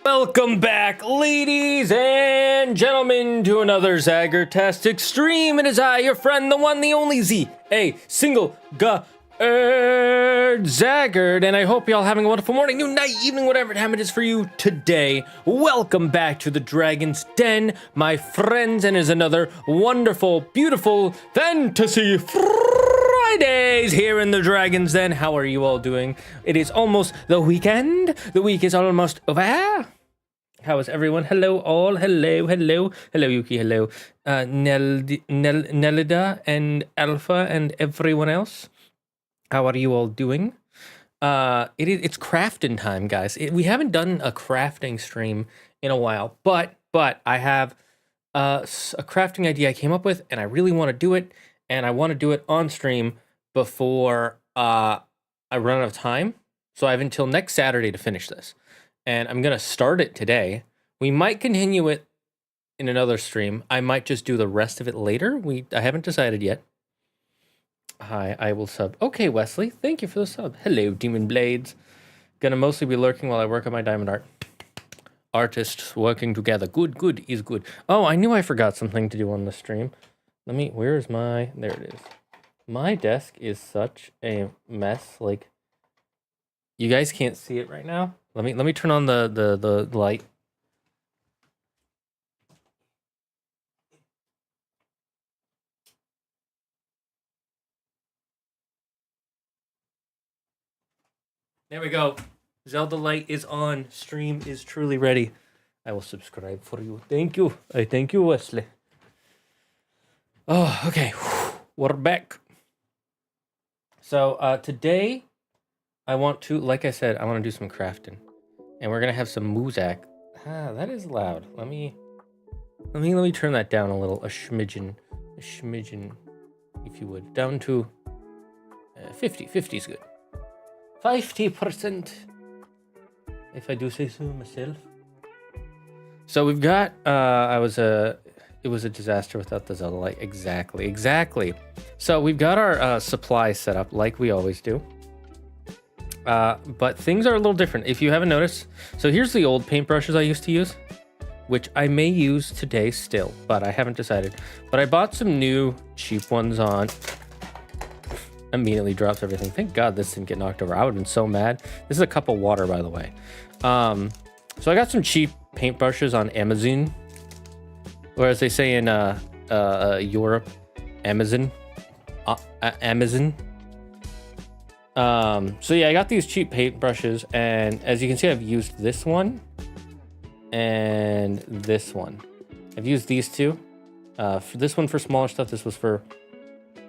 Welcome back, ladies and gentlemen, to another Zaggertastic stream. It is I, your friend, the one, the only Z, a single Zaggard, and I hope y'all having a wonderful morning, noon, night, evening, whatever time it is for you today. Welcome back to the Dragon's Den, my friends, and is another wonderful, beautiful fantasy Fridays here in the Dragon's Den. How are you all doing? It is almost the weekend. The week is almost over. How is everyone? Hello all. Hello, hello. Hello, Yuki. Hello, Nelida and Alpha and everyone else. How are you all doing? It's crafting time, guys. We haven't done a crafting stream in a while, but I have a crafting idea I came up with, and I really want to do it, and I want to do it on stream before I run out of time. So I have until next Saturday to finish this, and I'm gonna start it today. We might continue it in another stream. I might just do the rest of it later. I haven't decided yet. Hi, I will sub. Okay, Wesley, thank you for the sub. Hello, Demon Blades. Gonna mostly be lurking while I work on my diamond art. Artists working together. Good is good. Oh, I knew I forgot something to do on the stream. Where is my, there it is. My desk is such a mess. Like, you guys can't see it right now. Let me turn on the light. There we go. Zelda light is on. Stream is truly ready. I will subscribe for you. Thank you. I thank you, Wesley. Oh, okay. We're back. So today, I want to, like I said, I want to do some crafting, and we're gonna have some muzak. That is loud. Let me turn that down a little, a smidgen, if you would, down to 50. 50 is good. 50%, if I do say so myself. So we've got, it was a disaster without the Zelda light. Exactly. So we've got our supply set up like we always do. But things are a little different. If you haven't noticed, so here's the old paintbrushes I used to use, which I may use today still, but I haven't decided. But I bought some new cheap ones on. Immediately drops everything. Thank God this didn't get knocked over. I would have been so mad. This is a cup of water, by the way. So I got some cheap paintbrushes on Amazon, or as they say in Europe, Amazon. Amazon. So yeah, I got these cheap paintbrushes, and as you can see, I've used this one and this one. I've used these two. For this one for smaller stuff. This was for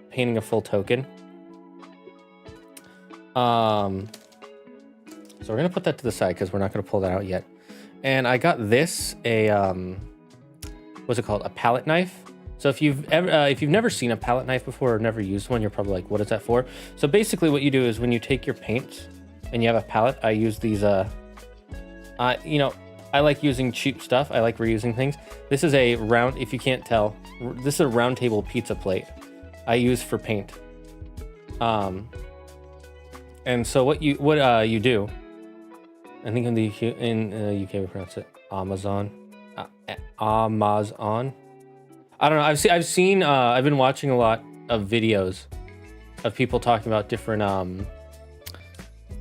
painting a full token. So we're gonna put that to the side because we're not gonna pull that out yet. And I got this what's it called? A palette knife. So if you've never seen a palette knife before or never used one, you're probably like, what is that for? So basically, what you do is when you take your paints and you have a palette, I use these. I like using cheap stuff. I like reusing things. This is a round. If you can't tell, this is a round table pizza plate I use for paint. And so what you do, I think in the UK we pronounce it Amazon. Amazon. I don't know. I've been watching a lot of videos of people talking about different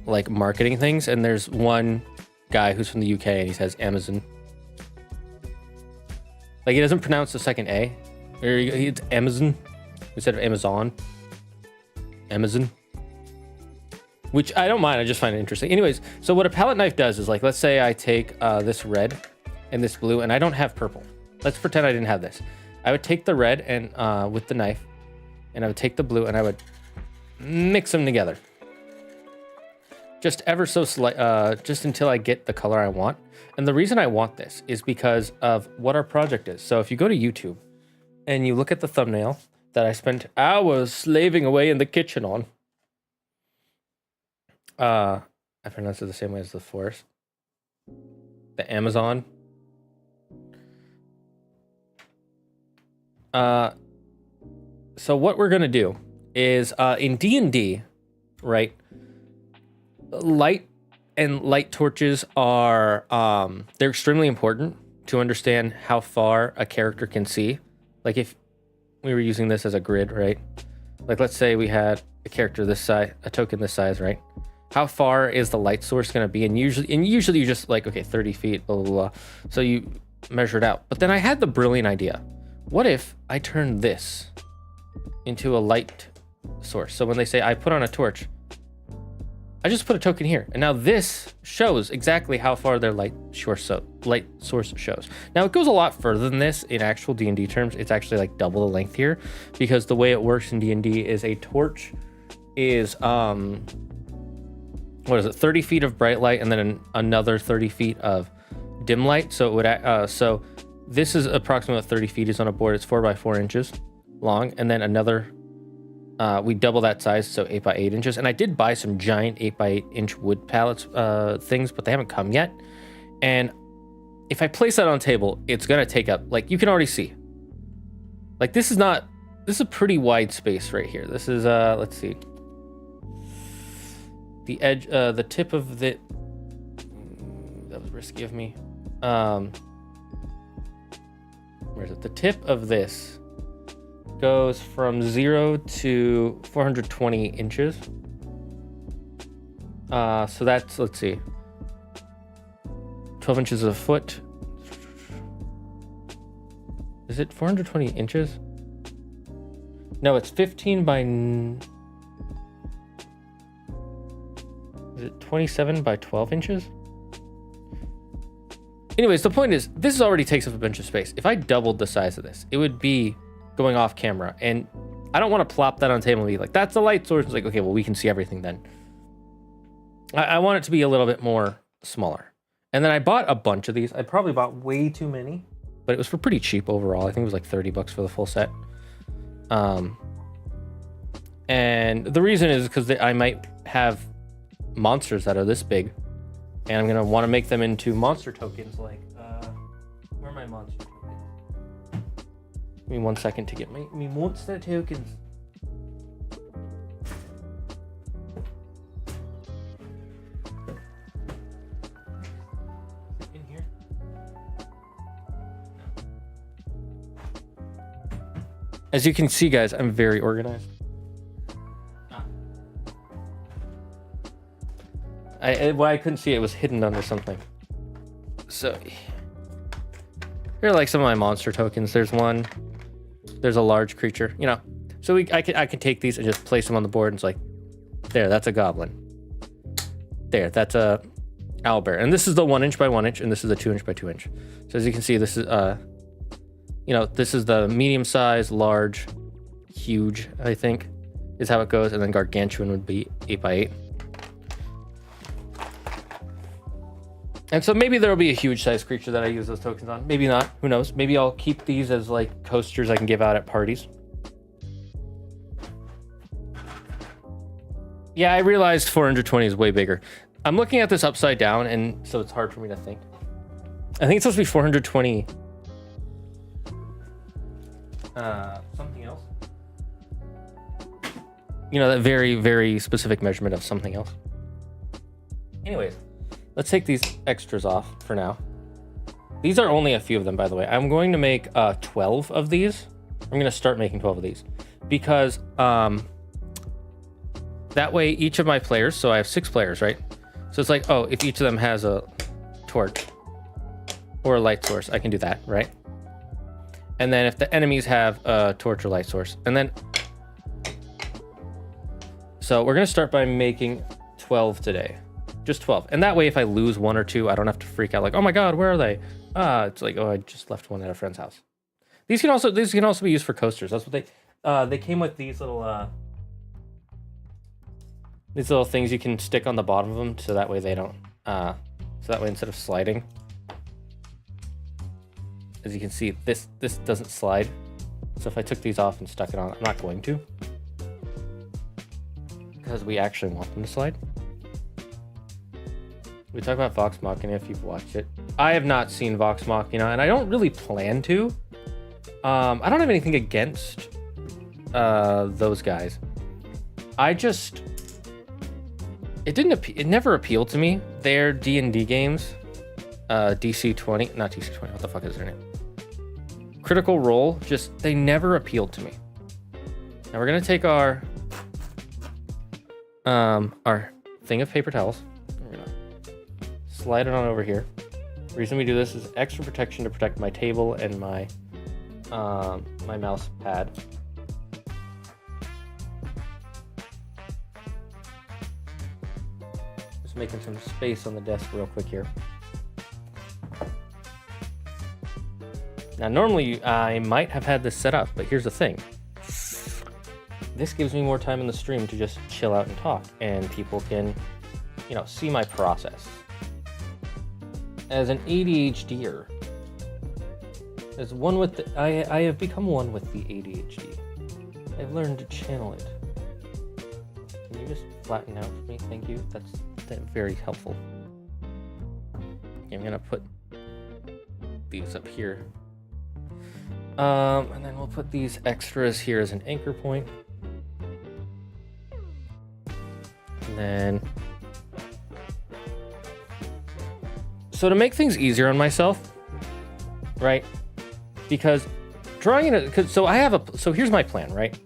like marketing things, and there's one guy who's from the UK and he says Amazon. Like, he doesn't pronounce the second A. It's Amazon instead of Amazon. Amazon. Which I don't mind, I just find it interesting. Anyways, so what a palette knife does is, like, let's say I take this red and this blue, and I don't have purple. Let's pretend I didn't have this. I would take the red and with the knife, and I would take the blue and I would mix them together. Just ever so slight, just until I get the color I want. And the reason I want this is because of what our project is. So if you go to YouTube and you look at the thumbnail that I spent hours slaving away in the kitchen on, I pronounce it the same way as the forest. The Amazon. So what we're gonna do is in D&D, right? Light and light torches are they're extremely important to understand how far a character can see. Like if we were using this as a grid, right? Like let's say we had a character this size, a token this size, right? How far is the light source going to be? And usually you just like, okay, 30 feet, blah, blah, blah. So you measure it out. But then I had the brilliant idea. What if I turn this into a light source? So when they say I put on a torch, I just put a token here. And now this shows exactly how far their light source shows. Now it goes a lot further than this in actual D&D terms. It's actually like double the length here, because the way it works in D&D is a torch is, what is it, 30 feet of bright light and then another 30 feet of dim light. So it would, so this is approximately 30 feet is on a board. It's 4 by 4 inches long. And then another, we double that size, so 8 by 8 inches. And I did buy some giant 8 by 8 inch wood pallets, things, but they haven't come yet. And if I place that on a table, it's going to take up, like you can already see, like this is a pretty wide space right here. This is, let's see. The edge, the tip of the, that was risky of me. Where is it? The tip of this goes from 0 to 420 inches. So that's, let's see, 12 inches a foot. Is it 420 inches? No, it's 15 by... Is it 27 by 12 inches? Anyways, the point is, this already takes up a bunch of space. If I doubled the size of this, it would be going off camera. And I don't want to plop that on the table and be like, that's the light source. It's like, okay, well, we can see everything then. I want it to be a little bit more smaller. And then I bought a bunch of these. I probably bought way too many, but it was for pretty cheap overall. I think it was like 30 bucks for the full set. And the reason is because I might have monsters that are this big, and I'm gonna want to make them into monster tokens. Like, where are my monster tokens? Give me 1 second to get my monster tokens. In here. As you can see, guys, I'm very organized. Why I couldn't see it was hidden under something. So here are like some of my monster tokens. There's one. There's a large creature. You know. So I can take these and just place them on the board. And it's like, there. That's a goblin. There. That's a owlbear. And this is the 1 inch by 1 inch, and this is the 2 inch by 2 inch. So as you can see, this is you know, this is the medium size, large, huge. I think is how it goes, and then gargantuan would be 8 by 8. And so maybe there will be a huge size creature that I use those tokens on. Maybe not. Who knows? Maybe I'll keep these as like coasters I can give out at parties. Yeah, I realized 420 is way bigger. I'm looking at this upside down, and so it's hard for me to think. I think it's supposed to be 420. Something else. You know, that very, very specific measurement of something else. Anyways. Let's take these extras off for now. These are only a few of them, by the way. I'm going to make 12 of these. I'm going to start making 12 of these because that way each of my players, so I have 6 players, right? So it's like, oh, if each of them has a torch or a light source, I can do that, right? And then if the enemies have a torch or light source, and then, so we're going to start by making 12 today. Just 12. And that way, if I lose 1 or 2, I don't have to freak out like, oh my God, where are they? It's like, oh, I just left one at a friend's house. These can also be used for coasters. That's what they came with these little things you can stick on the bottom of them, so that way they don't, so that way instead of sliding, as you can see, this doesn't slide. So if I took these off and stuck it on, I'm not going to, because we actually want them to slide. We talk about Vox Machina if you've watched it. I have not seen Vox Machina, and I don't really plan to. I don't have anything against those guys. It never appealed to me. They're D&D games. DC-20, not DC-20, what the fuck is their name? Critical Role, just, they never appealed to me. Now we're gonna take our thing of paper towels. We're gonna slide it on over here. The reason we do this is extra protection to protect my table and my my mouse pad. Just making some space on the desk real quick here. Now, normally I might have had this set up, but here's the thing. This gives me more time in the stream to just chill out and talk, and people can, you know, see my process. As an ADHDer, as one with the, I have become one with the ADHD. I've learned to channel it. Can you just flatten out for me? Thank you. That's very helpful. Okay, I'm gonna put these up here. And then we'll put these extras here as an anchor point. And then, so to make things easier on myself, right? Because drawing it, so here's my plan, right?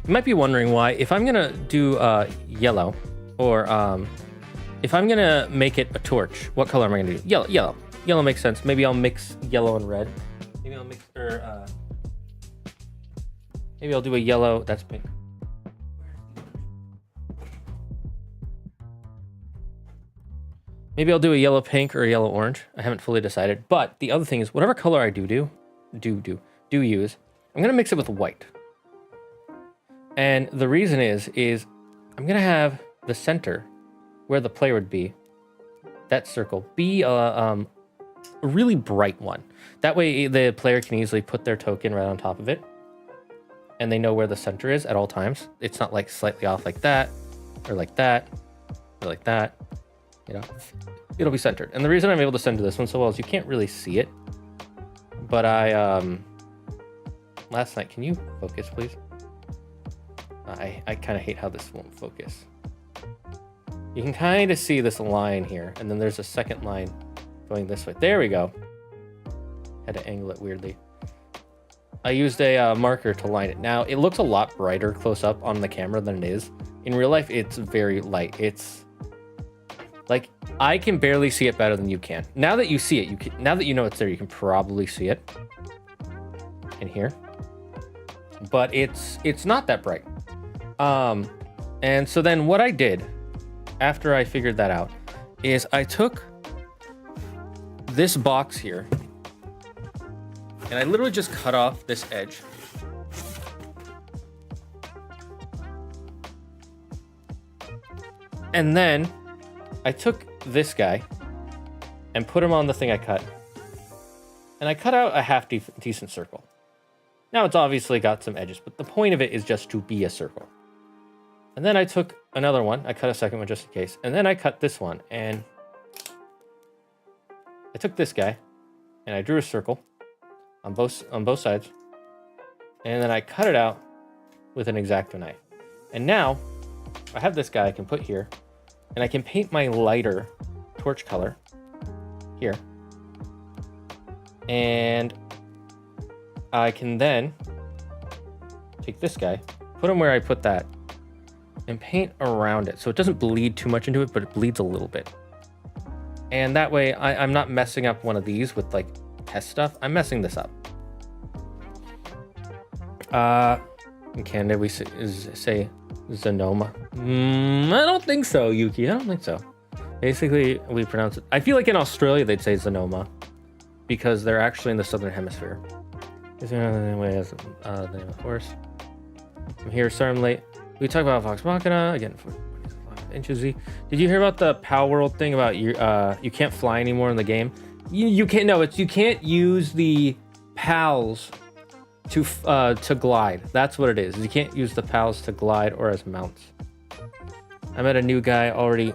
You might be wondering why, if I'm gonna do yellow, or if I'm gonna make it a torch, what color am I gonna do? Yellow. Yellow makes sense. Maybe I'll mix yellow and red. Maybe I'll mix, maybe I'll do a yellow, that's pink. Maybe I'll do a yellow pink or a yellow orange. I haven't fully decided. But the other thing is, whatever color I do use, I'm gonna mix it with white. And the reason is I'm gonna have the center, where the player would be, that circle, be a really bright one. That way the player can easily put their token right on top of it, and they know where the center is at all times. It's not like slightly off like that, or like that, or like that. You know, it'll be centered. And the reason I'm able to center this one so well is you can't really see it. But I, last night, can you focus, please? I kind of hate how this won't focus. You can kind of see this line here, and then there's a second line going this way. There we go. Had to angle it weirdly. I used a marker to line it. Now, it looks a lot brighter close up on the camera than it is. In real life, it's very light. It's like, I can barely see it better than you can. Now that you see it, now that you know it's there, you can probably see it in here. But it's not that bright. And so then what I did after I figured that out is I took this box here and I literally just cut off this edge. And then I took this guy and put him on the thing I cut. And I cut out a half decent circle. Now it's obviously got some edges, but the point of it is just to be a circle. And then I took another one. I cut a second one just in case. And then I cut this one. And I took this guy and I drew a circle on both sides. And then I cut it out with an X-Acto knife. And now I have this guy I can put here. And I can paint my lighter torch color here. And I can then take this guy, put him where I put that, and paint around it. So it doesn't bleed too much into it, but it bleeds a little bit. And that way I'm not messing up one of these with like test stuff. I'm messing this up. In Canada, we say Zanoma. I don't think so, Yuki. I don't think so. Basically, we pronounce it. I feel like in Australia they'd say Zanoma because they're actually in the southern hemisphere. Is there another way as the name of the horse? I'm here. Sorry, I'm late. We talk about Vox Machina again. For inches. Did you hear about the Pal World thing about you can't fly anymore in the game? You can't. No, you can't use the pals to glide. That's what it is. You can't use the pals to glide or as mounts. I met a new guy already.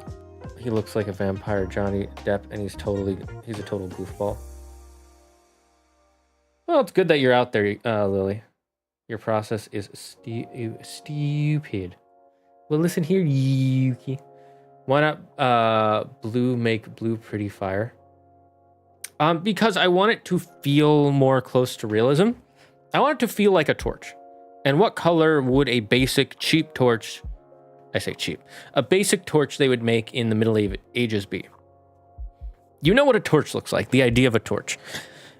He looks like a vampire, Johnny Depp, and he's a total goofball. Well, it's good that you're out there, Lily. Your process is stupid. Well, listen here, Yuki. Why not blue make blue pretty fire? Because I want it to feel more close to realism. I want it to feel like a torch. And what color would a basic cheap torch, I say cheap, a basic torch they would make in the Middle Ages be? You know what a torch looks like, the idea of a torch.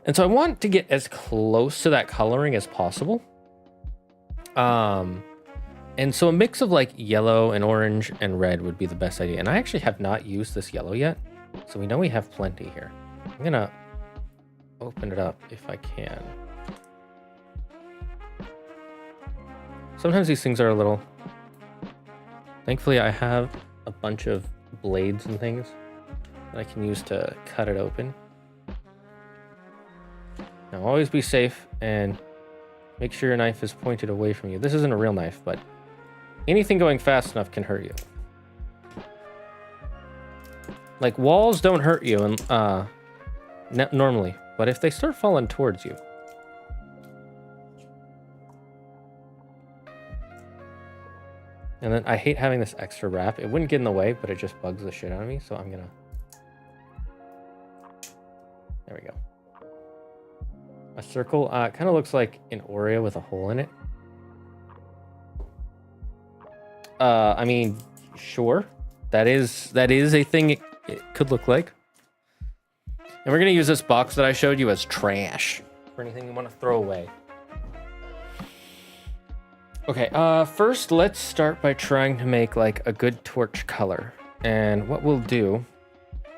And so I want to get as close to that coloring as possible. And so a mix of like yellow and orange and red would be the best idea. And I actually have not used this yellow yet. So we know we have plenty here. I'm gonna open it up if I can. Sometimes these things are a little... Thankfully I have a bunch of blades and things that I can use to cut it open. Now always be safe and make sure your knife is pointed away from you. This isn't a real knife, but anything going fast enough can hurt you. Like walls don't hurt you normally, but if they start falling towards you. And then I hate having this extra wrap. It wouldn't get in the way, but it just bugs the shit out of me. So I'm gonna... There we go. A circle. It kind of looks like an Oreo with a hole in it. I mean, sure. That is a thing it could look like. And we're gonna use this box that I showed you as trash for anything you want to throw away. Okay, first let's start by trying to make like a good torch color. And what we'll do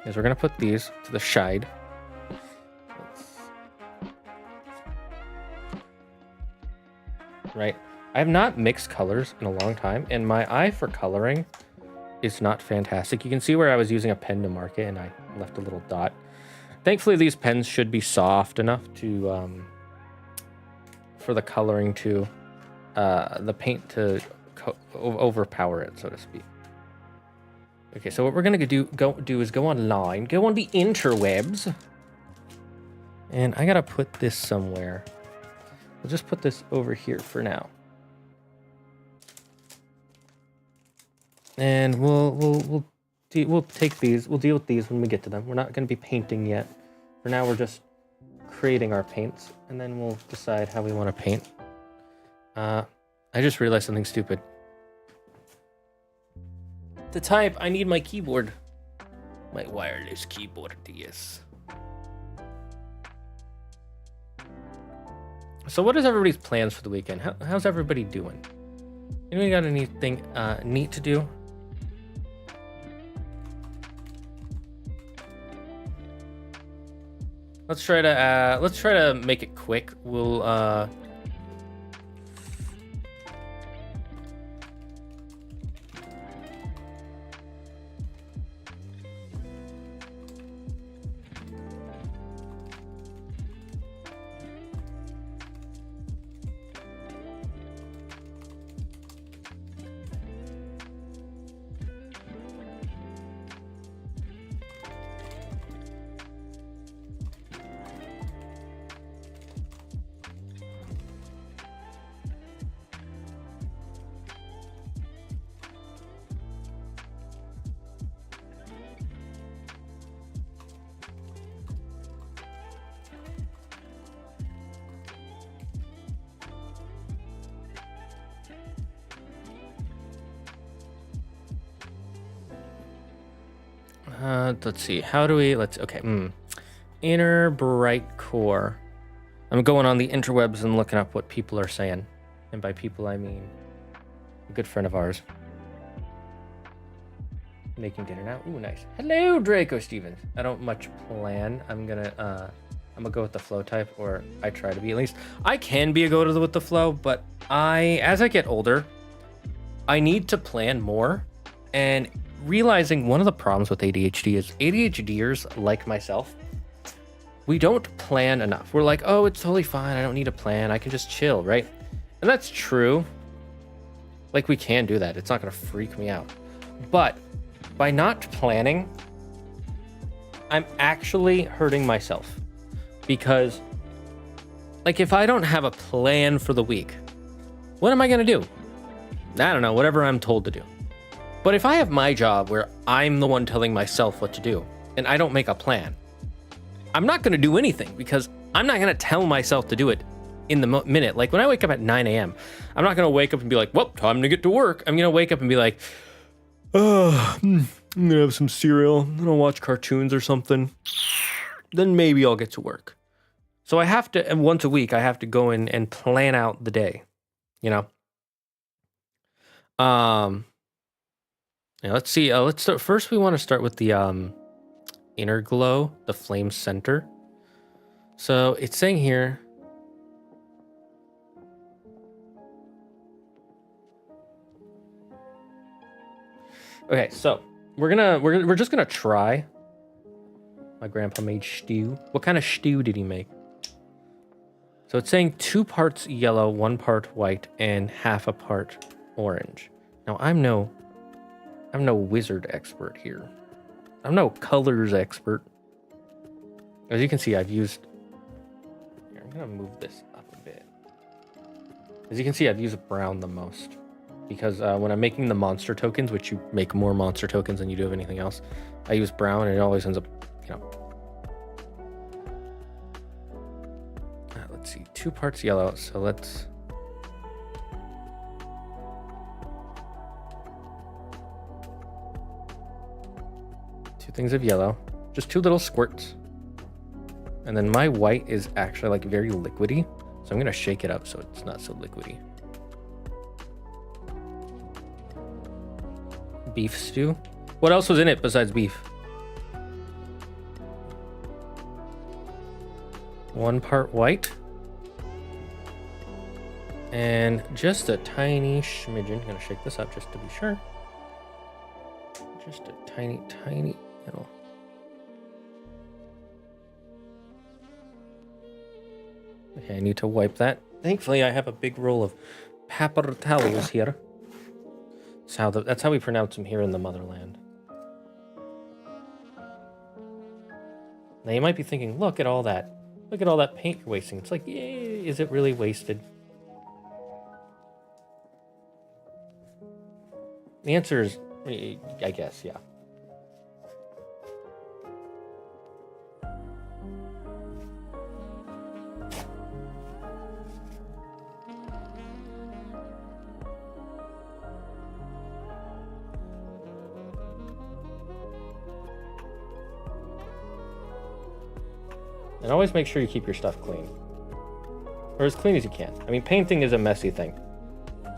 is we're gonna put these to the side. Right, I have not mixed colors in a long time, and my eye for coloring is not fantastic. You can see where I was using a pen to mark it, and I left a little dot. Thankfully, these pens should be soft enough to for the coloring to the paint to overpower it, so to speak. Okay, so what we're gonna do is go online, go on the interwebs, and I gotta put this somewhere. We'll just put this over here for now, and we'll take these. We'll deal with these when we get to them. We're not gonna be painting yet. For now, we're just creating our paints, and then we'll decide how we want to paint. I just realized something stupid. To type, I need my keyboard. My wireless keyboard, yes. So what is everybody's plans for the weekend? How's everybody doing? Anybody got anything neat to do? Let's try to make it quick. We'll let's see. How do we? Okay. Inner bright core. I'm going on the interwebs and looking up what people are saying, and by people I mean a good friend of ours. Making dinner now. Ooh, nice. Hello, Draco Stevens. I don't much plan. I'm gonna go with the flow type, or I try to be at least. I can be a go with the flow, but as I get older, I need to plan more. And realizing one of the problems with ADHD is ADHDers like myself, we don't plan enough. We're like, oh, it's totally fine. I don't need a plan. I can just chill, right? And that's true. Like, we can do that. It's not going to freak me out. But by not planning, I'm actually hurting myself. Because, like, if I don't have a plan for the week, what am I going to do? I don't know, whatever I'm told to do. But if I have my job where I'm the one telling myself what to do and I don't make a plan, I'm not going to do anything because I'm not going to tell myself to do it in the minute. Like when I wake up at 9 a.m., I'm not going to wake up and be like, well, time to get to work. I'm going to wake up and be like, oh, I'm going to have some cereal. I'm going to watch cartoons or something. Then maybe I'll get to work. So I have to, and once a week, I have to go in and plan out the day, you know? Now let's see. Let's start. First, we want to start with the inner glow, the flame center. So it's saying here. Okay, so we're just gonna try. My grandpa made stew. What kind of stew did he make? So it's saying 2 parts yellow, 1 part white, and half a part orange. Now I'm no wizard expert here. I'm no colors expert. As you can see, I've used. Here, I'm gonna move this up a bit. As you can see, I've used brown the most. Because when I'm making the monster tokens, which you make more monster tokens than you do of anything else, I use brown and it always ends up, you know. Let's see, 2 parts yellow, so let's. Two things of yellow, just 2 little squirts. And then my white is actually like very liquidy, so I'm gonna shake it up so it's not so liquidy. Beef stew. What else was in it besides beef? 1 part white. And just a tiny smidgen. I'm gonna shake this up just to be sure. Just a tiny little. Okay, I need to wipe that. Thankfully, I have a big roll of paper towels here. That's how we pronounce them here in the motherland. Now you might be thinking, look at all that paint you're wasting. It's like, yay, is it really wasted? The answer is, I guess, yeah. And always make sure you keep your stuff clean. Or as clean as you can. I mean, painting is a messy thing.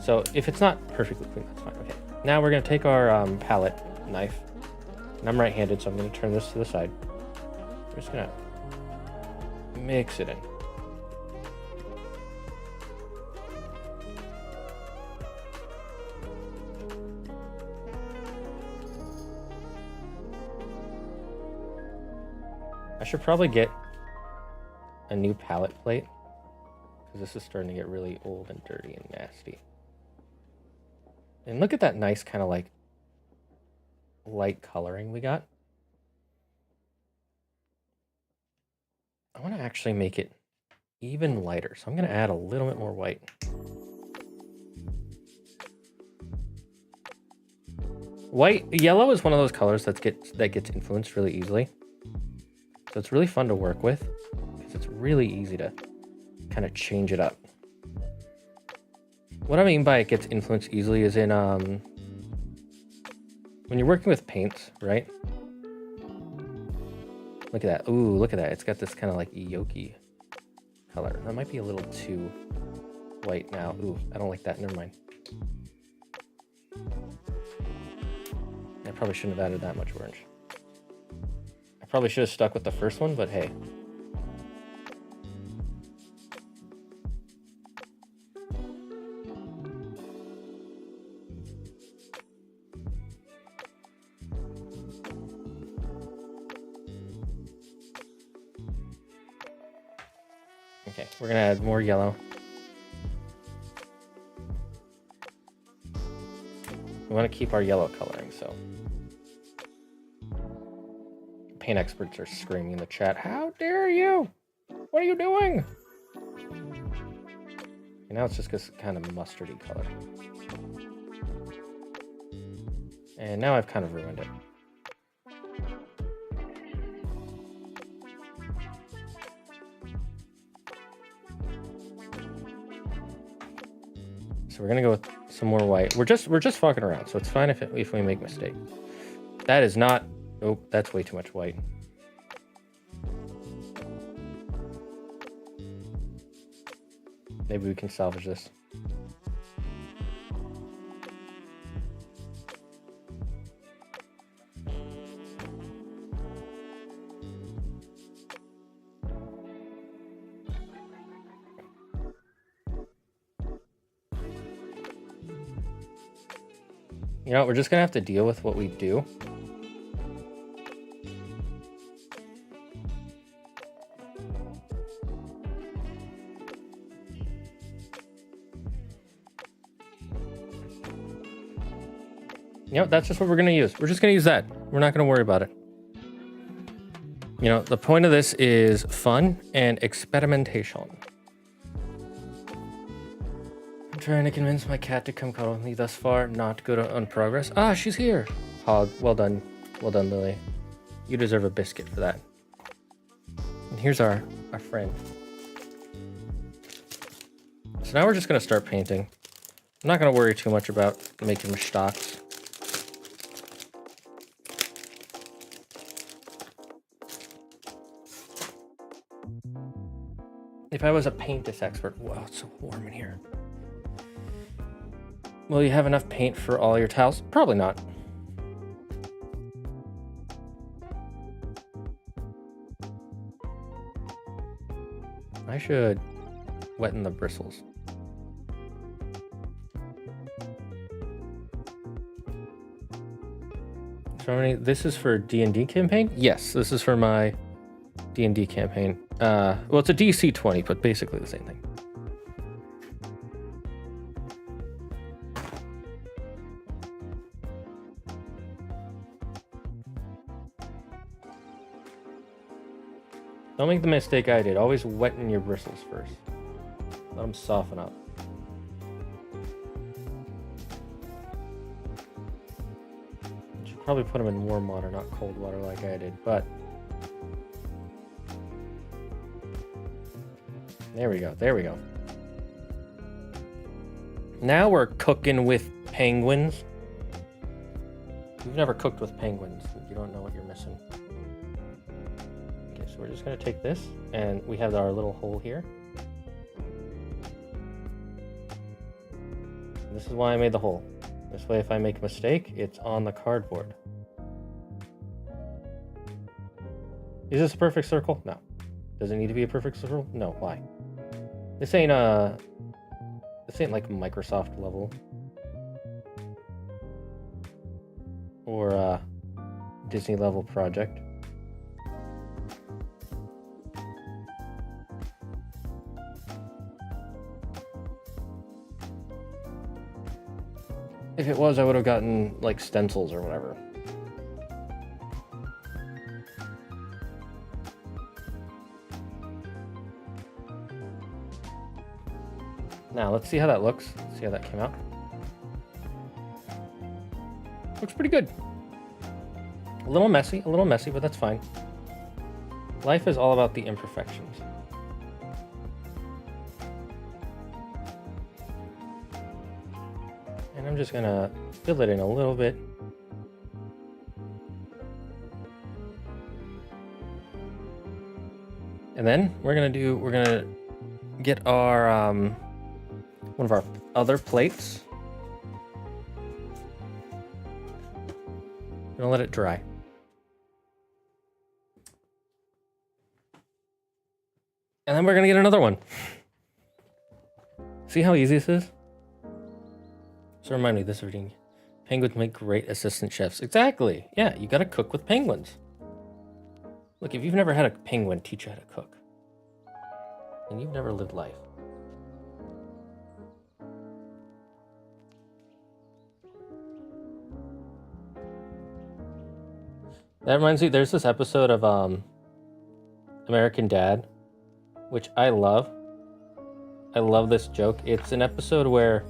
So if it's not perfectly clean, that's fine. Okay. Now we're going to take our palette knife. And I'm right-handed, so I'm going to turn this to the side. We're just going to mix it in. I should probably get a new palette plate because this is starting to get really old and dirty and nasty. And look at that nice kind of like light coloring we got. I want to actually make it even lighter, so I'm going to add a little bit more white. Yellow is one of those colors that gets influenced really easily. So it's really fun to work with because it's really easy to kind of change it up. What I mean by it gets influenced easily is in when you're working with paints, right? Look at that. Ooh, look at that. It's got this kind of like yolky color. That might be a little too white now. Ooh, I don't like that. Never mind. I probably shouldn't have added that much orange. I probably should have stuck with the first one, but hey. Okay, we're gonna add more yellow. We want to keep our yellow coloring, so. Paint experts are screaming in the chat, how dare you? What are you doing? And now it's just this kind of mustardy color. And now I've kind of ruined it. So we're gonna go with some more white. We're just fucking around, so it's fine if we make mistakes. That is not. Oh, that's way too much white. Maybe we can salvage this. You know, we're just gonna have to deal with what we do. You know, that's just what we're gonna use. We're just gonna use that. We're not gonna worry about it. You know, the point of this is fun and experimentation. I'm trying to convince my cat to come cuddle with me thus far. Not good on progress. Ah, she's here. Hog, well done. Well done, Lily. You deserve a biscuit for that. And here's our friend. So now we're just gonna start painting. I'm not gonna worry too much about making mistakes. If I was a paint expert, wow, it's so warm in here. Will you have enough paint for all your tiles? Probably not. I should wetten the bristles. So this is for D&D campaign? Yes, this is for my D&D campaign. Well, it's a DC 20, but basically the same thing. Don't make the mistake I did. Always wetten your bristles first. Let them soften up. You should probably put them in warm water, not cold water like I did, but... There we go, there we go. Now we're cooking with penguins. If you've never cooked with penguins, you don't know what you're missing. Okay, so we're just gonna take this, and we have our little hole here. And this is why I made the hole. This way, if I make a mistake, it's on the cardboard. Is this a perfect circle? No. Does it need to be a perfect circle? No. Why? This ain't like Microsoft level or Disney level project. If it was, I would have gotten like stencils or whatever. Now, let's see how that looks. Let's see how that came out. Looks pretty good. A little messy, but that's fine. Life is all about the imperfections. And I'm just gonna fill it in a little bit. And then we're gonna get our one of our other plates. I'm gonna let it dry. And then we're gonna get another one. See how easy this is? So remind me, this reading. Penguins make great assistant chefs. Exactly. Yeah, you gotta cook with penguins. Look, if you've never had a penguin teach you how to cook, and you've never lived life. That reminds me, there's this episode of American Dad, which I love. I love this joke. It's an episode where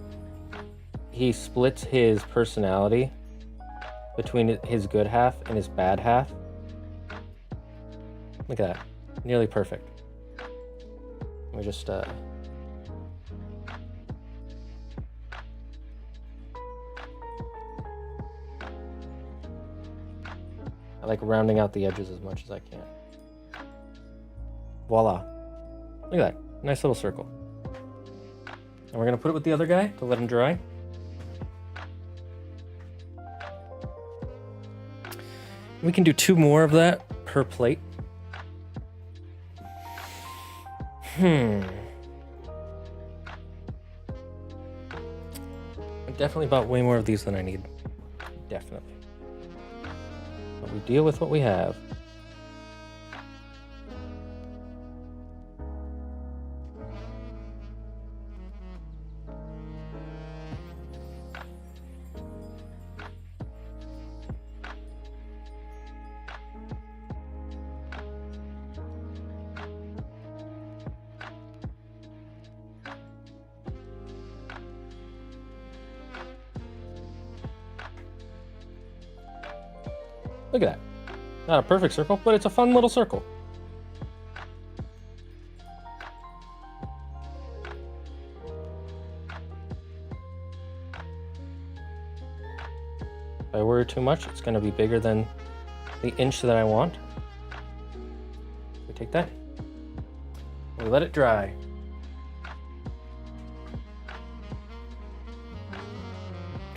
he splits his personality between his good half and his bad half. Look at that. Nearly perfect. Let me just I like rounding out the edges as much as I can. Voila. Look at that. Nice little circle. And we're gonna put it with the other guy to let him dry. We can do 2 more of that per plate. I definitely bought way more of these than I need. Definitely. But we deal with what we have. Look at that. Not a perfect circle, but it's a fun little circle. If I worry too much, it's going to be bigger than the inch that I want. We take that. We let it dry.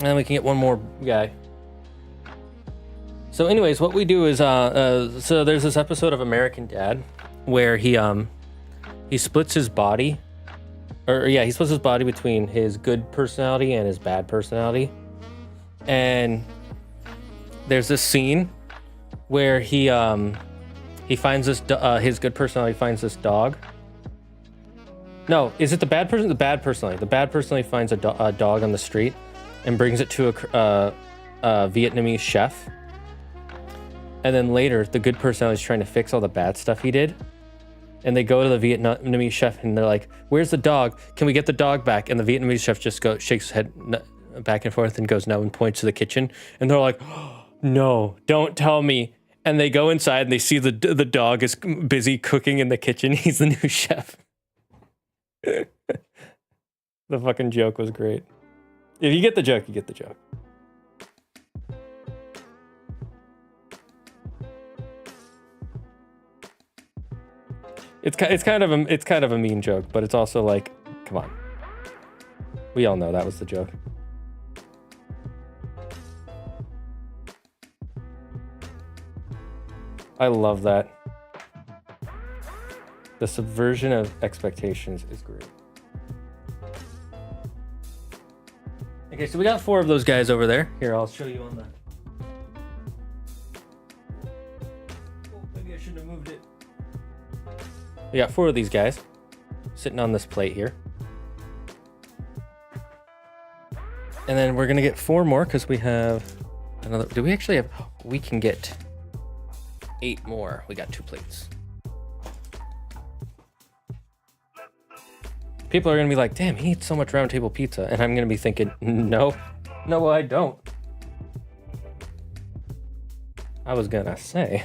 And then we can get one more guy. So anyways, what we do is, so there's this episode of American Dad where he splits his body, he splits his body between his good personality and his bad personality. And there's this scene where he finds this, his good personality finds this dog. No, is it the bad person? The bad personality. The bad personality finds a dog on the street and brings it to a Vietnamese chef. And then later, the good personality is trying to fix all the bad stuff he did. And they go to the Vietnamese chef and they're like, "Where's the dog? Can we get the dog back?" And the Vietnamese chef just shakes his head back and forth and goes no and points to the kitchen. And they're like, "Oh, no, don't tell me." And they go inside and they see the dog is busy cooking in the kitchen. He's the new chef. The fucking joke was great. If you get the joke, you get the joke. It's kind of a mean joke, but it's also like, come on. We all know that was the joke. I love that. The subversion of expectations is great. Okay, so we got 4 of those guys over there. Here, I'll show you on the... Oh, maybe I shouldn't have moved it. We got 4 of these guys sitting on this plate here. And then we're going to get 4 more because we have another... Do we actually have... We can get 8 more. We got 2 plates. People are going to be like, "Damn, he eats so much round table pizza." And I'm going to be thinking, no, I don't. I was going to say...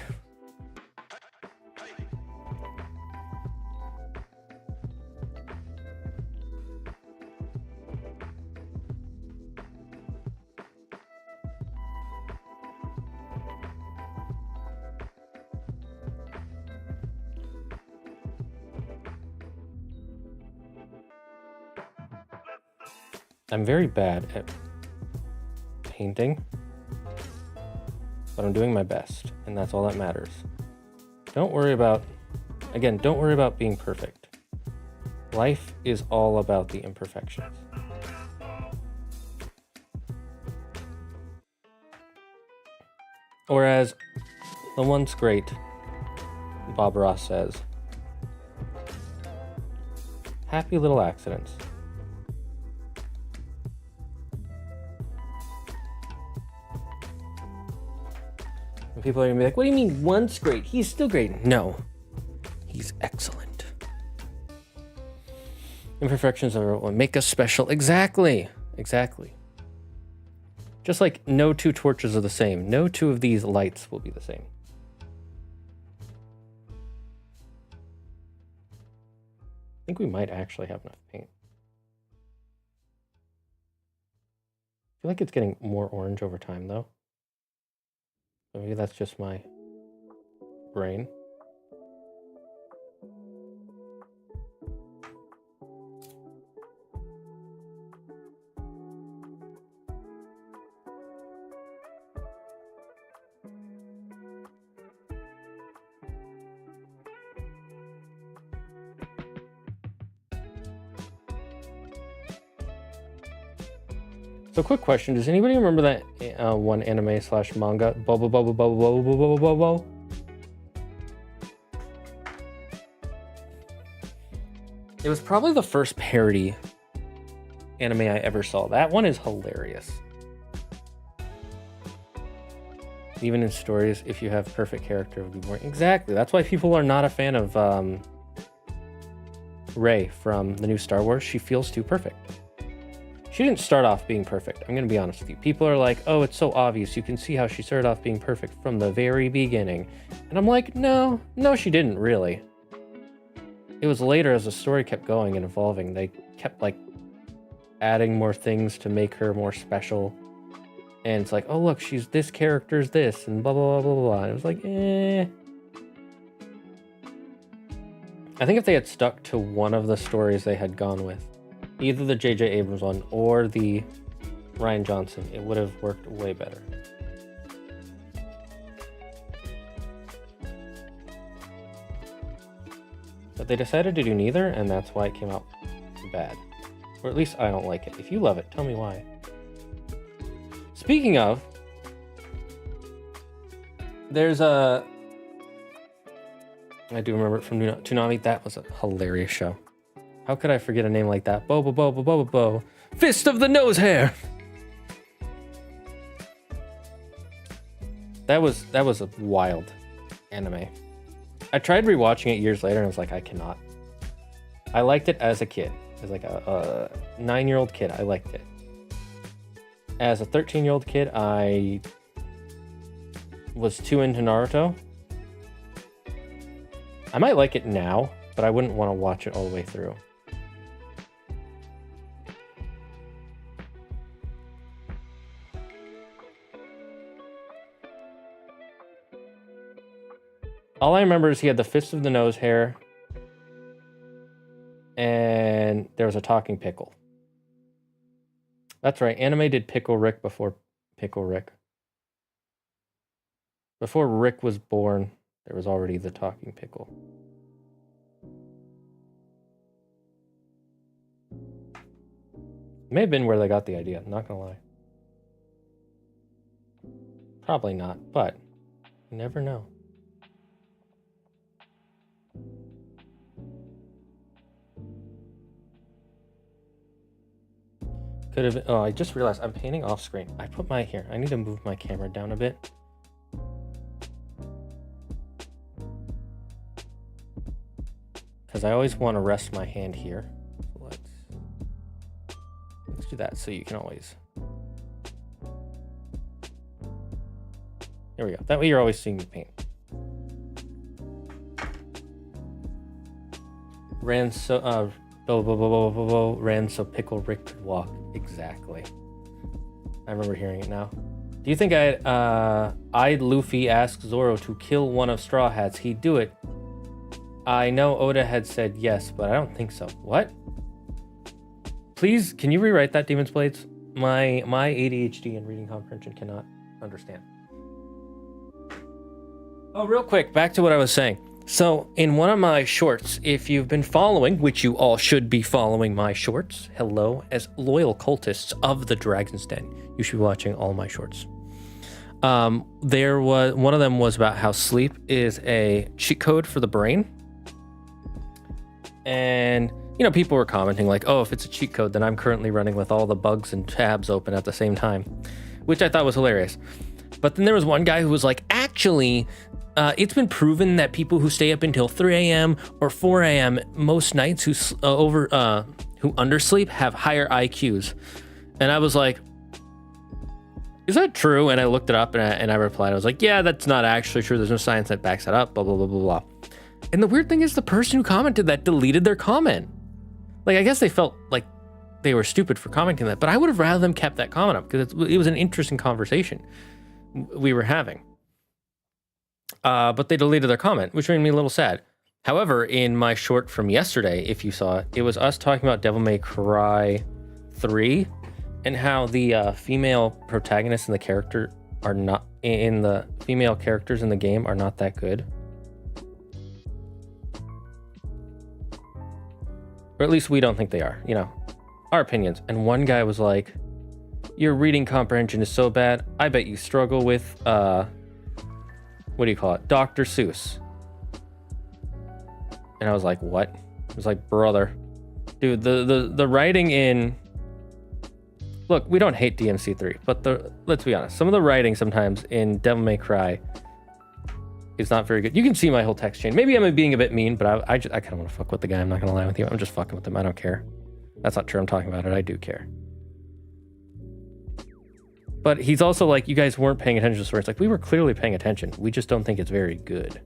I'm very bad at painting, but I'm doing my best, and that's all that matters. Don't worry about being perfect. Life is all about the imperfections. Or as the once great Bob Ross says, happy little accidents. People are gonna be like, "What do you mean once great? He's still great." No, he's excellent. Imperfections are what make us special. Exactly. Just like no two torches are the same. No two of these lights will be the same. I think we might actually have enough paint. I feel like it's getting more orange over time, though. So maybe that's just my brain. So quick question, does anybody remember that one anime slash manga, Bubble Bubble Bubble Bubble Bubble Bubble? It was probably the first parody anime I ever saw. That one is hilarious. Even in stories, if you have perfect character, it would be more... Exactly, that's why people are not a fan of Rey from the new Star Wars. She feels too perfect. She didn't start off being perfect. I'm going to be honest with you. People are like, oh, it's so obvious. You can see how she started off being perfect from the very beginning. And I'm like, no, she didn't really. It was later as the story kept going and evolving. They kept like adding more things to make her more special. And it's like, oh, look, this character's this and blah, blah, blah, blah, blah. And it was like, eh. I think if they had stuck to one of the stories they had gone with, either the J.J. Abrams one or the Rian Johnson, it would have worked way better. But they decided to do neither, and that's why it came out bad. Or at least I don't like it. If you love it, tell me why. Speaking of, there's a... I do remember it from Toonami. That was a hilarious show. How could I forget a name like that? Bo, bo, bo, bo, bo, bo, bo. Fist of the Nose Hair! That was a wild anime. I tried rewatching it years later and I was like, I cannot. I liked it as a kid. As like a 9-year-old kid, I liked it. As a 13-year-old kid, I was too into Naruto. I might like it now, but I wouldn't want to watch it all the way through. All I remember is he had the Fist of the Nose Hair, and there was a talking pickle. That's right, anime did Pickle Rick before Pickle Rick. Before Rick was born, there was already the talking pickle. May have been where they got the idea, not gonna lie. Probably not, but you never know. Could have been, oh, I just realized I'm painting off screen. I put my here. I need to move my camera down a bit. Because I always want to rest my hand here. So let's do that so you can always. There we go. That way you're always seeing me paint. Ran so ran so Pickle Rick could walk. Exactly. I remember hearing it now. Do you think I'd Luffy ask Zoro to kill one of Straw Hats? He'd do it. I know Oda had said yes, but I don't think so. What? Please, can you rewrite that, Demon's Blades? My ADHD and reading comprehension cannot understand. Oh, real quick, back to what I was saying. So, in one of my shorts, if you've been following, which you all should be following my shorts, hello, as loyal cultists of the Dragon's Den, you should be watching all my shorts. There was one of them was about how sleep is a cheat code for the brain. And, you know, people were commenting like, oh, if it's a cheat code, then I'm currently running with all the bugs and tabs open at the same time, which I thought was hilarious. But then there was one guy who was like, actually, it's been proven that people who stay up until 3 a.m. or 4 a.m. most nights who undersleep have higher IQs. And I was like, is that true? And I looked it up and I replied, I was like, yeah, that's not actually true. There's no science that backs that up, blah, blah, blah, blah, blah. And the weird thing is the person who commented that deleted their comment. Like, I guess they felt like they were stupid for commenting that, but I would have rather them kept that comment up because it was an interesting conversation we were having. But they deleted their comment, which made me a little sad. However, in my short from yesterday, if you saw it, it was us talking about Devil May Cry 3 and how the female protagonists in the character are not in the female characters in the game are not that good. Or at least we don't think they are, you know, our opinions. And one guy was like, your reading comprehension is so bad. I bet you struggle with, what do you call it? Dr. Seuss. And I was like, what? I was like, brother, dude, the writing in, look, we don't hate DMC3, but let's be honest. Some of the writing sometimes in Devil May Cry is not very good. You can see my whole text chain. Maybe I'm being a bit mean, but I kind of want to fuck with the guy. I'm not going to lie with you. I'm just fucking with him. I don't care. That's not true. I'm talking about it. I do care. But he's also like, you guys weren't paying attention to the story. It's like, we were clearly paying attention. We just don't think it's very good.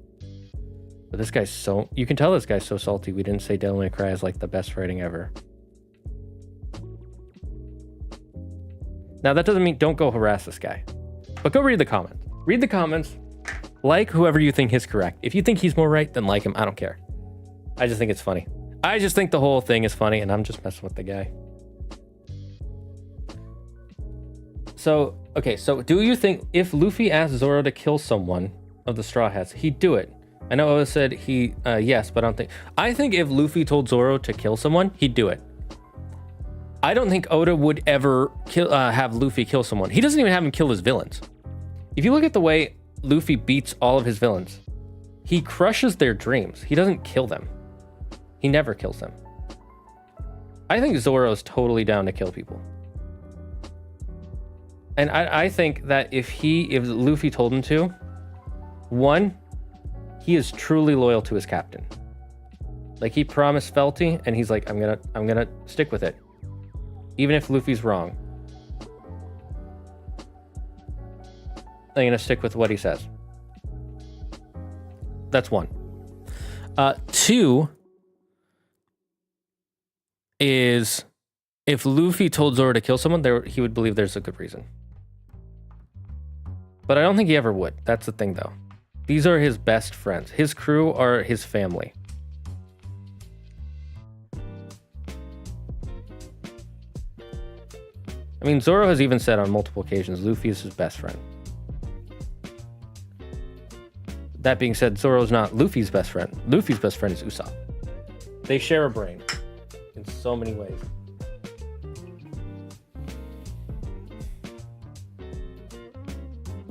But this guy's so... You can tell this guy's so salty. We didn't say Devil May Cry is like the best writing ever. Now, that doesn't mean don't go harass this guy. But go read the comments. Read the comments. Like whoever you think is correct. If you think he's more right, then like him. I don't care. I just think it's funny. I just think the whole thing is funny, and I'm just messing with the guy. So, okay, so do you think if Luffy asked Zoro to kill someone of the Straw Hats, he'd do it? I know Oda said yes, but I think if Luffy told Zoro to kill someone, he'd do it. I don't think Oda would ever have Luffy kill someone. He doesn't even have him kill his villains. If you look at the way Luffy beats all of his villains, he crushes their dreams. He doesn't kill them. He never kills them. I think Zoro is totally down to kill people. And I think that if Luffy told him to, one, he is truly loyal to his captain. Like, he promised Felty, and he's like, I'm gonna stick with it, even if Luffy's wrong. I'm gonna stick with what he says. That's one. Two is if Luffy told Zoro to kill someone, he would believe there's a good reason. But I don't think he ever would. That's the thing, though. These are his best friends. His crew are his family. I mean, Zoro has even said on multiple occasions, Luffy is his best friend. That being said, Zoro's not Luffy's best friend. Luffy's best friend is Usopp. They share a brain in so many ways.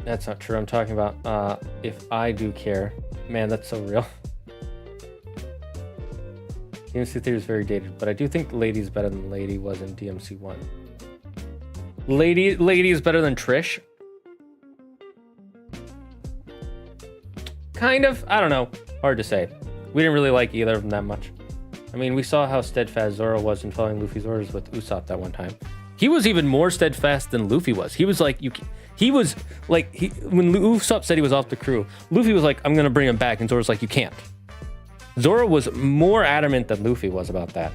That's not true. I'm talking about if I do care. Man, that's so real. DMC 3 is very dated, but I do think Lady is better than Lady was in DMC 1. Lady is better than Trish? Kind of. I don't know. Hard to say. We didn't really like either of them that much. I mean, we saw how steadfast Zoro was in following Luffy's orders with Usopp that one time. He was even more steadfast than Luffy was. He was like, when Usopp said he was off the crew, Luffy was like, I'm going to bring him back. And Zoro's like, you can't. Zoro was more adamant than Luffy was about that.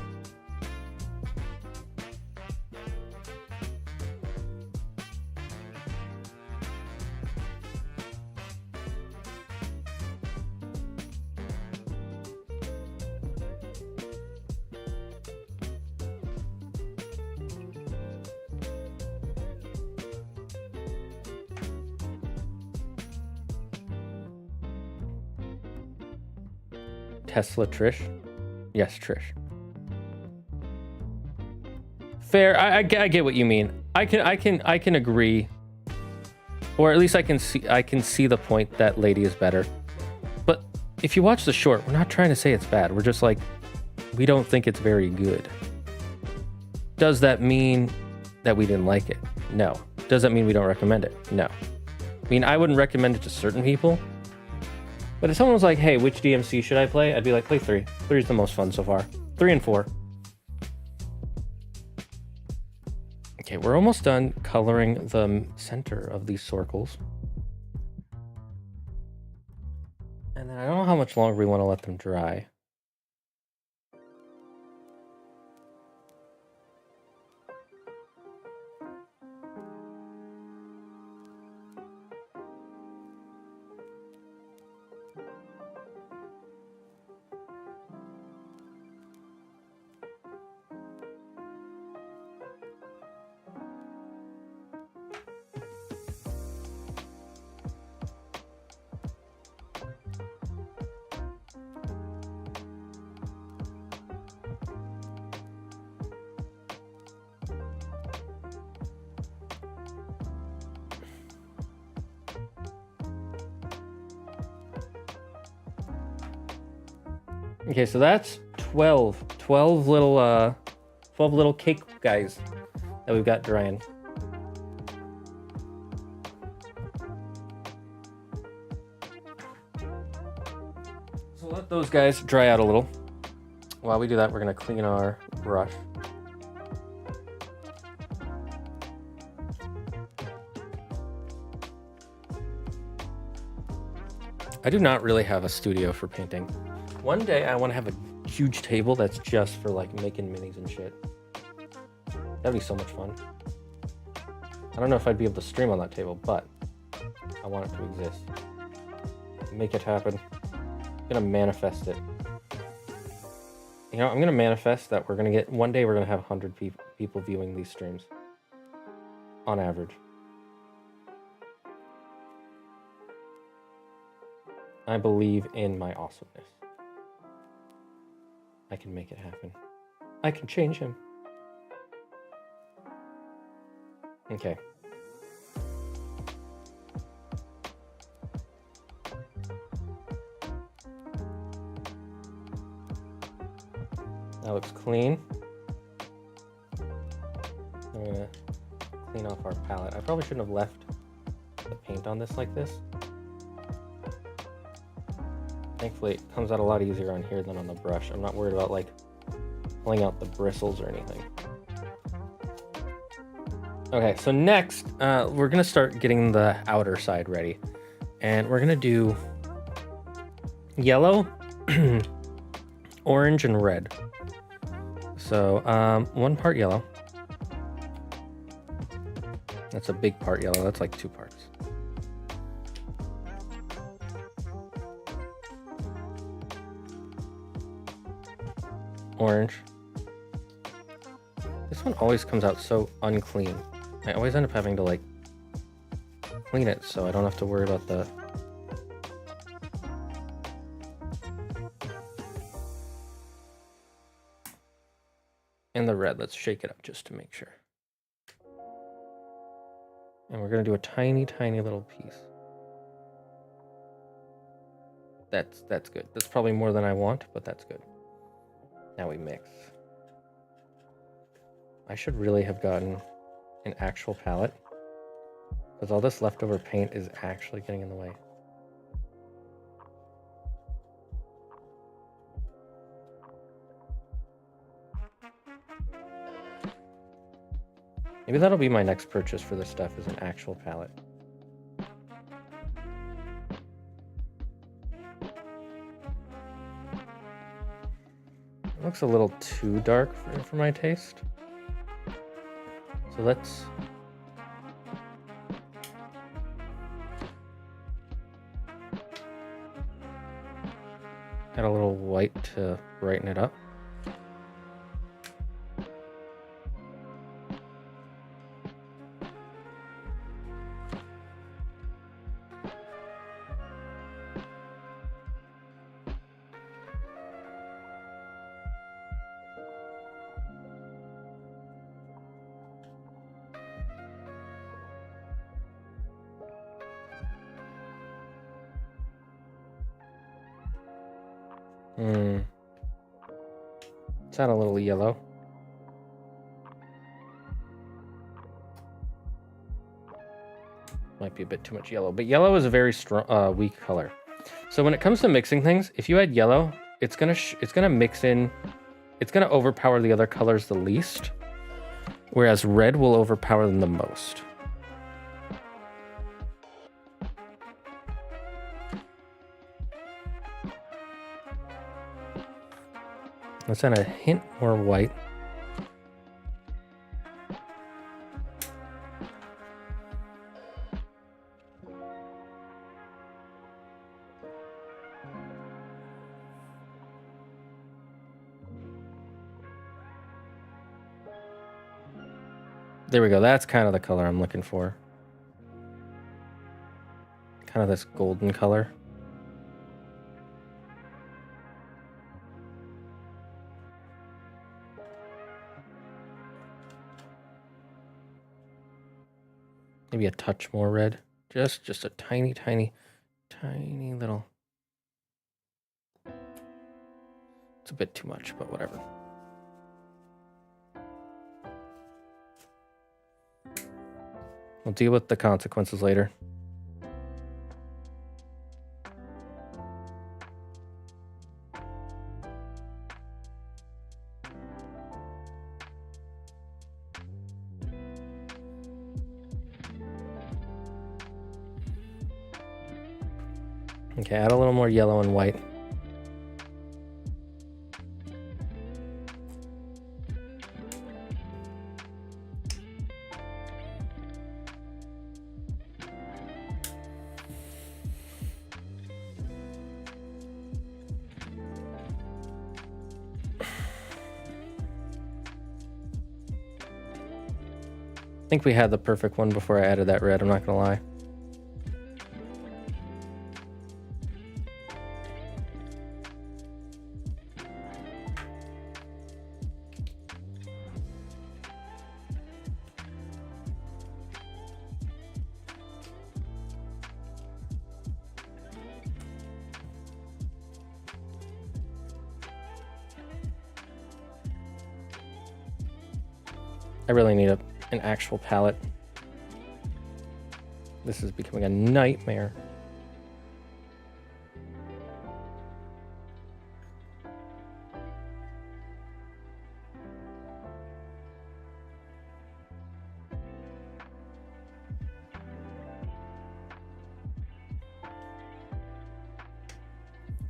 Tesla Trish? Yes, Trish. Fair. I get what you mean. I can agree, or at least I can see the point that Lady is better. But if you watch the short, we're not trying to say it's bad. We're just like, we don't think it's very good. Does that mean that we didn't like it? No. Does that mean we don't recommend it? No. I mean, I wouldn't recommend it to certain people. But if someone was like, hey, which DMC should I play? I'd be like, play 3. 3 is the most fun so far. 3 and 4. Okay, we're almost done coloring the center of these circles. And then I don't know how much longer we want to let them dry. Okay, so that's 12 little cake guys that we've got drying. So let those guys dry out a little. While we do that, we're gonna clean our brush. I do not really have a studio for painting. One day I want to have a huge table that's just for like making minis and shit. That'd be so much fun. I don't know if I'd be able to stream on that table, but I want it to exist. Make it happen. I'm gonna manifest it. You know, I'm gonna manifest that one day we're gonna have 100 people viewing these streams. On average. I believe in my awesomeness. I can make it happen. I can change him. Okay. That looks clean. I'm gonna clean off our palette. I probably shouldn't have left the paint on this like this. Thankfully, it comes out a lot easier on here than on the brush. I'm not worried about like pulling out the bristles or anything. Okay, so next, we're gonna start getting the outer side ready. And we're gonna do yellow, orange, and red. So 1 part yellow. That's a big part yellow, that's like 2 parts. Orange. This one always comes out so unclean. I always end up having to like clean it so I don't have to worry about the and the red. Let's shake it up just to make sure. And we're gonna do a tiny little piece. That's good. That's probably more than I want, but that's good. Now we mix. I should really have gotten an actual palette because all this leftover paint is actually getting in the way. Maybe that'll be my next purchase for this stuff, is an actual palette. It looks a little too dark for my taste. So let's add a little white to brighten it up. Let's add a little yellow. Might be a bit too much yellow, but yellow is a very strong, weak color. So when it comes to mixing things, if you add yellow, it's gonna mix in. It's gonna overpower the other colors the least. Whereas red will overpower them the most. Let's add a hint more white. There we go. That's kind of the color I'm looking for. Kind of this golden color. Maybe a touch more red. Just a tiny, tiny, tiny little. It's a bit too much, but whatever. We'll deal with the consequences later. Okay, add a little more yellow and white. I think we had the perfect one before I added that red, I'm not gonna lie. I really need an actual palette. This is becoming a nightmare.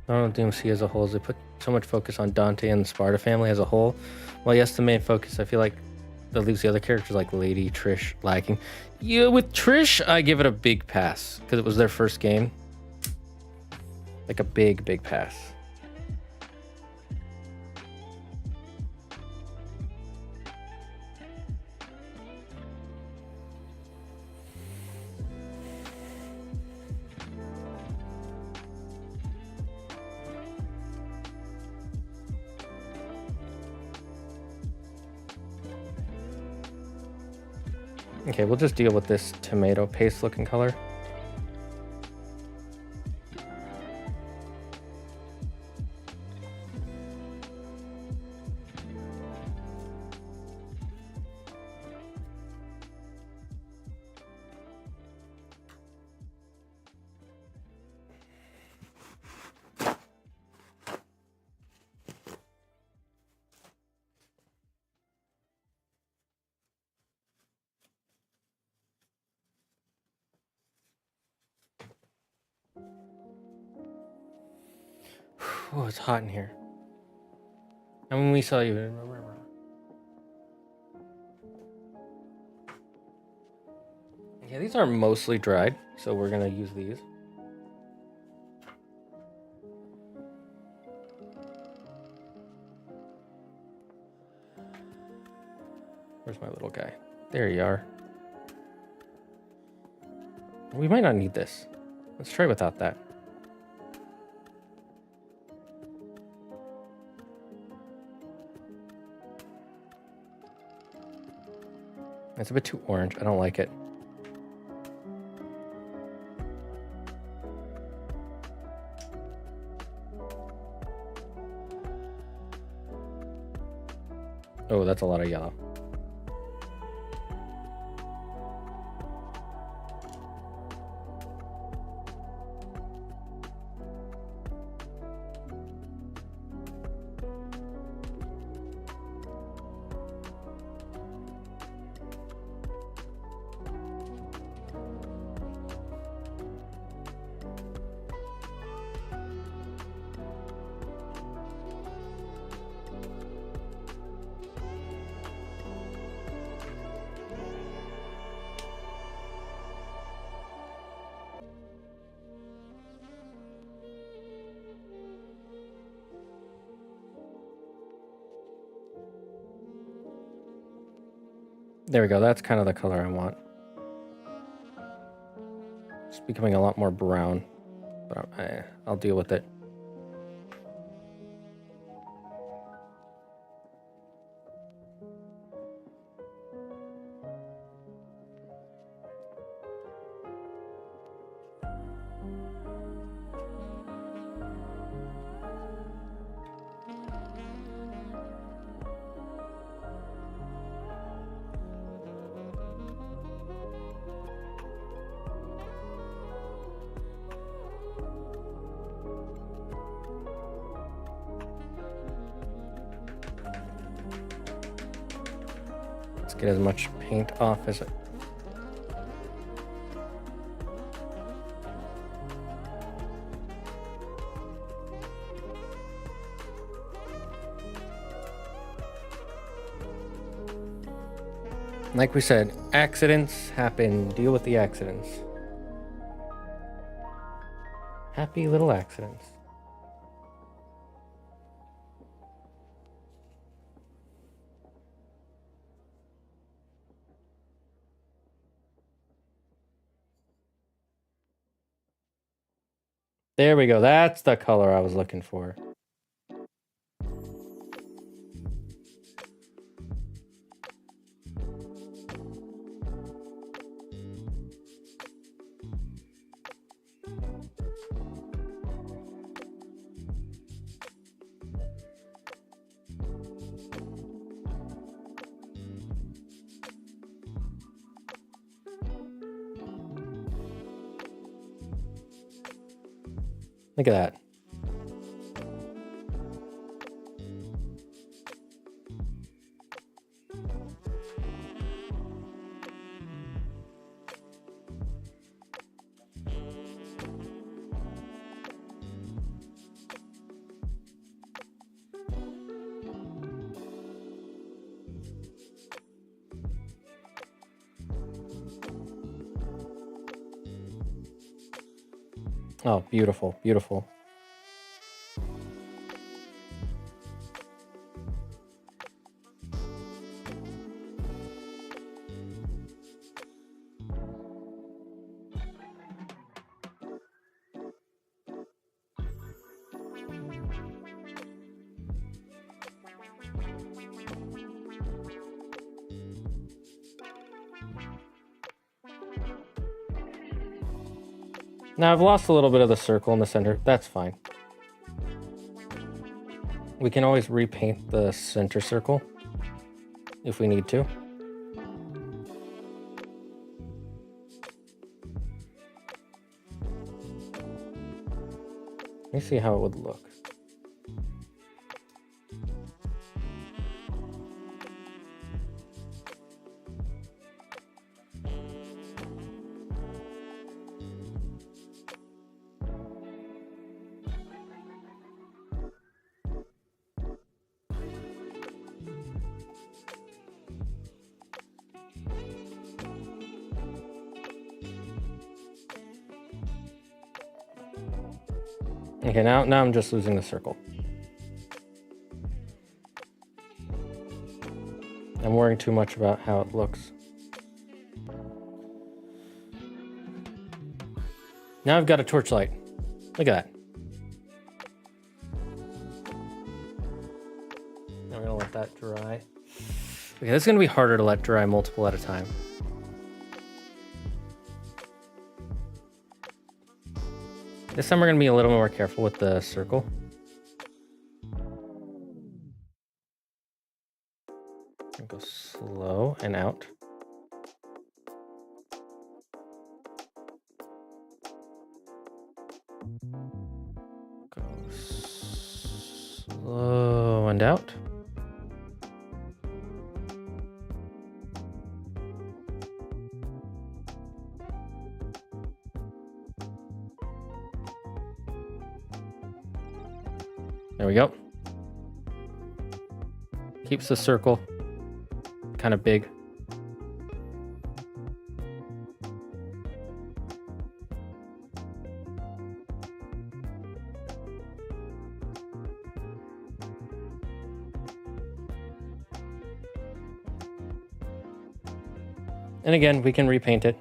I don't know DMC as a whole is they put so much focus on Dante and the Sparta family as a whole. Well, yes, the main focus, I feel like that leaves the other characters like Lady, Trish lacking. Yeah, with Trish, I give it a big pass because it was their first game. Like a big, big pass. Okay, we'll just deal with this tomato paste looking color. Oh, it's hot in here. And when we saw you, yeah, these are mostly dried, so we're gonna use these. Where's my little guy? There you are. We might not need this. Let's try without that. It's a bit too orange. I don't like it. Oh, that's a lot of yellow. There we go. That's kind of the color I want. It's becoming a lot more brown, but I'll deal with it. Get as much paint off as it. Like we said, accidents happen. Deal with the accidents. Happy little accidents. There we go. That's the color I was looking for. Look at that. Oh, beautiful, beautiful. Now I've lost a little bit of the circle in the center. That's fine. We can always repaint the center circle if we need to. Let me see how it would look. Okay, now I'm just losing the circle. I'm worrying too much about how it looks. Now I've got a torchlight. Look at that. Now we're gonna let that dry. Okay, this is gonna be harder to let dry multiple at a time. This time we're gonna be a little more careful with the circle. Go slow and out. Go slow and out. There we go. Keeps the circle kind of big. And again, we can repaint it.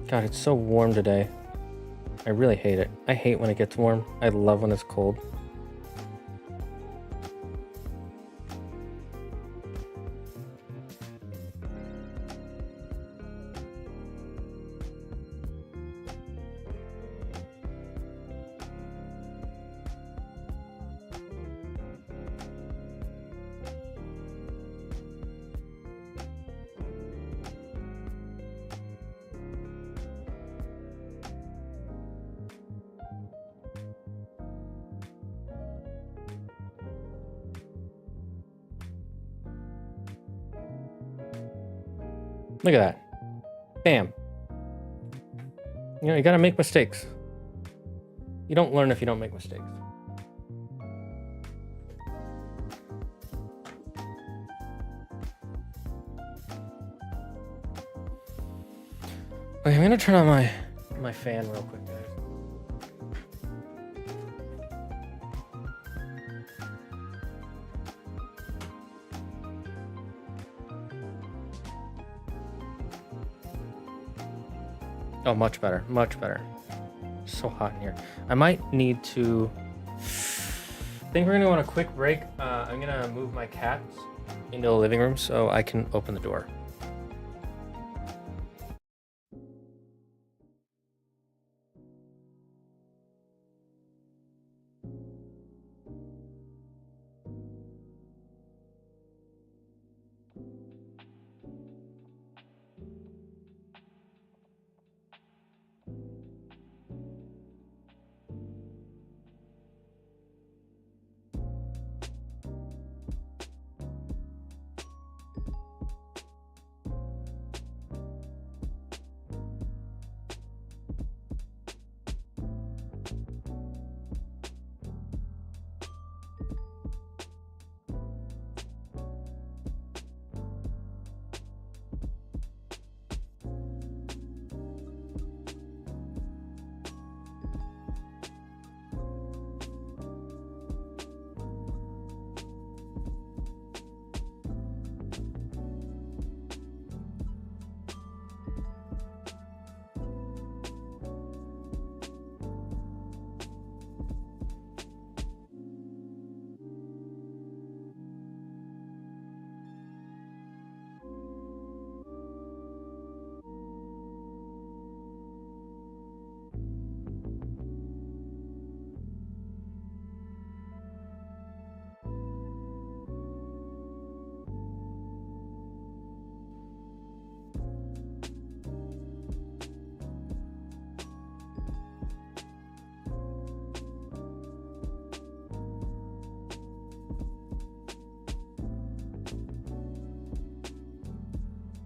God, it's so warm today. I really hate it. I hate when it gets warm. I love when it's cold. Look at that. Bam. You know, you gotta make mistakes. You don't learn if you don't make mistakes. Okay, I'm gonna turn on my fan real quick, guys. Oh, much better, much better. So hot in here. I might need to... I think we're gonna go on a quick break. I'm gonna move my cats into the living room so I can open the door.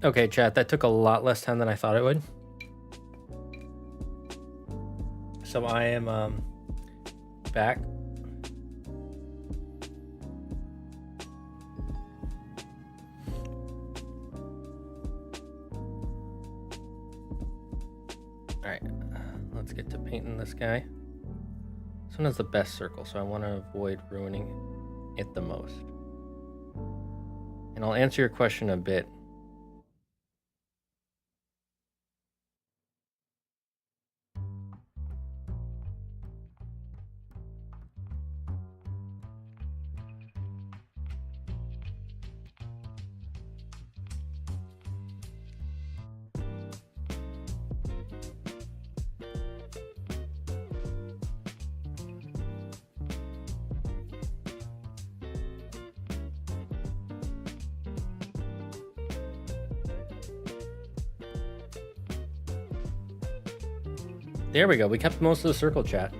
Okay, chat, that took a lot less time than I thought it would. So I am back. All right, let's get to painting this guy. This one has the best circle, so I want to avoid ruining it the most. And I'll answer your question a bit. There we go. We kept most of the circle, chat.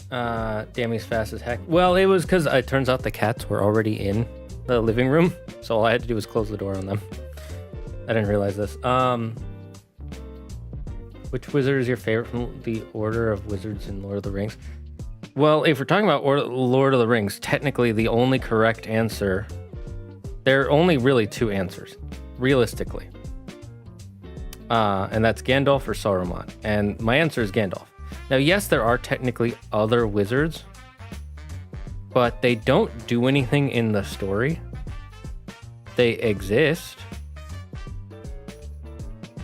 Damn, he's fast as heck. Well, it was because it turns out the cats were already in the living room, so all I had to do was close the door on them. I didn't realize this. Which wizard is your favorite from the Order of Wizards in Lord of the Rings? Well, if we're talking about Lord of the Rings, technically the only correct answer... There are only really two answers, realistically. And that's Gandalf or Saruman. And my answer is Gandalf. Now, yes, there are technically other wizards, but they don't do anything in the story. They exist,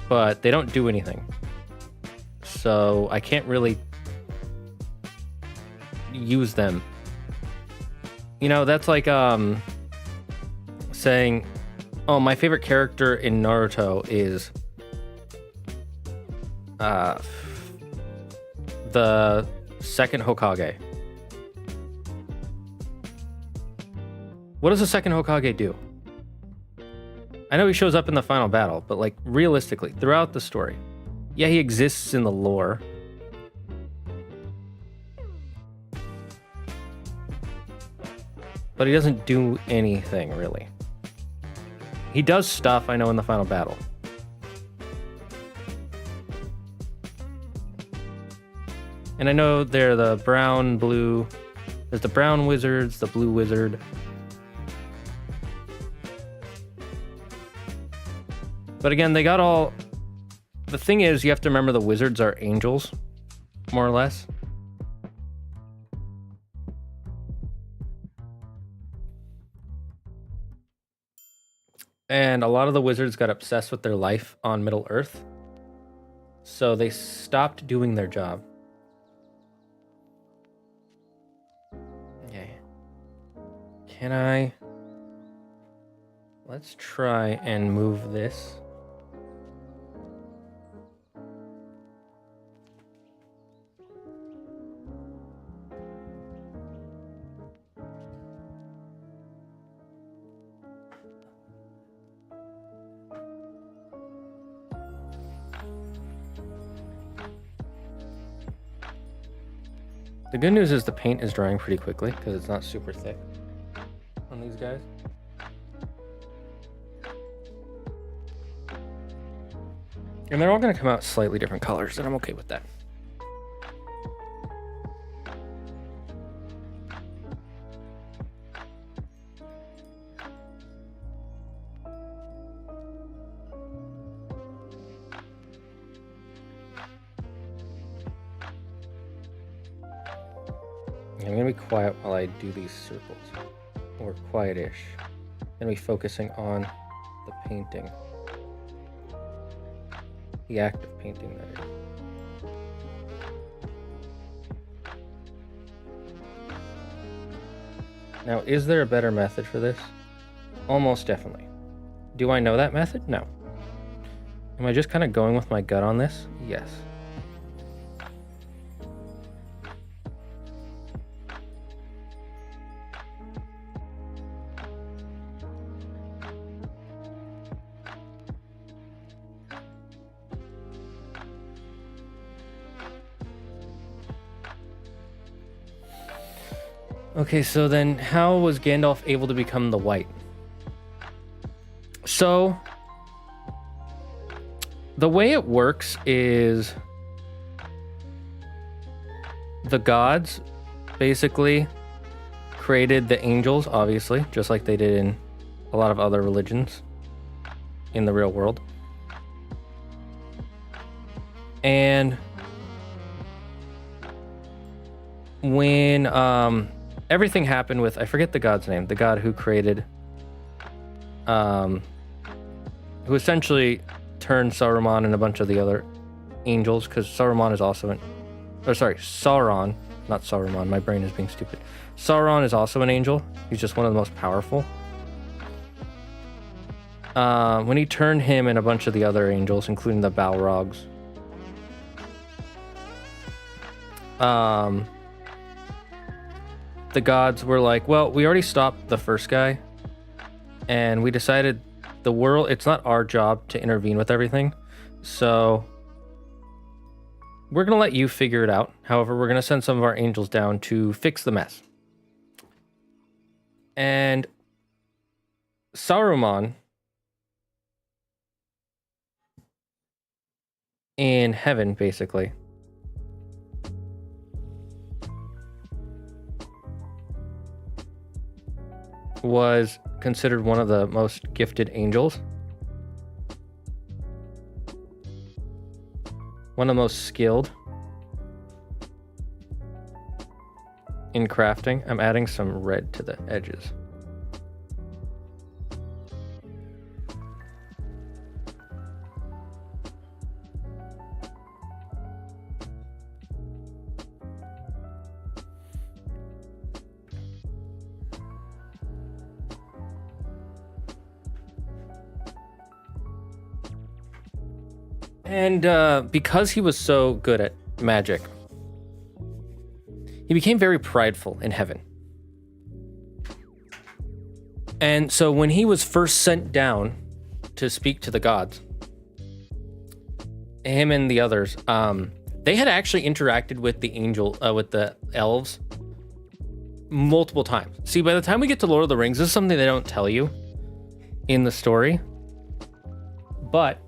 but they don't do anything. So I can't really use them. You know, that's like saying, oh, my favorite character in Naruto is the second Hokage. What does the second Hokage do? I know he shows up in the final battle, but like realistically, throughout the story, yeah, he exists in the lore. But he doesn't do anything, really. He does stuff, I know, in the final battle. And I know they're the brown, blue. There's the brown wizards, the blue wizard. But again, they got all... The thing is, you have to remember the wizards are angels, more or less. And a lot of the wizards got obsessed with their life on Middle Earth. So they stopped doing their job. Okay. Can I... Let's try and move this. The good news is the paint is drying pretty quickly because it's not super thick on these guys. And they're all going to come out slightly different colors, and I'm okay with that. I'm going to be quiet while I do these circles, or quiet-ish. I'm going to be focusing on the painting. The act of painting, that is. Now, is there a better method for this? Almost definitely. Do I know that method? No. Am I just kind of going with my gut on this? Yes. Okay, so then how was Gandalf able to become the White? So, the way it works is the gods basically created the angels, obviously, just like they did in a lot of other religions in the real world. And when everything happened with, I forget the god's name, the god who created, who essentially turned Saruman and a bunch of the other angels, because Saruman is also Sauron, not Saruman, my brain is being stupid. Sauron is also an angel. He's just one of the most powerful. When he turned him and a bunch of the other angels, including the Balrogs, the gods were like, well, we already stopped the first guy, and we decided the world, it's not our job to intervene with everything, so we're going to let you figure it out. However, we're going to send some of our angels down to fix the mess. And Saruman in heaven, basically, was considered one of the most gifted angels. One of the most skilled. in crafting. I'm adding some red to the edges. And because he was so good at magic, he became very prideful in heaven. And so when he was first sent down to speak to the gods, him and the others, they had actually interacted with with the elves multiple times. See, by the time we get to Lord of the Rings, this is something they don't tell you in the story. But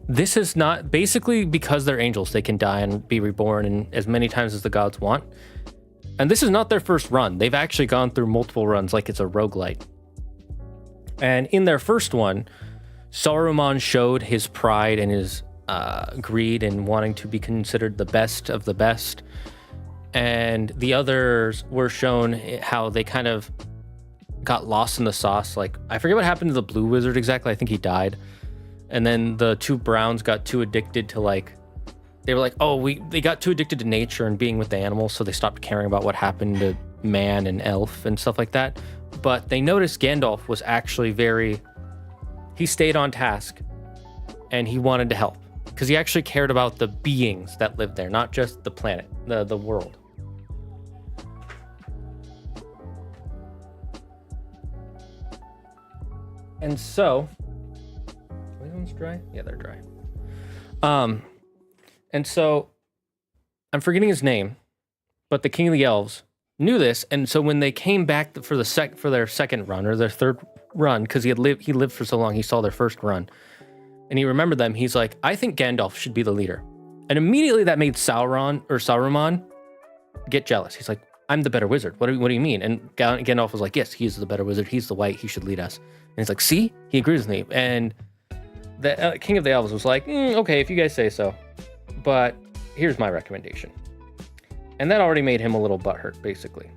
this is not, basically because they're angels, they can die and be reborn and as many times as the gods want. And this is not their first run. They've actually gone through multiple runs like it's a roguelite. And in their first one, Saruman showed his pride and his greed and wanting to be considered the best of the best. And the others were shown how they kind of got lost in the sauce. Like, I forget what happened to the blue wizard exactly. I think he died. And then the two browns got too addicted to, like, they were like, oh, they got too addicted to nature and being with the animals, so they stopped caring about what happened to man and elf and stuff like that. But they noticed Gandalf was actually he stayed on task and he wanted to help because he actually cared about the beings that lived there, not just the planet, the world. And so, are these ones dry? Yeah, they're dry. And so, I'm forgetting his name, but the King of the Elves knew this, and so when they came back for their second run or their third run, because he lived for so long, he saw their first run, and he remembered them. He's like, I think Gandalf should be the leader, and immediately that made Saruman get jealous. He's like, I'm the better wizard. What do you mean? And Gandalf was like, yes, he's the better wizard. He's the white. He should lead us. And he's like, see, he agrees with me. And the King of the Elves was like, okay, if you guys say so, but here's my recommendation. And that already made him a little butthurt, basically.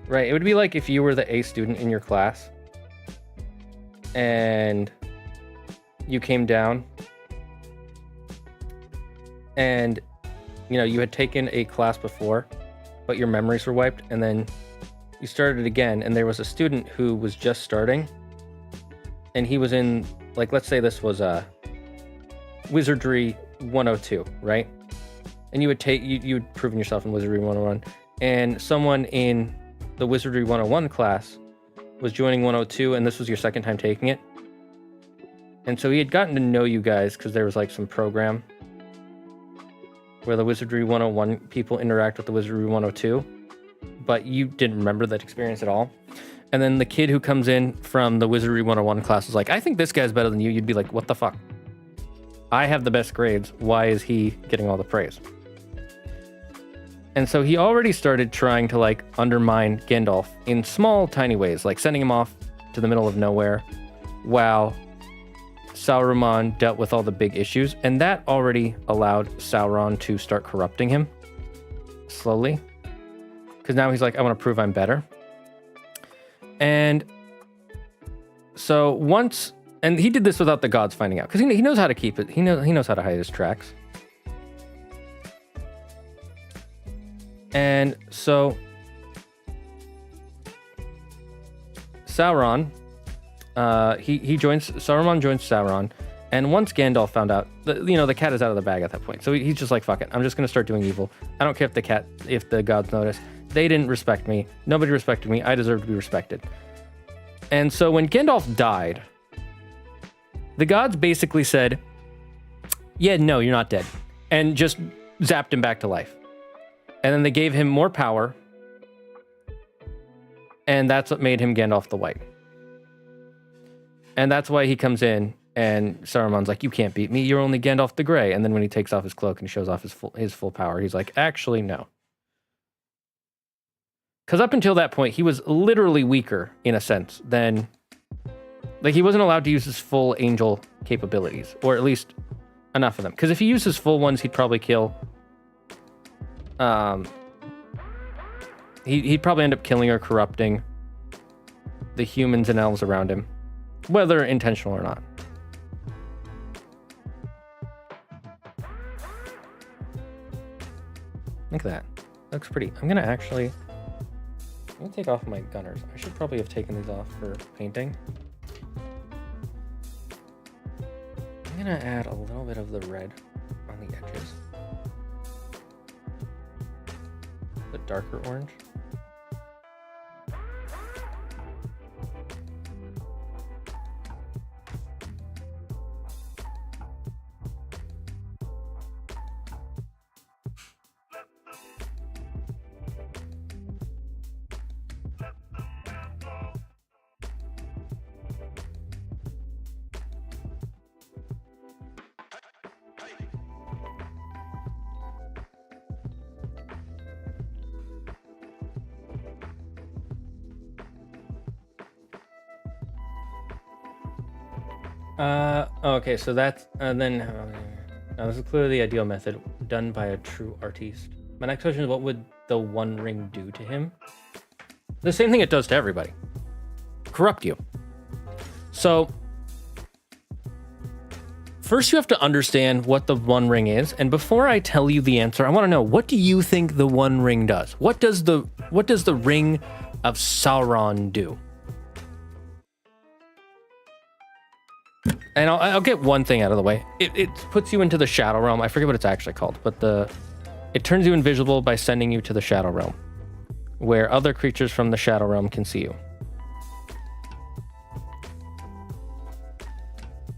Right? It would be like if you were the A student in your class and you came down and, you know, you had taken a class before, but your memories were wiped, and then you started again, and there was a student who was just starting, and he was in, like, let's say this was Wizardry 102, right? And you would proven yourself in Wizardry 101, and someone in the Wizardry 101 class was joining 102, and this was your second time taking it. And so he had gotten to know you guys because there was like some program where the Wizardry 101 people interact with the Wizardry 102, but you didn't remember that experience at all. And then the kid who comes in from the Wizardry 101 class was like, I think this guy's better than you. You'd be like, what the fuck? I have the best grades. Why is he getting all the praise? And so he already started trying to, like, undermine Gandalf in small, tiny ways, like sending him off to the middle of nowhere while Saruman dealt with all the big issues. And that already allowed Sauron to start corrupting him slowly. Because now he's like, I want to prove I'm better. And so and he did this without the gods finding out, because he knows how to keep it. He knows how to hide his tracks. And so Sauron, Saruman joins Sauron, and once Gandalf found out, the cat is out of the bag at that point. So he's just like, fuck it, I'm just gonna start doing evil. I don't care if the gods notice. They didn't respect me. Nobody respected me. I deserve to be respected. And so when Gandalf died, the gods basically said, yeah, no, you're not dead, and just zapped him back to life. And then they gave him more power, and that's what made him Gandalf the White. And that's why he comes in, and Saruman's like, you can't beat me, you're only Gandalf the Grey. And then when he takes off his cloak and shows off his full power, he's like, actually, no. Because up until that point, he was literally weaker, in a sense, than... Like, he wasn't allowed to use his full angel capabilities, or at least enough of them. Because if he used his full ones, he'd probably kill he'd probably end up killing or corrupting the humans and elves around him, whether intentional or not. Look at that. Looks pretty. I'm gonna take off my gunners. I should probably have taken these off for painting. I'm gonna add a little bit of the red on the edges. The darker orange. Okay, so that's, then, now this is clearly the ideal method done by a true artiste. My next question is, what would the One Ring do to him? The same thing it does to everybody. Corrupt you. So, first you have to understand what the One Ring is, and before I tell you the answer, I want to know, what do you think the One Ring does? What does the Ring of Sauron do? And I'll get one thing out of the way. It puts you into the Shadow Realm. I forget what it's actually called, but it turns you invisible by sending you to the Shadow Realm, where other creatures from the Shadow Realm can see you.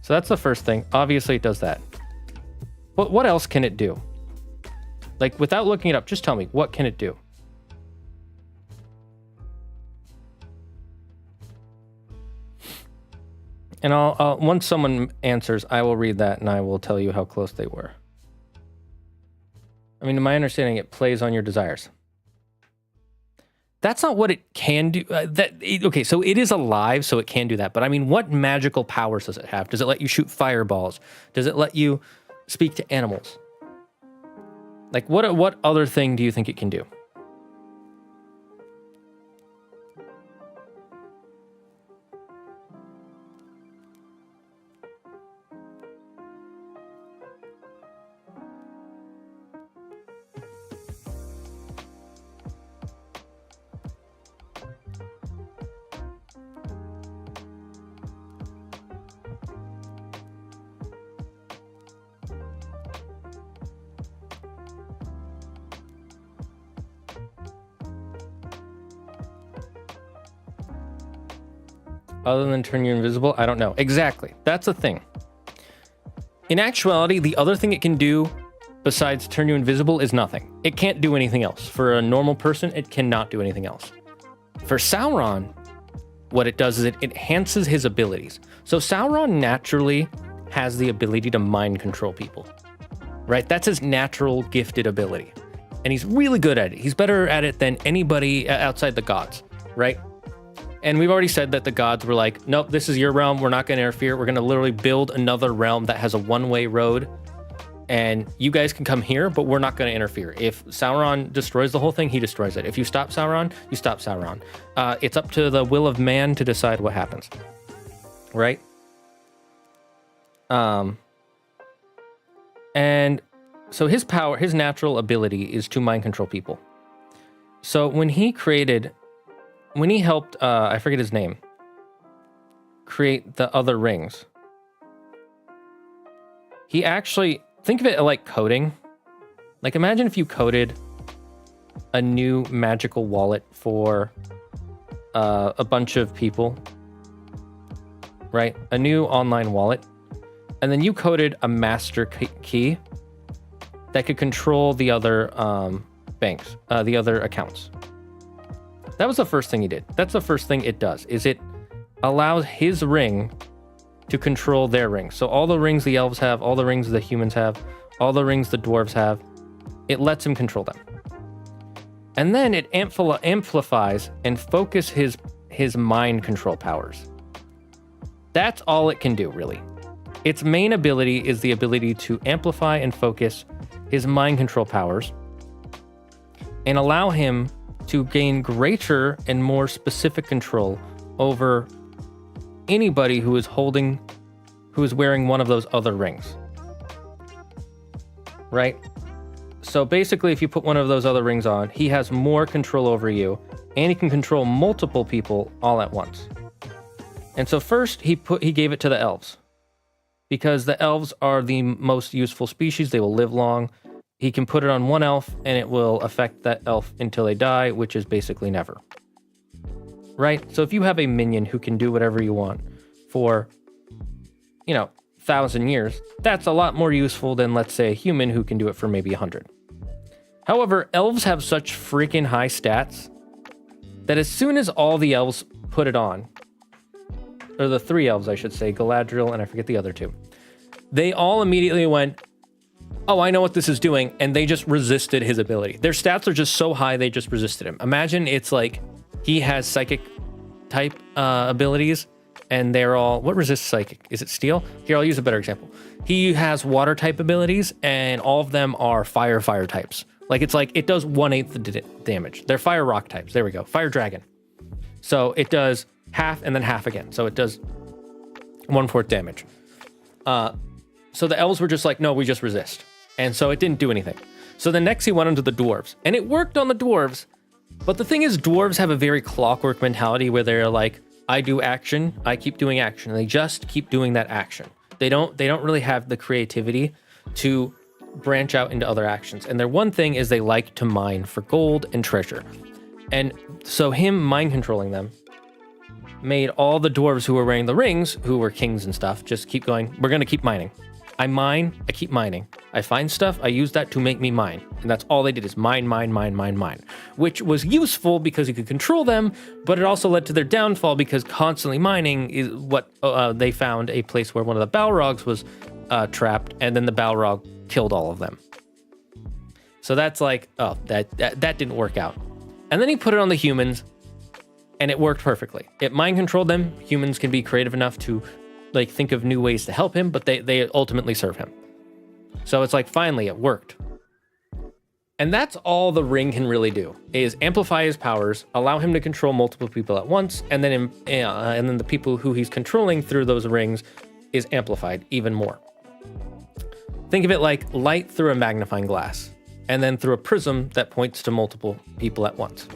So that's the first thing. Obviously, it does that. But what else can it do? Like, without looking it up, just tell me, what can it do? And once someone answers, I will read that and I will tell you how close they were. I mean, to my understanding, it plays on your desires. That's not what it can do. Okay, so it is alive, so it can do that. But I mean, what magical powers does it have? Does it let you shoot fireballs? Does it let you speak to animals? Like, what other thing do you think it can do? Other than turn you invisible? I don't know. Exactly. That's the thing. In actuality, the other thing it can do besides turn you invisible is nothing. It can't do anything else. For a normal person, it cannot do anything else. For Sauron, what it does is it enhances his abilities. So Sauron naturally has the ability to mind control people, right? That's his natural gifted ability. And he's really good at it. He's better at it than anybody outside the gods, right? And we've already said that the gods were like, nope, this is your realm. We're not going to interfere. We're going to literally build another realm that has a one-way road. And you guys can come here, but we're not going to interfere. If Sauron destroys the whole thing, he destroys it. If you stop Sauron, you stop Sauron. It's up to the will of man to decide what happens. Right? And so his power, his natural ability is to mind control people. So when he helped, I forget his name, create the other rings, he actually, think of it like coding. Like, imagine if you coded a new magical wallet for a bunch of people, right? A new online wallet. And then you coded a master key that could control the other banks, the other accounts. That was the first thing he did. That's the first thing it does, is it allows his ring to control their ring. So all the rings the elves have, all the rings the humans have, all the rings the dwarves have, it lets him control them. And then it amplifies and focus his mind control powers. That's all it can do, really. Its main ability is the ability to amplify and focus his mind control powers. and allow him to gain greater and more specific control over anybody who is wearing one of those other rings. Right? So basically, if you put one of those other rings on, he has more control over you, and he can control multiple people all at once. And so first, he gave it to the elves, because the elves are the most useful species. They will live long. He can put it on one elf, and it will affect that elf until they die, which is basically never. Right? So if you have a minion who can do whatever you want for, 1,000 years, that's a lot more useful than, let's say, a human who can do it for maybe 100. However, elves have such freaking high stats that as soon as all the elves put it on, or the 3 elves, I should say, Galadriel, and I forget the other 2, they all immediately went, oh, I know what this is doing, and they just resisted his ability. Their stats are just so high, they just resisted him. Imagine it's like he has psychic type abilities, and they're all, what resists psychic? Is it steel? Here, I'll use a better example. He has water type abilities, and all of them are fire types. It's like it does 1/8 the damage. They're fire rock types. There we go. Fire dragon. So it does half and then half again. So it does 1/4 damage. So the elves were just like, no, we just resist. And so it didn't do anything. So then next he went into the dwarves, and it worked on the dwarves. But the thing is, dwarves have a very clockwork mentality where they're like, I do action, I keep doing action. And they just keep doing that action. They don't really have the creativity to branch out into other actions. And their one thing is they like to mine for gold and treasure. And so him mind controlling them made all the dwarves who were wearing the rings, who were kings and stuff, just keep going, we're going to keep mining. I mine, I keep mining. I find stuff, I use that to make me mine. And that's all they did is mine, which was useful because you could control them, but it also led to their downfall because constantly mining is what they found a place where one of the Balrogs was trapped, and then the Balrog killed all of them. So that's like, oh, that didn't work out. And then he put it on the humans, and it worked perfectly. It mind controlled them. Humans can be creative enough to think of new ways to help him, but they ultimately serve him. So it's like, finally, it worked. And that's all the ring can really do, is amplify his powers, allow him to control multiple people at once, and then the people who he's controlling through those rings is amplified even more. Think of it like light through a magnifying glass, and then through a prism that points to multiple people at once.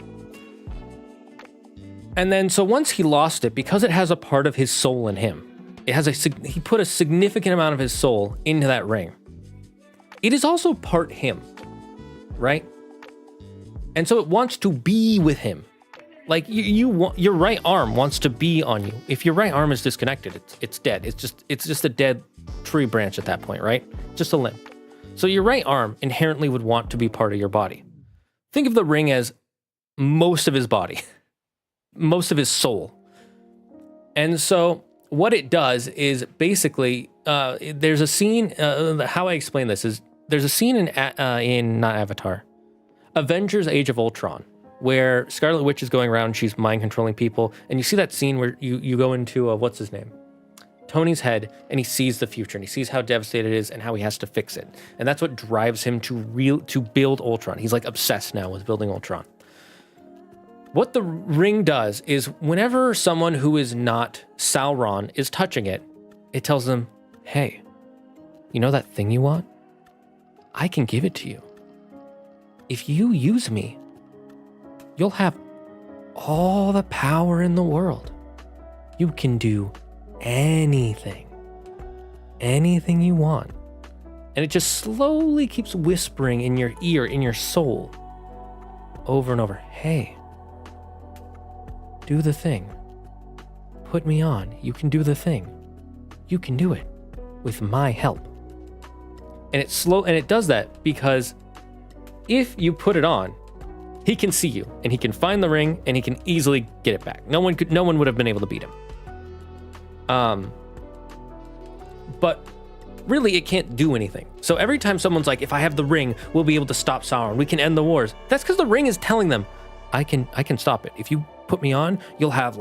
And then, so once he lost it, because it has a part of his soul in him, he put a significant amount of his soul into that ring. It is also part him, right? And so it wants to be with him. Like your right arm wants to be on you. If your right arm is disconnected, it's dead. It's just a dead tree branch at that point, right? Just a limb. So your right arm inherently would want to be part of your body. Think of the ring as most of his body, most of his soul. And so what it does is basically, there's a scene, how I explain this is, there's a scene in not Avatar, Avengers Age of Ultron, where Scarlet Witch is going around, she's mind controlling people, and you see that scene where you go into, what's his name? Tony's head, and he sees the future, and he sees how devastated it is and how he has to fix it. And that's what drives him to build Ultron. He's like obsessed now with building Ultron. What the ring does is whenever someone who is not Sauron is touching it, it tells them, hey, you know that thing you want? I can give it to you. If you use me, you'll have all the power in the world. You can do anything you want. And it just slowly keeps whispering in your ear, in your soul, over and over, hey, do the thing. Put me on. You can do the thing. You can do it with my help. And it does that because if you put it on, he can see you and he can find the ring and he can easily get it back. No one would have been able to beat him. But really it can't do anything. So every time someone's like, if I have the ring, we'll be able to stop Sauron. We can end the wars. That's because the ring is telling them, I can stop it. If you put me on, you'll have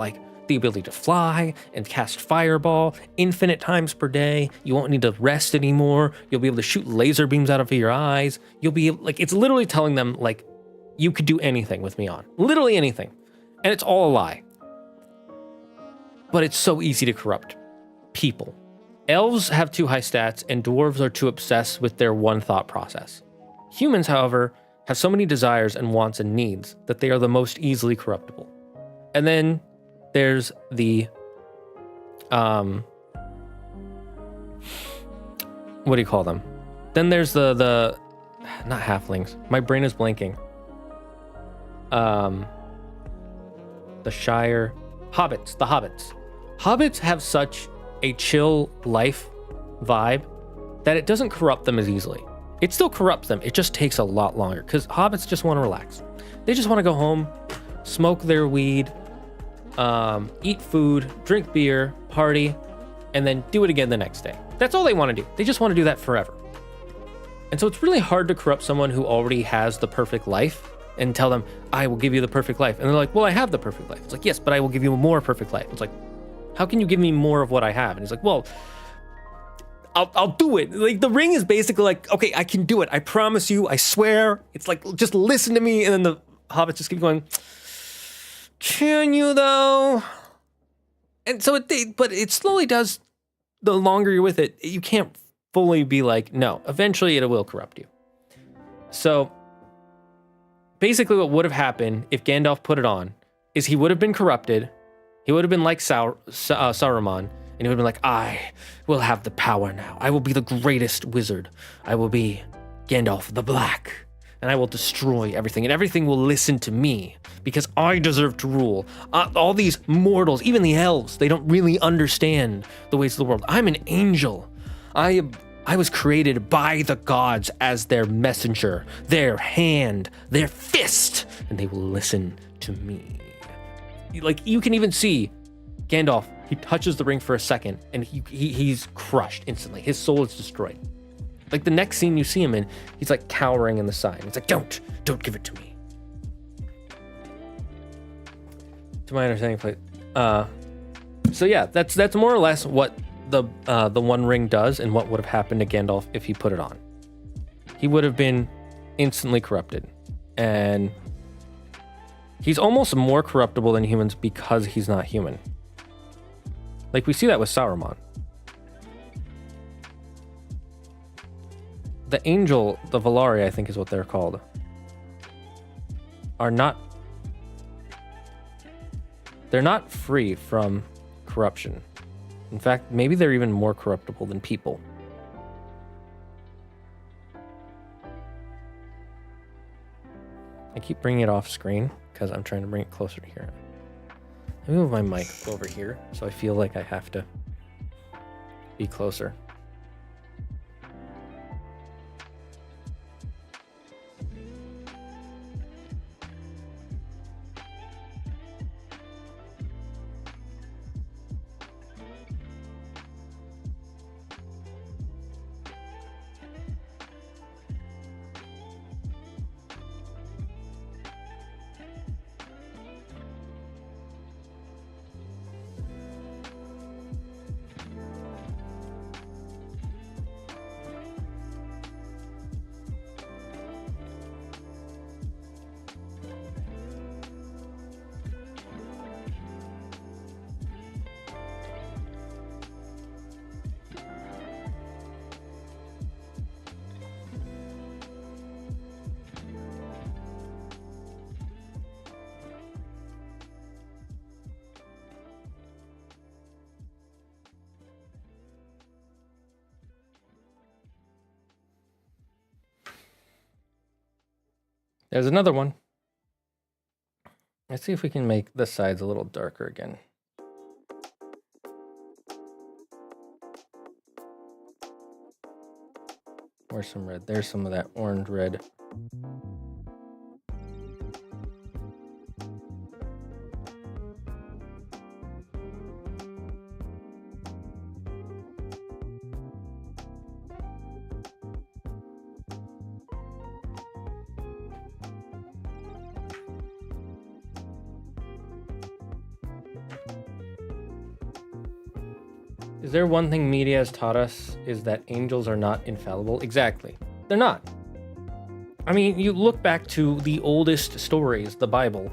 the ability to fly and cast fireball infinite times per day. You won't need to rest anymore. You'll be able to shoot laser beams out of your eyes. You'll be able, it's literally telling them you could do anything with me on. Literally anything. And it's all a lie. But it's so easy to corrupt people. Elves have too high stats, and dwarves are too obsessed with their one thought process. Humans, however, have so many desires and wants and needs that they are the most easily corruptible. And then there's the what do you call them? Then there's the not halflings. My brain is blanking. The Shire hobbits, the hobbits. Hobbits have such a chill life vibe that it doesn't corrupt them as easily. It still corrupts them. It just takes a lot longer because hobbits just want to relax. They just want to go home, smoke their weed, eat food, drink beer, party, and then do it again the next day. That's all they want to do. They just want to do that forever. And so it's really hard to corrupt someone who already has the perfect life and tell them, I will give you the perfect life. And they're like, well, I have the perfect life. It's like, yes, but I will give you a more perfect life. It's like, how can you give me more of what I have? And he's like, well, I'll do it. Like the ring is basically like, okay, I can do it. I promise you, I swear. It's like, just listen to me. And then the hobbits just keep going, can you though? And so but it slowly does, the longer you're with it, you can't fully be like, no, eventually it will corrupt you. So basically what would have happened if Gandalf put it on is he would have been corrupted. He would have been like Saruman, and he would have been like, I will have the power now. I will be the greatest wizard. I will be Gandalf the Black, and I will destroy everything, and everything will listen to me because I deserve to rule. All these mortals, even the elves, they don't really understand the ways of the world. I'm an angel. I was created by the gods as their messenger, their hand, their fist, and they will listen to me. Like, you can even see Gandalf, he touches the ring for a second, and he's crushed instantly. His soul is destroyed. Like, the next scene you see him in, he's like cowering in the side. He's like, don't give it to me. To my understanding, so yeah, that's more or less what the One Ring does and what would have happened to Gandalf if he put it on. He would have been instantly corrupted, and he's almost more corruptible than humans because he's not human. Like, we see that with Saruman. The angel, the Valari, I think is what they're called, they're not free from corruption. In fact, maybe they're even more corruptible than people. I keep bringing it off screen because I'm trying to bring it closer to here. Let me move my mic over here so I feel like I have to be closer. There's another one. Let's see if we can make the sides a little darker again. Where's some red? There's some of that orange red. Is there one thing media has taught us is that angels are not infallible? Exactly. They're not. I mean, you look back to the oldest stories, the Bible.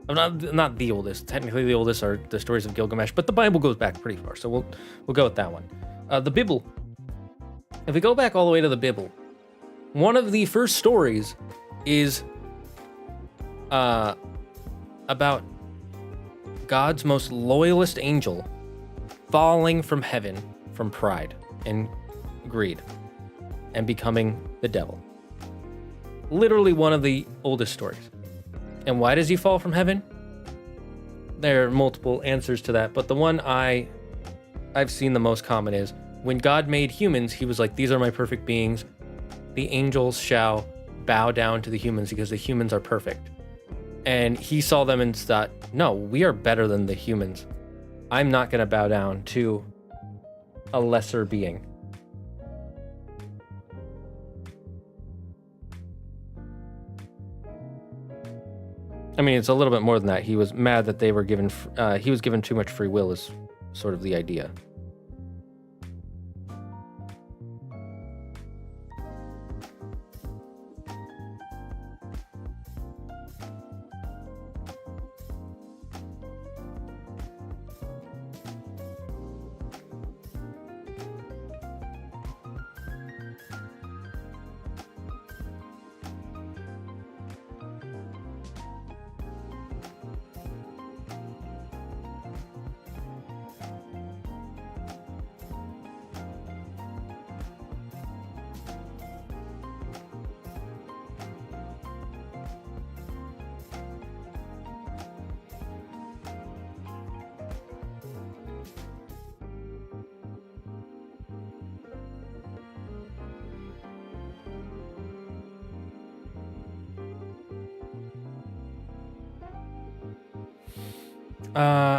Not the oldest. Technically, the oldest are the stories of Gilgamesh, but the Bible goes back pretty far, so we'll go with that one. The Bible. If we go back all the way to the Bible, one of the first stories is about God's most loyalist angel falling from heaven from pride and greed and becoming the devil. Literally one of the oldest stories. And why does he fall from heaven? There are multiple answers to that, but the one I've seen the most common is when God made humans, he was like, these are my perfect beings. The angels shall bow down to the humans because the humans are perfect. And he saw them and thought, no, we are better than the humans. I'm not going to bow down to a lesser being. I mean, it's a little bit more than that. He was mad that they were given, he was given too much free will is sort of the idea.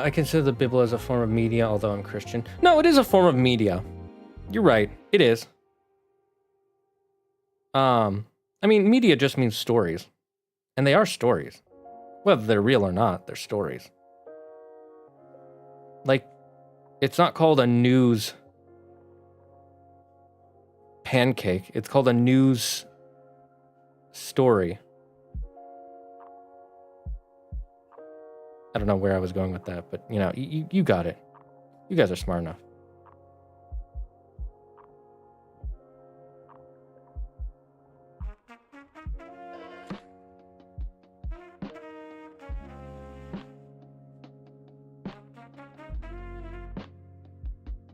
I consider the Bible as a form of media, although I'm Christian. No, it is a form of media. You're right. It is. I mean, media just means stories. And they are stories. Whether they're real or not, they're stories. Like, it's not called a news pancake. It's called a news story. I don't know where I was going with that, but, you know, you got it. You guys are smart enough.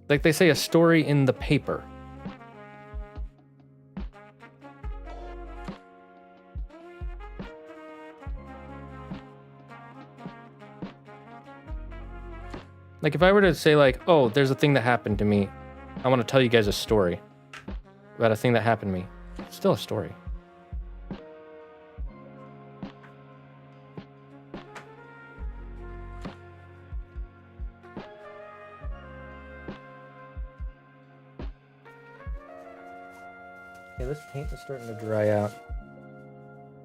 Like they say, a story in the paper. Like if I were to say like, oh, there's a thing that happened to me. I want to tell you guys a story about a thing that happened to me. It's still a story. Okay, this paint is starting to dry out.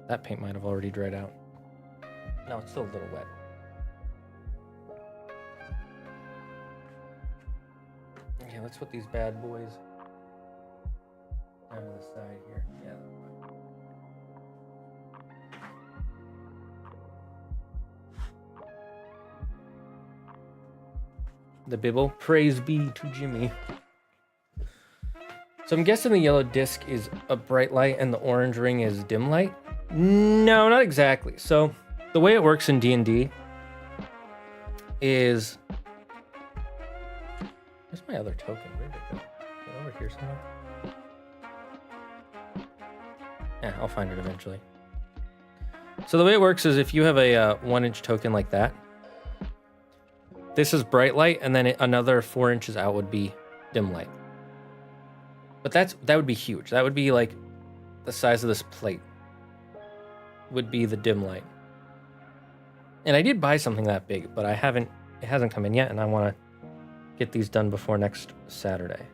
That paint might have already dried out. No, it's still a little wet. Okay, let's put these bad boys down to the side here. Yeah. The Bible, praise be to Jimmy. So I'm guessing the yellow disc is a bright light and the orange ring is dim light? No, not exactly. So the way it works in D&D is... Where's my other token? Where'd it go? Is it over here somewhere? Yeah, I'll find it eventually. So the way it works is if you have a 1-inch token like that, this is bright light, and then another 4 inches out would be dim light. But that would be huge. That would be like the size of this plate. Would be the dim light. And I did buy something that big, but it hasn't come in yet, and I want to get these done before next Saturday.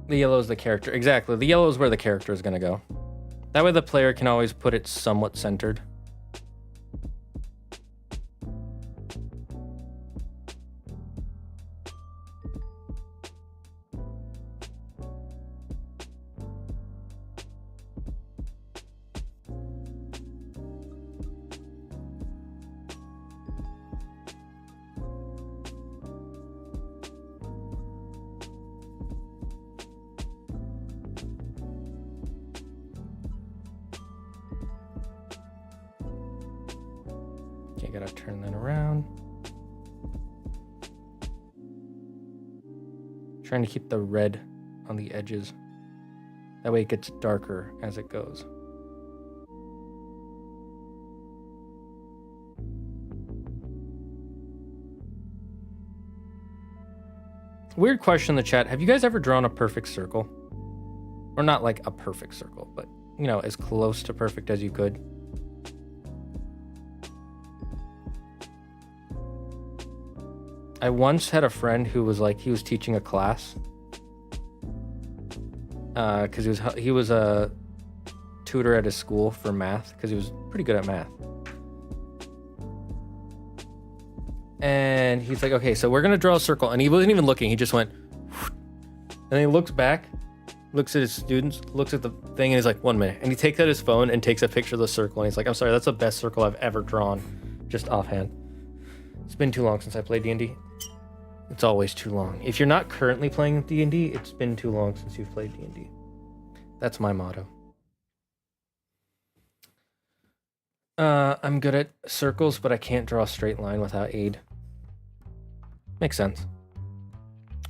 The yellow is the character. Exactly. The yellow is where the character is going to go. That way the player can always put it somewhat centered. Okay, gotta turn that around. Trying to keep the red on the edges. That way it gets darker as it goes. Weird question in the chat. Have you guys ever drawn a perfect circle? Or not like a perfect circle, but, you know, as close to perfect as you could. I once had a friend who was like, he was teaching a class. Because he was a tutor at his school for math, because he was pretty good at math. And he's like, okay, so we're going to draw a circle. And he wasn't even looking. He just went, and he looks back, looks at his students, looks at the thing, and he's like, 1 minute. And he takes out his phone and takes a picture of the circle. And he's like, I'm sorry, that's the best circle I've ever drawn. Just offhand. It's been too long since I played D&D. It's always too long. If you're not currently playing D&D, it's been too long since you've played D&D. That's my motto. I'm good at circles, but I can't draw a straight line without aid. Makes sense.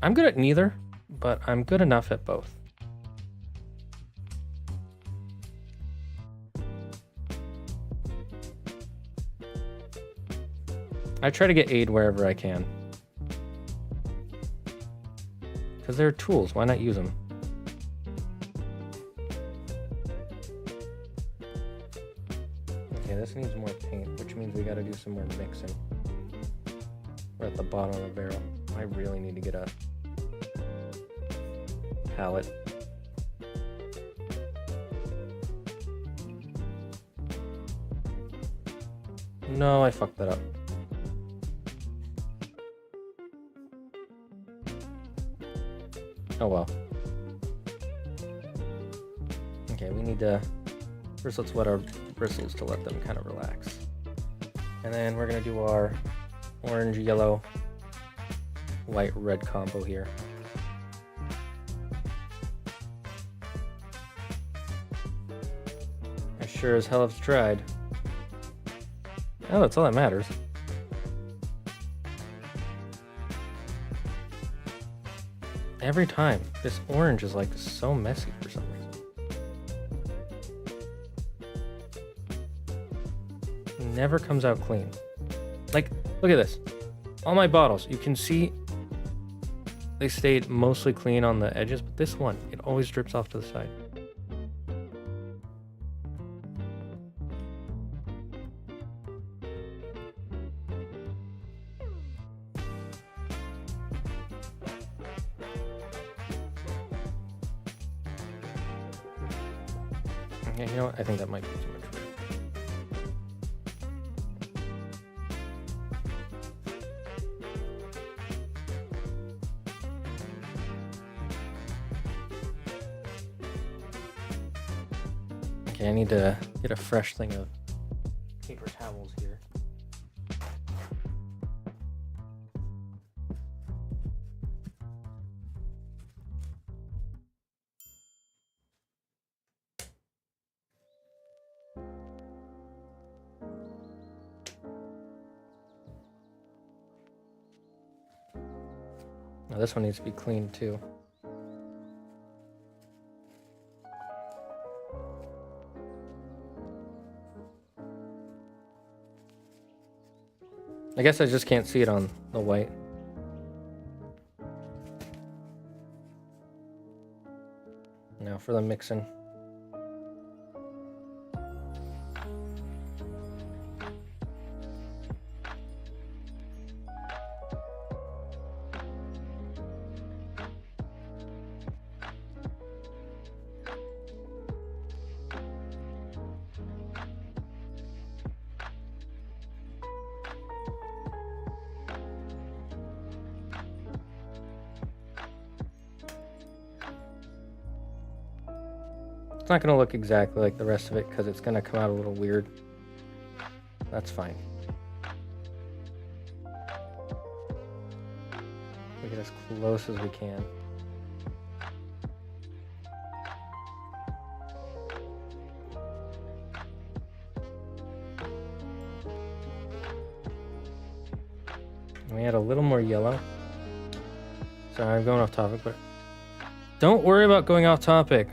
I'm good at neither, but I'm good enough at both. I try to get aid wherever I can. Because they're tools, why not use them? Okay, this needs more paint, which means we gotta do some more mixing. We're at the bottom of the barrel. I really need to get a palette. No, I fucked that up. Oh well. Okay, we need to... First, let's wet our bristles to let them kind of relax. And then we're gonna do our orange, yellow, white, red combo here. I sure as hell have tried. Oh, that's all that matters. Every time, this orange is like so messy for some reason. It never comes out clean. Like, look at this. All my bottles, you can see they stayed mostly clean on the edges, but this one, it always drips off to the side. Yeah, you know what? I think that might be too much for it. Okay, I need to get a fresh thing of paper towels here. Now this one needs to be cleaned too. I guess I just can't see it on the white. Now for the mixing. It's not going to look exactly like the rest of it because it's going to come out a little weird. That's fine. We get as close as we can. We add a little more yellow. Sorry, I'm going off topic, but don't worry about going off topic.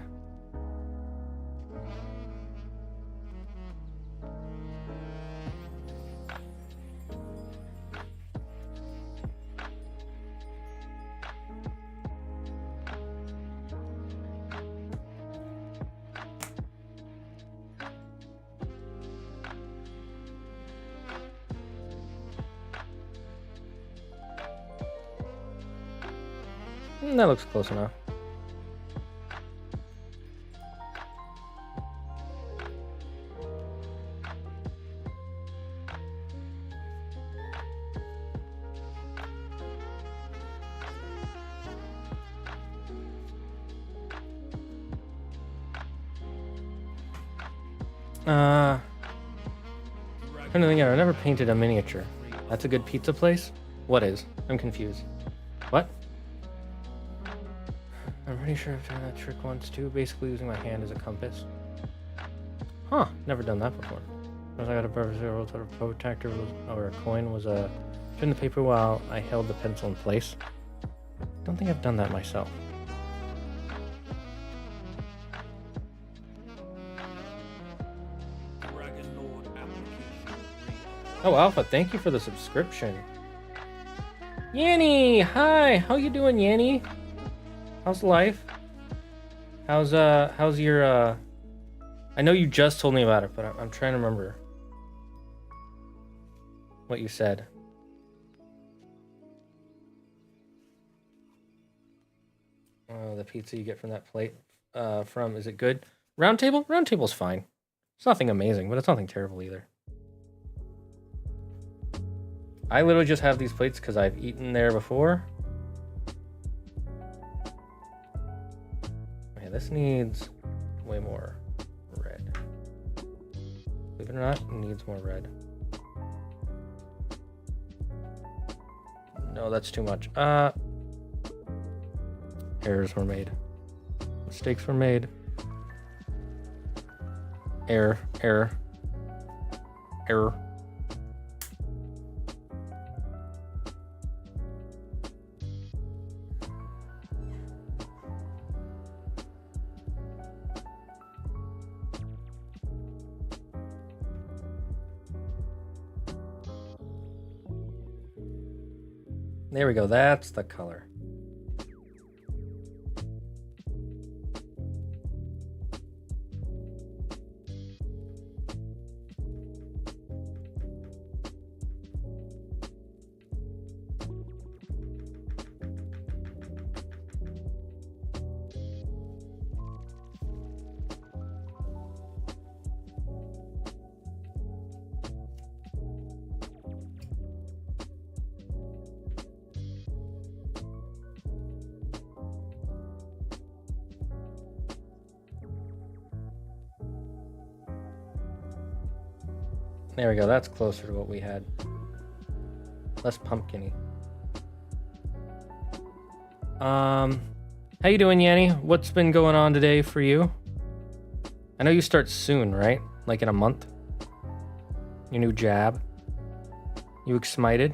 That looks close enough. I don't think I've never painted a miniature. That's a good pizza place? What is? I'm confused. What? I'm pretty sure I've done that trick once too, basically using my hand as a compass. Huh, never done that before. Once I got a purpose sort of protector or a coin was in the paper while I held the pencil in place. Don't think I've done that myself. Oh, Alpha, thank you for the subscription. Yanny, hi, how you doing, Yanny? How's life? How's your, I know you just told me about it, but I'm trying to remember what you said. Oh, the pizza you get from that plate, is it good? Round Table? Round Table's fine. It's nothing amazing, but it's nothing terrible either. I literally just have these plates because I've eaten there before. Okay, this needs way more red. Believe it or not, it needs more red. No, that's too much. Errors were made. Mistakes were made. Error. There we go, that's the color. There we go, that's closer to what we had. Less pumpkin-y. How you doing, Yanny? What's been going on today for you? I know you start soon, right? Like in a month? Your new jab? You excited?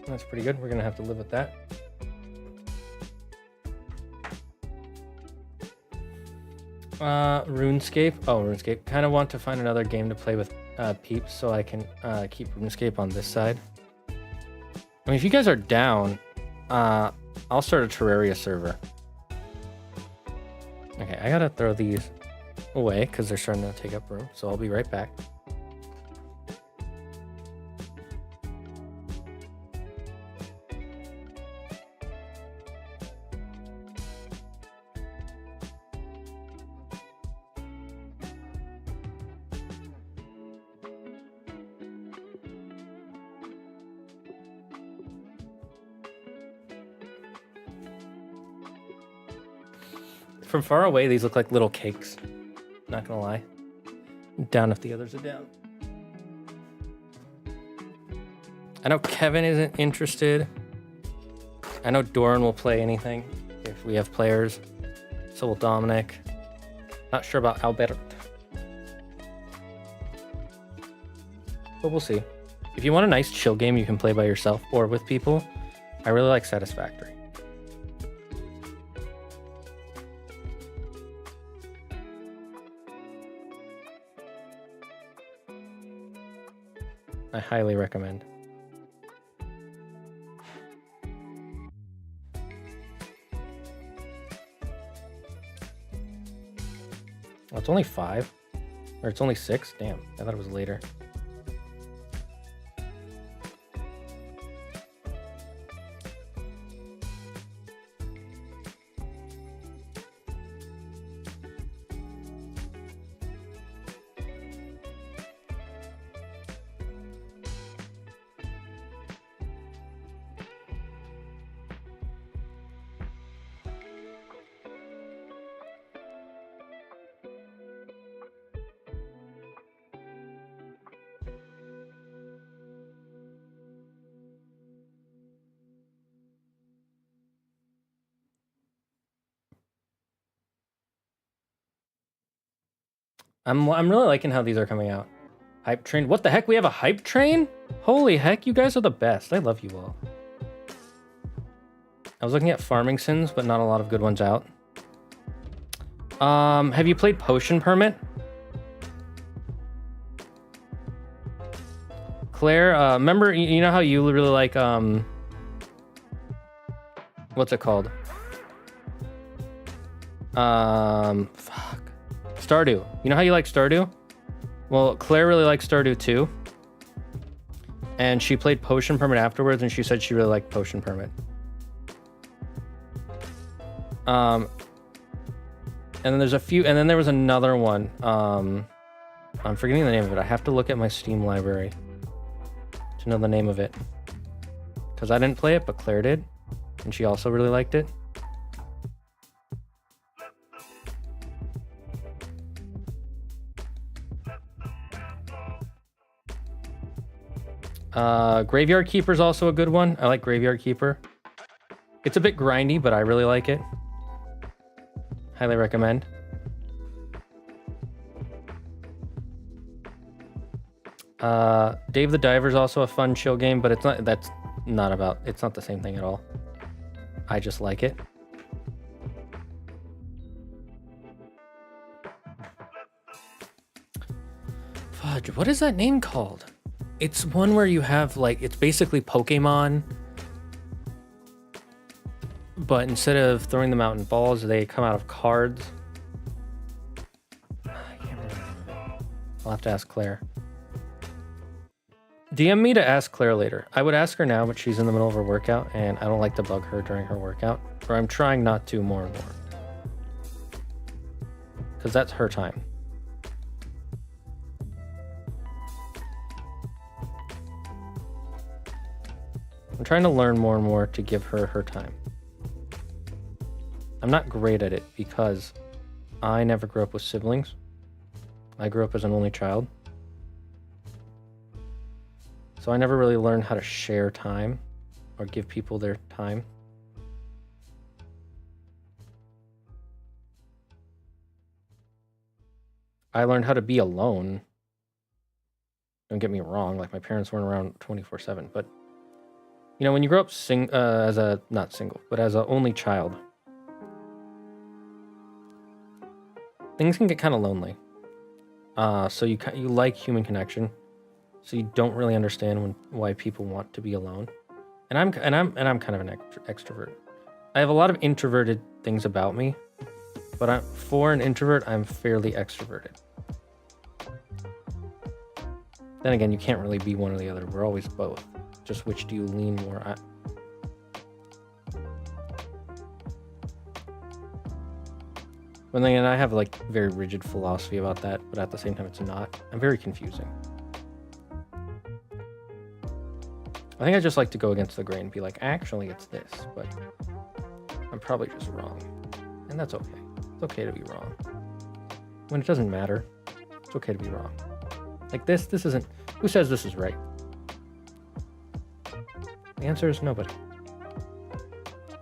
That's pretty good. We're gonna have to live with that. RuneScape. Oh, RuneScape. Kind of want to find another game to play with peeps so I can keep RuneScape on this side. I mean, if you guys are down, I'll start a Terraria server. Okay, I gotta throw these away because they're starting to take up room, so I'll be right back. From far away, these look like little cakes. Not gonna lie. Down if the others are down. I know Kevin isn't interested. I know Doran will play anything if we have players. So will Dominic. Not sure about Albert. But we'll see. If you want a nice chill game you can play by yourself or with people, I really like Satisfactory. I highly recommend. Oh, it's only 5? Or it's only 6? Damn, I thought it was later. I'm really liking how these are coming out. Hype train. What the heck? We have a hype train? Holy heck, you guys are the best. I love you all. I was looking at farming sims, but not a lot of good ones out. Have you played Potion Permit? Claire, remember, you know how you really like, what's it called? Fuck. Stardew. You know how you like Stardew? Well, Claire really likes Stardew too. And she played Potion Permit afterwards, and she said she really liked Potion Permit. And then there's a few, and then there was another one. I'm forgetting the name of it. I have to look at my Steam library to know the name of it. Because I didn't play it, but Claire did. And she also really liked it. Graveyard Keeper is also a good one. I like Graveyard Keeper. It's a bit grindy, but I really like it. Highly recommend. Dave the Diver is also a fun chill game, but it's not. It's not the same thing at all. I just like it. Fudge, what is that name called? It's one where you have, like, it's basically Pokemon, but instead of throwing them out in balls, they come out of cards. I can't remember. I'll have to ask Claire. DM me to ask Claire later. I would ask her now, but she's in the middle of her workout, and I don't like to bug her during her workout, or I'm trying not to more and more. Because that's her time. I'm trying to learn more and more to give her her time. I'm not great at it because I never grew up with siblings. I grew up as an only child. So I never really learned how to share time or give people their time. I learned how to be alone. Don't get me wrong, like my parents weren't around 24/7, but You know, when you grow up as a, not single, but as a only child, things can get kind of lonely. So you like human connection, so you don't really understand why people want to be alone. And I'm kind of an extrovert. I have a lot of introverted things about me, but for an introvert, I'm fairly extroverted. Then again, you can't really be one or the other. We're always both. Just which do you lean more at? But then again, I have like very rigid philosophy about that, but at the same time, it's not. I'm very confusing. I think I just like to go against the grain and be like, actually, it's this, but I'm probably just wrong. And that's okay. It's okay to be wrong. When it doesn't matter, it's okay to be wrong. Like this isn't, who says this is right? The answer is nobody.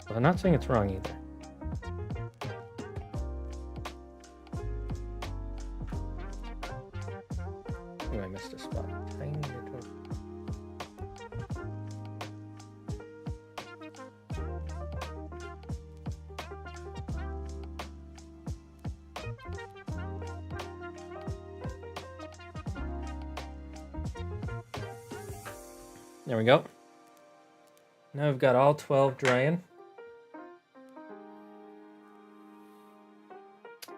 But I'm not saying it's wrong either. Oh, I missed a spot. Tiny little. There we go. Now we've got all 12 drying.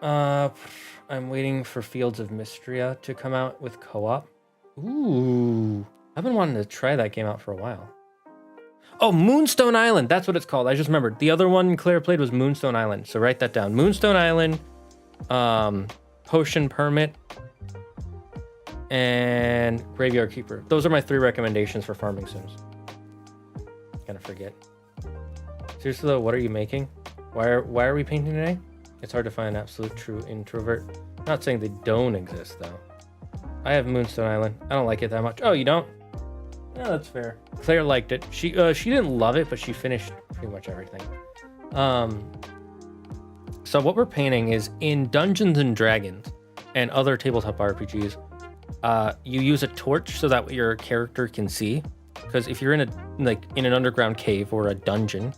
I'm waiting for Fields of Mystria to come out with co-op. Ooh, I've been wanting to try that game out for a while. Oh, Moonstone Island, that's what it's called. I just remembered. The other one Claire played was Moonstone Island, so write that down. Moonstone Island, Potion Permit, and Graveyard Keeper. Those are my 3 recommendations for farming sims. Gonna forget. Seriously though, what are you making? Why are we painting today? It's hard to find an absolute true introvert. Not saying they don't exist though. I have Moonstone Island. I don't like it that much. Oh, you don't? Yeah, that's fair. Claire liked it. She didn't love it, but she finished pretty much everything. So what we're painting is in Dungeons and Dragons and other tabletop RPGs, you use a torch so that your character can see. Because if you're in an underground cave or a dungeon,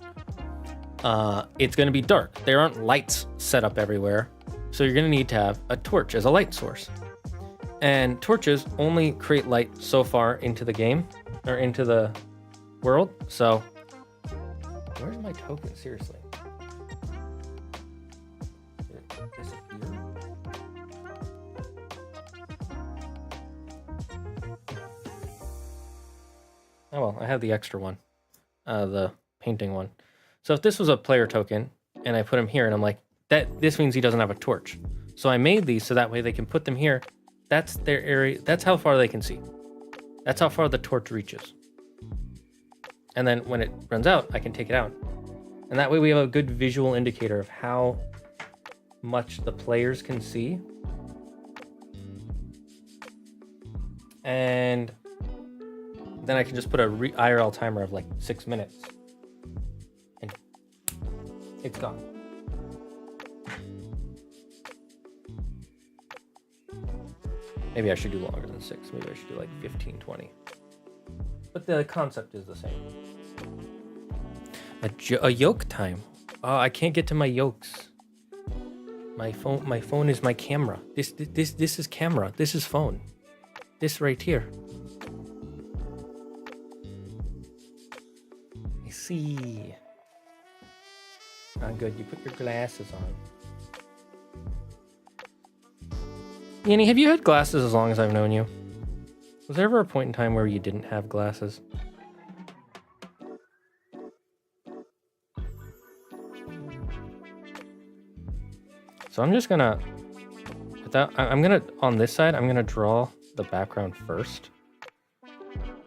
it's going to be dark. There aren't lights set up everywhere, so you're going to need to have a torch as a light source. And torches only create light so far into the game or into the world. So, where's my token? Seriously. Did it disappear? Oh well, I have the extra one, the painting one. So if this was a player token and I put him here and I'm like, this means he doesn't have a torch. So I made these so that way they can put them here. That's their area. That's how far they can see. That's how far the torch reaches. And then when it runs out, I can take it out. And that way we have a good visual indicator of how much the players can see. And then I can just put a IRL timer of like 6 minutes. And it's gone. Maybe I should do longer than 6. Maybe I should do like 15, 20. But the concept is the same. A yoke time. Oh, I can't get to my yokes. My phone is my camera. This is camera. This is phone. This right here. I see. Oh, good. You put your glasses on. Yanni, have you had glasses as long as I've known you? Was there ever a point in time where you didn't have glasses? So I'm just gonna, on this side, I'm gonna draw the background first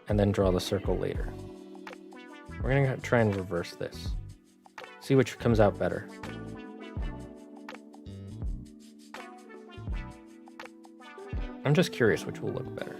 and then draw the circle later. We're gonna try and reverse this. See which comes out better. I'm just curious which will look better.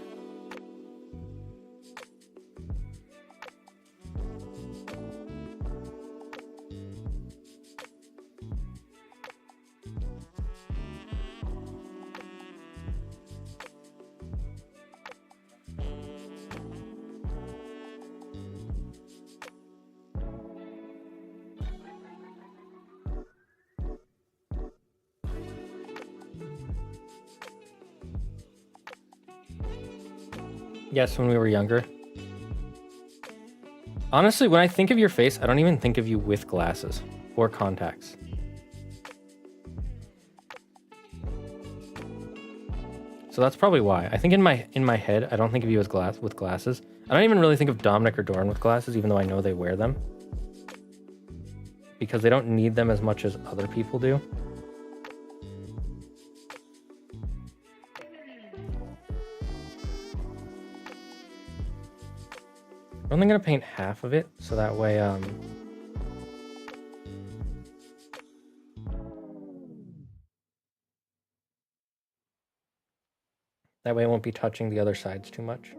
Yes, when we were younger. Honestly, when I think of your face, I don't even think of you with glasses or contacts. So that's probably why. I think in my head, I don't think of you as with glasses. I don't even really think of Dominic or Doran with glasses, even though I know they wear them. Because they don't need them as much as other people do. I'm only gonna paint half of it, so that way, that way it won't be touching the other sides too much.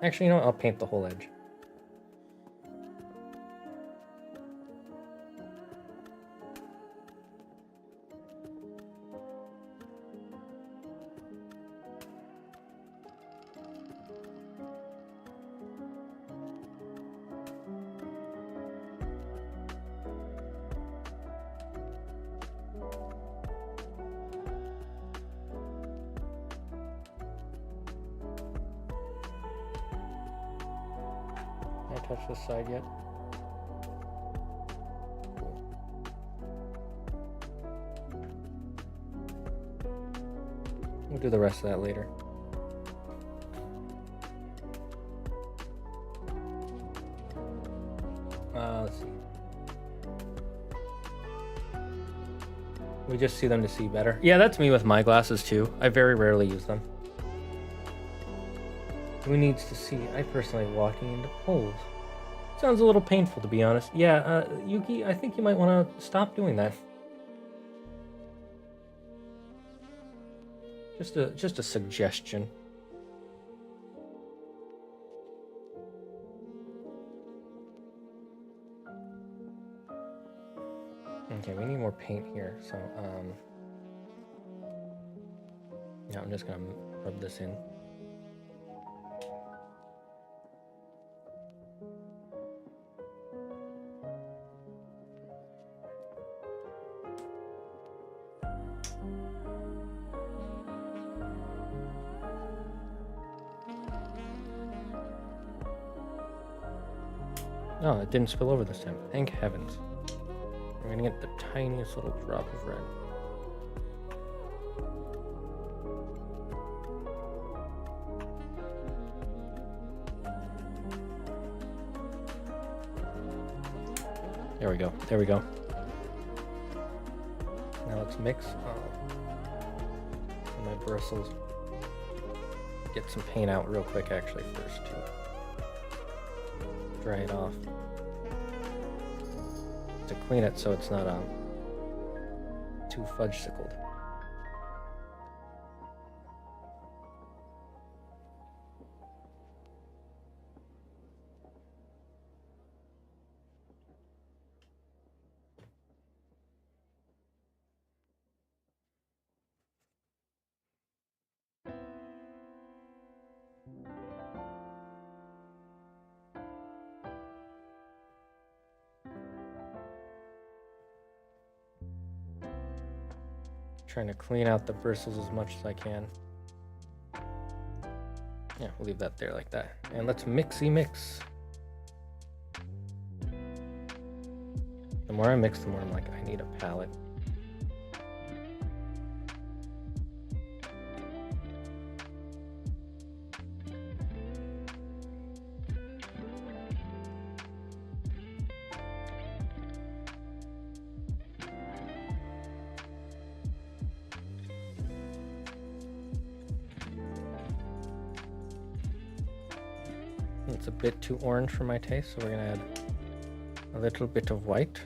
Actually, you know what? I'll paint the whole edge. Can I touch this side yet? Cool. We'll do the rest of that later. Let's see. We just see them to see better. Yeah, that's me with my glasses too. I very rarely use them. Who needs to see? I personally walking into poles. Sounds a little painful, to be honest. Yeah, Yuki, I think you might want to stop doing that. Just a suggestion. Okay, we need more paint here, so yeah, I'm just gonna rub this in. Oh, it didn't spill over this time. Thank heavens. We're gonna get the tiniest little drop of red. There we go. There we go. Now let's mix my bristles. Get some paint out real quick, actually, first to dry it off. To clean it so it's not too fudge-sickled. Trying to clean out the bristles as much as I can. Yeah, we'll leave that there like that. And let's mixy mix. The more I mix, the more I'm like, I need a palette. It's a bit too orange for my taste, so we're gonna add a little bit of white.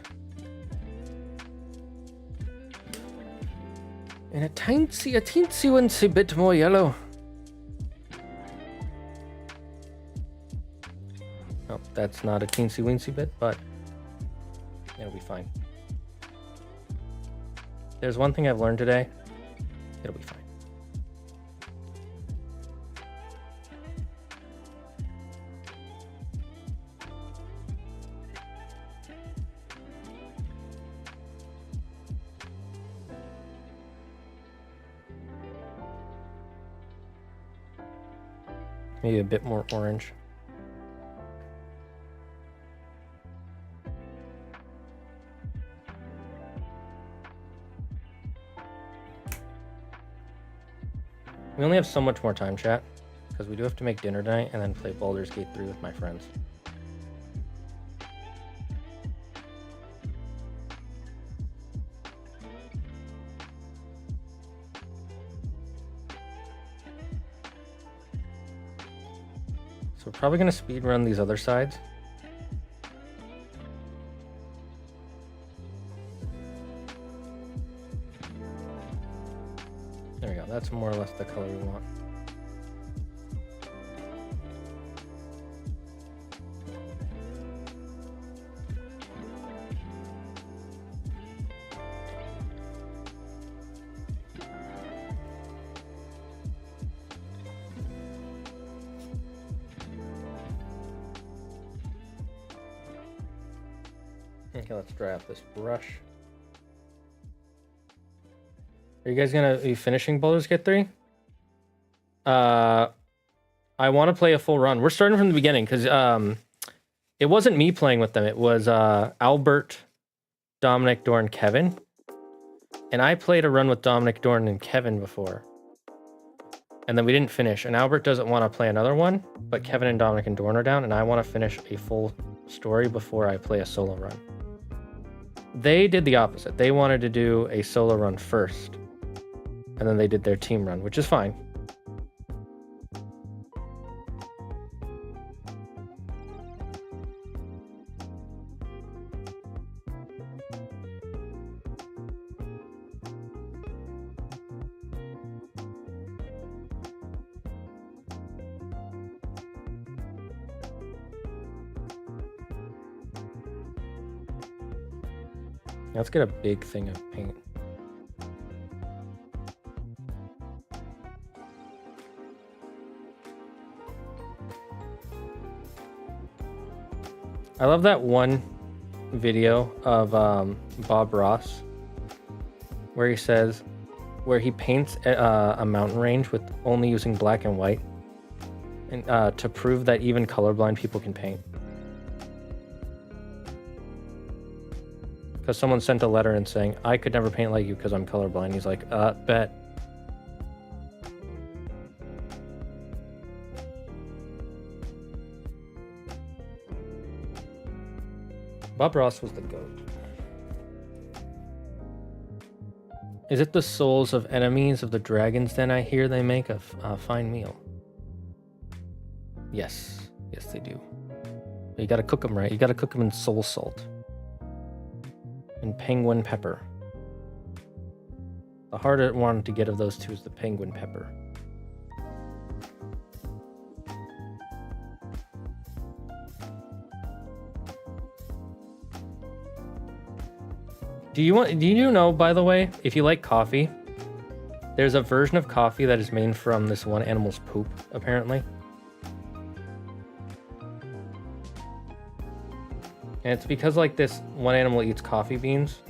And a teensy bit more yellow. Oh, that's not a teensy weensy bit, but it'll be fine. There's one thing I've learned today. It'll be fine. Maybe a bit more orange. We only have so much more time, chat, because we do have to make dinner tonight and then play Baldur's Gate 3 with my friends. So we're probably going to speed run these other sides. There we go. That's more or less the color we want. Okay, let's dry off this brush. Are you guys gonna be finishing Baldur's Gate 3? I want to play a full run. We're starting from the beginning because it wasn't me playing with them. It was Albert, Dominic, Dorn, Kevin. And I played a run with Dominic, Dorn, and Kevin before. And then we didn't finish. And Albert doesn't want to play another one, but Kevin and Dominic and Dorn are down, and I want to finish a full story before I play a solo run. They did the opposite. They wanted to do a solo run first, and then they did their team run, which is fine. Let's get a big thing of paint. I love that one video of Bob Ross where he says, where he paints a mountain range with only using black and white, and to prove that even colorblind people can paint. Because someone sent a letter in saying, I could never paint like you because I'm colorblind. He's like, bet. Bob Ross was the GOAT. Is it the souls of enemies of the dragons then I hear they make a fine meal? Yes. Yes, they do. But you gotta cook them right. You gotta cook them in soul salt. And penguin pepper. The harder one to get of those two is the penguin pepper. Do you know, by the way, if you like coffee, there's a version of coffee that is made from this one animal's poop, apparently. And it's because like this one animal eats coffee beans,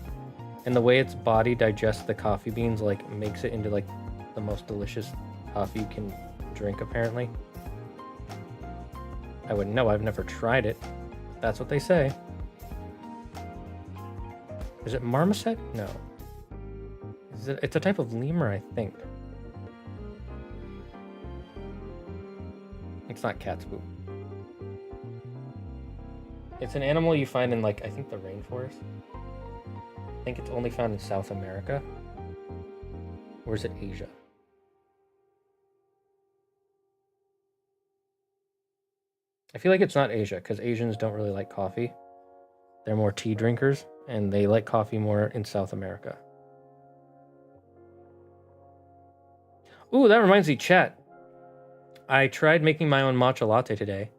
and the way its body digests the coffee beans like makes it into like the most delicious coffee you can drink, apparently. I wouldn't know, I've never tried it. That's what they say. Is it marmoset? No. It's a type of lemur, I think. It's not cat's poop. It's an animal you find in, like, I think the rainforest. I think it's only found in South America. Or is it Asia? I feel like it's not Asia, because Asians don't really like coffee. They're more tea drinkers, and they like coffee more in South America. Ooh, that reminds me, chat. I tried making my own matcha latte today.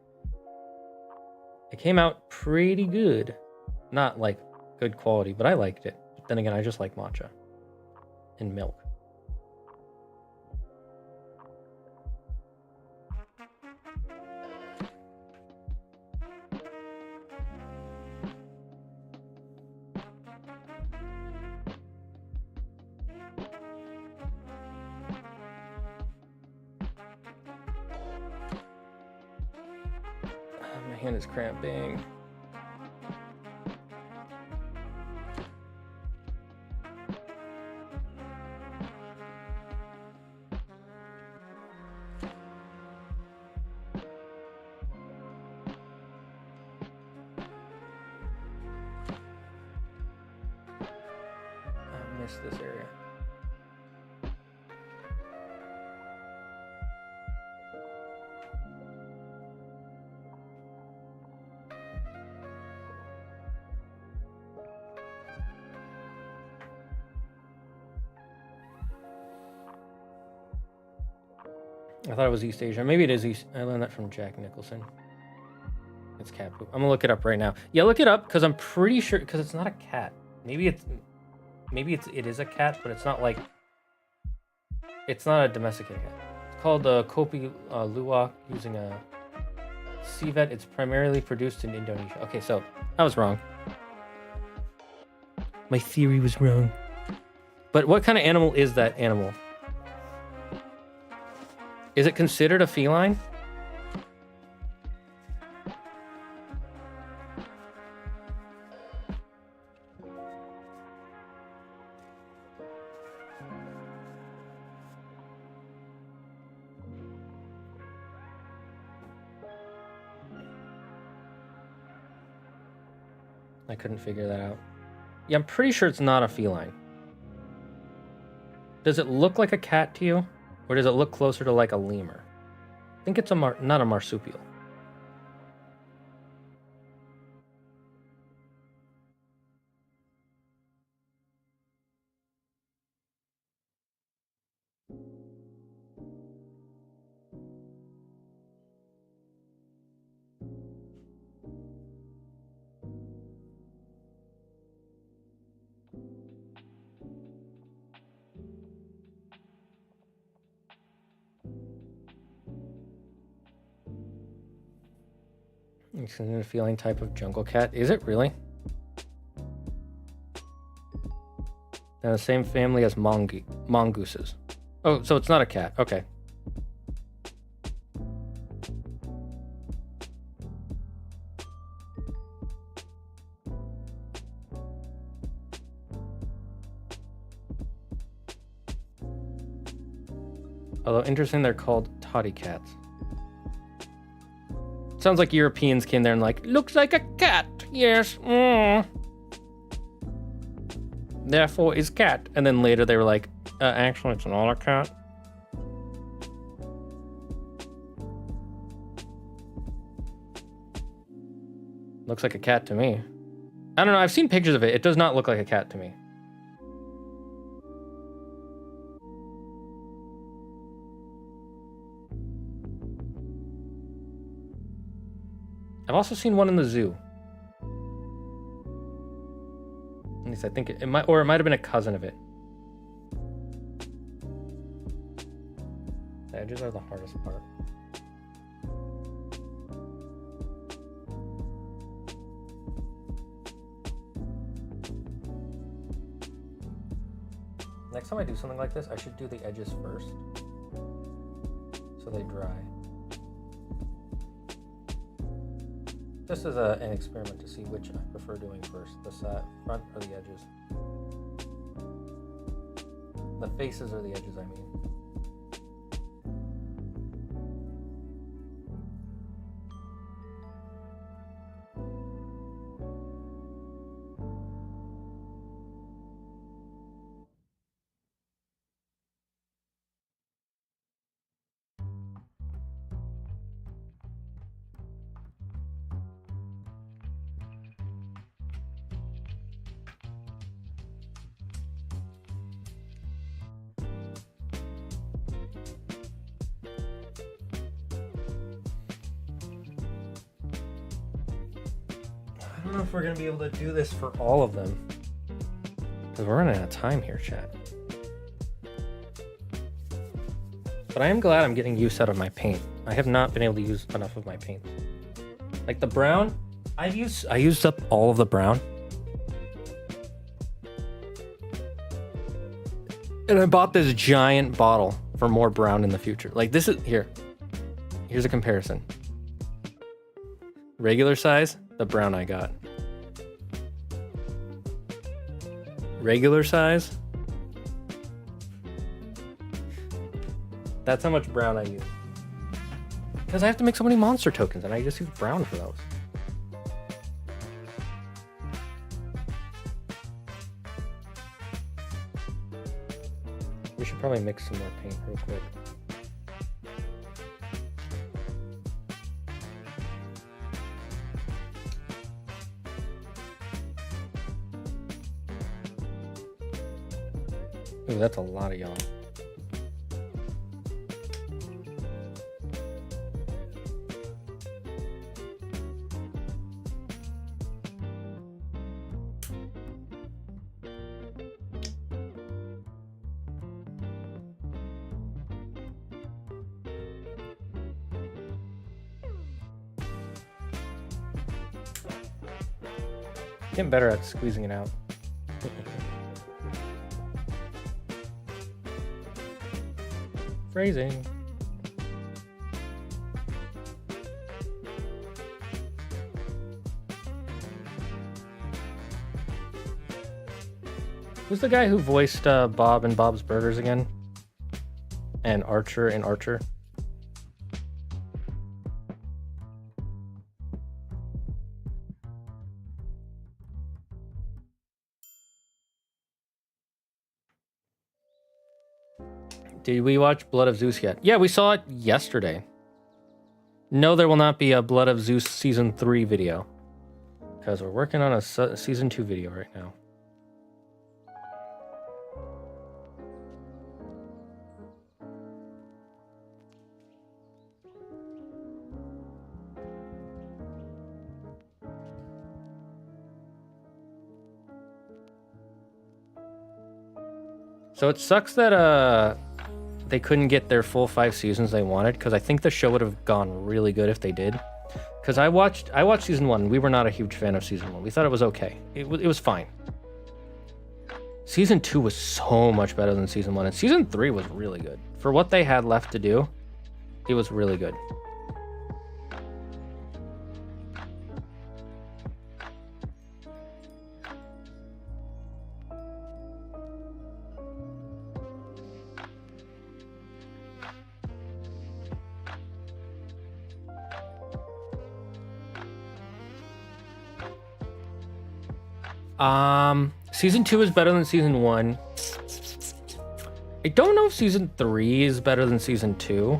It came out pretty good. Not like good quality, but I liked it. But then again, I just like matcha. and milk. My hand is cramping. I missed this area. I thought it was East Asia. Maybe it is East. I learned that from Jack Nicholson. It's cat poop. I'm gonna look it up right now. Yeah, look it up because I'm pretty sure because it's not a cat. Maybe it is a cat, but it's not like it's not a domesticated cat. It's called Kopi Luwak using a civet. It's primarily produced in Indonesia. Okay, so I was wrong. My theory was wrong. But what kind of animal is that animal? Is it considered a feline? I couldn't figure that out. Yeah, I'm pretty sure it's not a feline. Does it look like a cat to you? Or does it look closer to like a lemur? I think it's not a marsupial. It's a feline type of jungle cat. Is it really? They're the same family as mongooses. Oh, so it's not a cat. Okay. Although interesting, they're called toddy cats. Sounds like Europeans came there and like, looks like a cat. Yes. Therefore is cat. And then later they were like, actually it's not a cat. Looks like a cat to me. I don't know. I've seen pictures of it. It does not look like a cat to me. I've also seen one in the zoo. At least I think it might, or it might have been a cousin of it. The edges are the hardest part. Next time I do something like this, I should do the edges first, so they dry. This is an experiment to see which I prefer doing first, the front or the edges. The faces or the edges, I mean. I don't know if we're going to be able to do this for all of them. Because we're running out of time here, chat. But I am glad I'm getting use out of my paint. I have not been able to use enough of my paint. Like the brown, I used up all of the brown. And I bought this giant bottle for more brown in the future. Like this is, here's a comparison. Regular size, the brown I got. Regular size. That's how much brown I use. Because I have to make so many monster tokens and I just use brown for those. We should probably mix some more paint real quick. Ooh, that's a lot of yellow. Getting better at squeezing it out. Phrasing. Who's the guy who voiced Bob in Bob's Burgers again? And Archer in Archer? Did we watch Blood of Zeus yet? Yeah, we saw it yesterday. No, there will not be a Blood of Zeus Season 3 video. Because we're working on a Season 2 video right now. So it sucks that they couldn't get their full 5 seasons they wanted, because I think the show would have gone really good if they did. Because I watched season 1. We were not a huge fan of season 1. We thought it was okay. It was fine. Season 2 was so much better than season 1, and season 3 was really good. For what they had left to do, it was really good. Season 2 is better than season 1. I don't know if season 3 is better than season 2.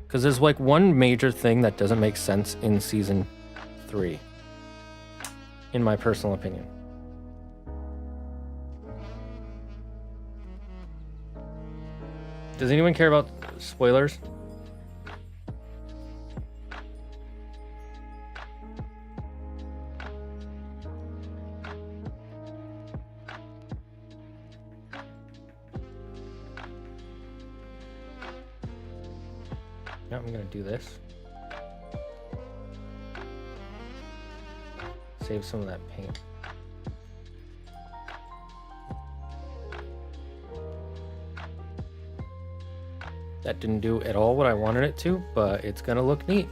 Because there's like one major thing that doesn't make sense in season 3. In my personal opinion. Does anyone care about spoilers? I'm gonna do this. Save some of that paint. That didn't do at all what I wanted it to, but it's gonna look neat.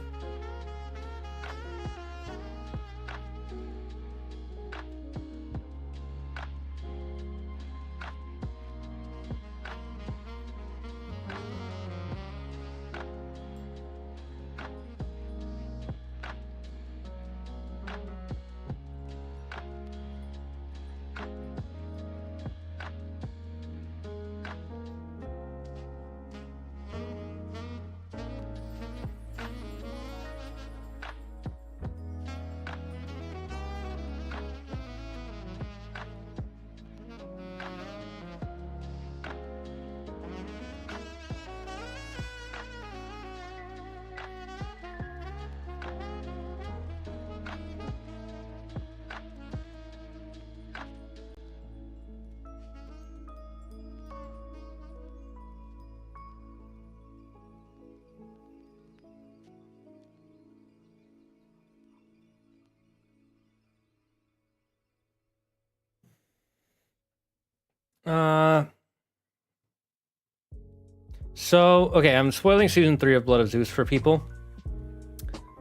So, okay, I'm spoiling season 3 of Blood of Zeus for people.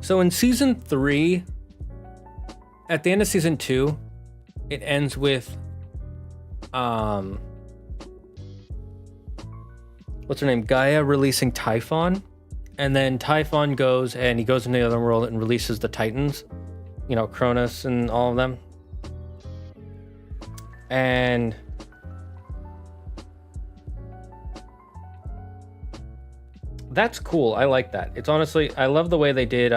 So in season 3, at the end of season 2, it ends with, what's her name? Gaia releasing Typhon. And then Typhon goes and he goes into the other world and releases the Titans. You know, Cronus and all of them. And that's cool. I like that. It's honestly, I love the way they did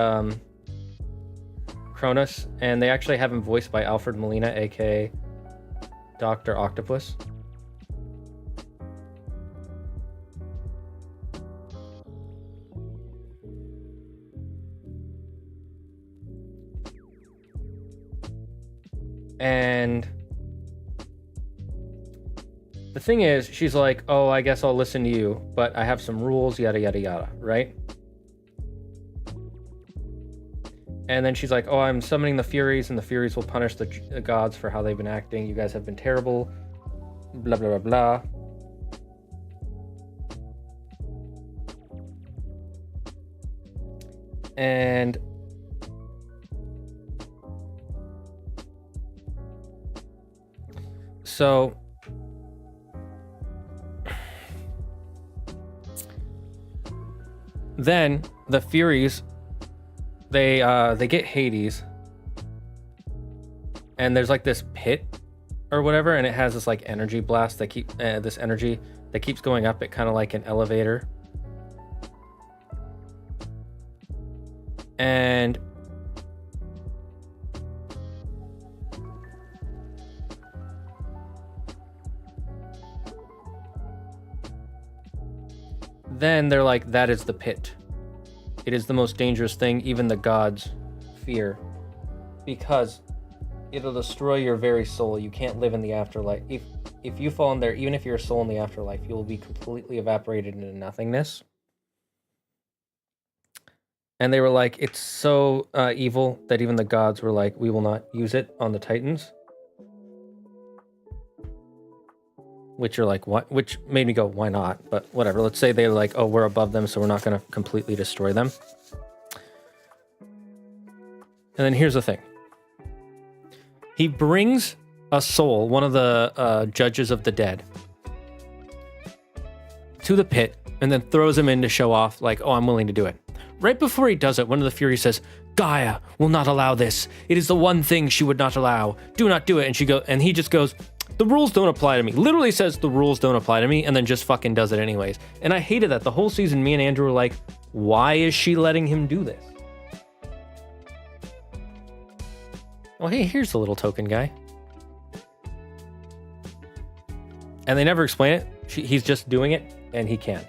Cronus, and they actually have him voiced by Alfred Molina, aka Dr. Octopus. And the thing is, she's like, oh, I guess I'll listen to you, but I have some rules, yada, yada, yada, right? And then she's like, oh, I'm summoning the Furies, and the Furies will punish the gods for how they've been acting. You guys have been terrible, blah, blah, blah, blah. And so then the Furies, they get Hades, and there's like this pit or whatever, and it has this like energy blast that this energy that keeps going up. It kind of like an elevator, and then they're like, that is the pit. It is the most dangerous thing even the gods fear, because it'll destroy your very soul. You can't live in the afterlife. If you fall in there, even if you're a soul in the afterlife, you will be completely evaporated into nothingness. And they were like, it's so evil that even the gods were like, we will not use it on the Titans. Which are like, what? Which made me go, why not? But whatever. Let's say they're like, oh, we're above them, so we're not going to completely destroy them. And then here's the thing. He brings a soul, one of the judges of the dead, to the pit, and then throws him in to show off, like, oh, I'm willing to do it. Right before he does it, one of the Furies says, Gaia will not allow this. It is the one thing she would not allow. Do not do it. And he just goes, the rules don't apply to me. Literally says the rules don't apply to me, and then just fucking does it anyways. And I hated that. The whole season, me and Andrew were like, why is she letting him do this? Well, hey, here's the little token guy. And they never explain it. He's just doing it, and he can.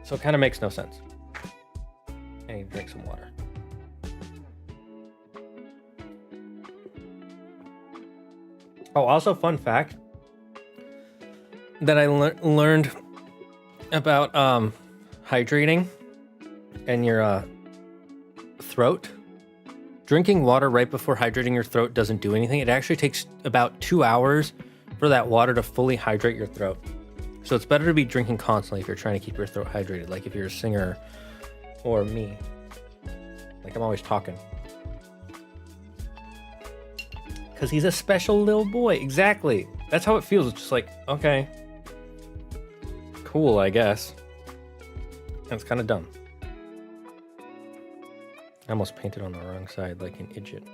So it kind of makes no sense. I need to drink some water. Oh, also fun fact that I learned about hydrating and your throat. Drinking water right before hydrating your throat doesn't do anything. It actually takes about 2 hours for that water to fully hydrate your throat. So it's better to be drinking constantly if you're trying to keep your throat hydrated, like if you're a singer or me. Like I'm always talking. Because he's a special little boy. Exactly. That's how it feels. It's just like, okay. Cool, I guess. And it's kind of dumb. I almost painted on the wrong side like an idiot.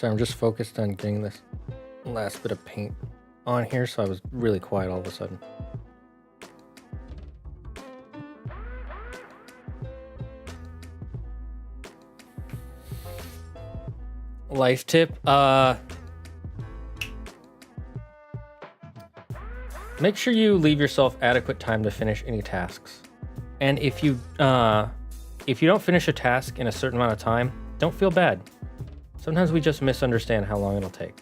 So I'm just focused on getting this last bit of paint on here, so I was really quiet all of a sudden. Life tip, make sure you leave yourself adequate time to finish any tasks. And if you don't finish a task in a certain amount of time, don't feel bad. Sometimes we just misunderstand how long it'll take.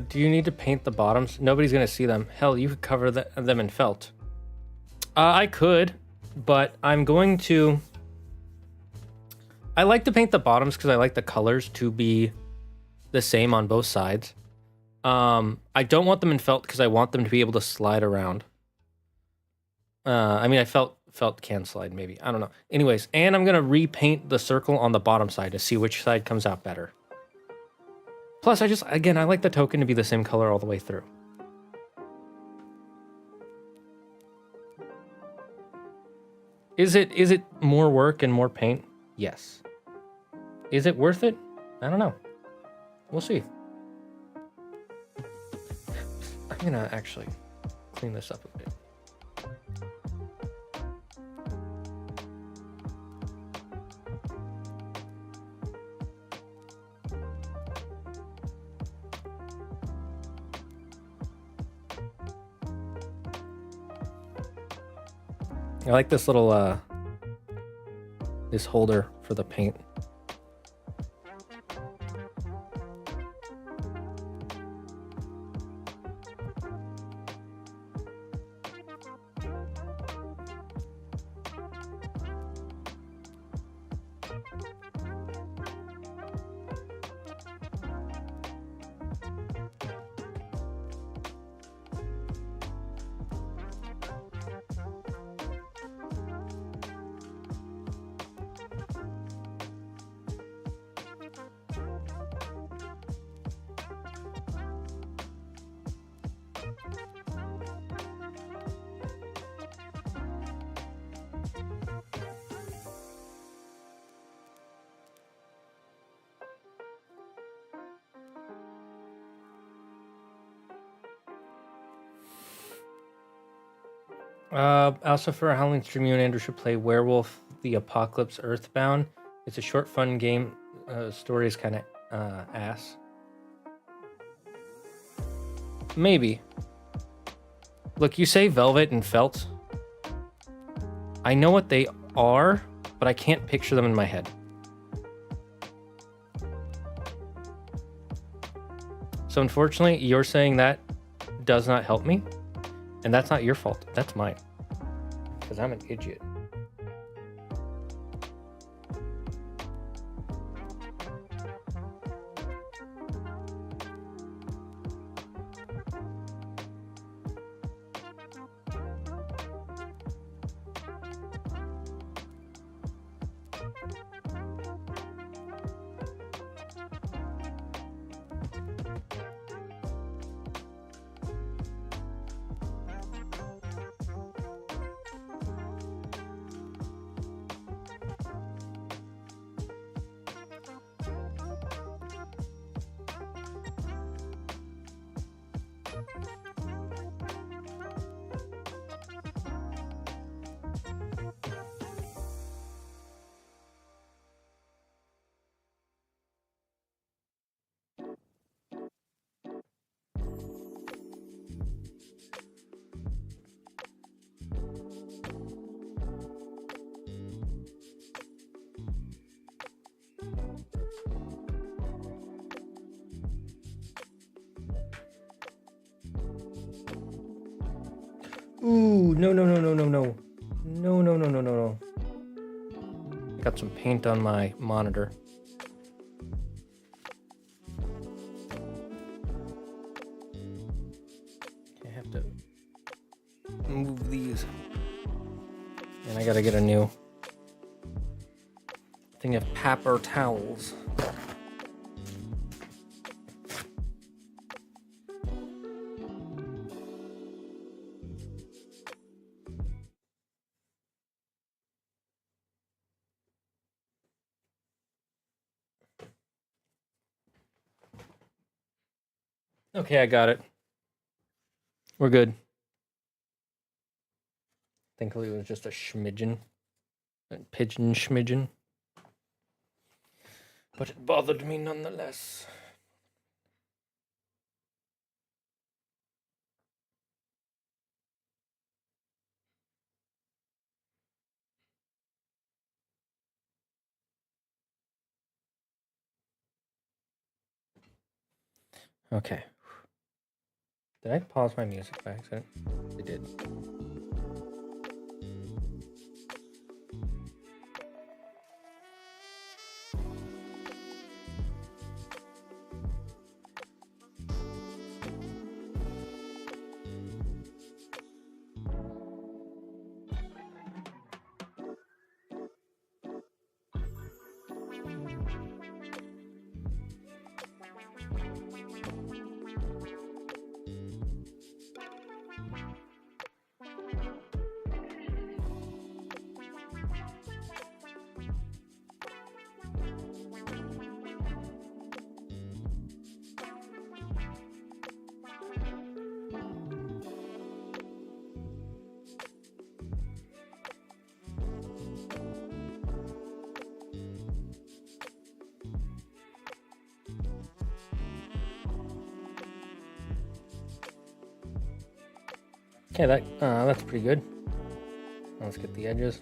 Do you need to paint the bottoms? Nobody's gonna see them. Hell, you could cover them in felt. I could, but I'm going to... I like to paint the bottoms because I like the colors to be the same on both sides. I don't want them in felt because I want them to be able to slide around. I mean, felt can slide, maybe. I don't know. Anyways, and I'm gonna repaint the circle on the bottom side to see which side comes out better. Plus, I like the token to be the same color all the way through. Is it more work and more paint? Yes. Is it worth it? I don't know. We'll see. I'm gonna actually clean this up a bit. I like this little, this holder for the paint. Also for a Halloween stream, you and Andrew should play Werewolf the Apocalypse Earthbound. It's a short, fun game. Story is kind of ass. Maybe. Look, you say velvet and felt. I know what they are, but I can't picture them in my head. So unfortunately, you're saying that does not help me. And that's not your fault. That's mine. Because I'm an idiot. Ooh, no, no, no, no, no, no. No, no, no, no, no, no. I got some paint on my monitor. I have to move these. And I gotta get a new thing of paper towels. Okay, I got it. We're good. Thankfully, it was just a schmidgen. A pigeon schmidgen. But it bothered me nonetheless. Okay. Did I pause my music by accident? I did. Okay, that's pretty good. Let's get the edges.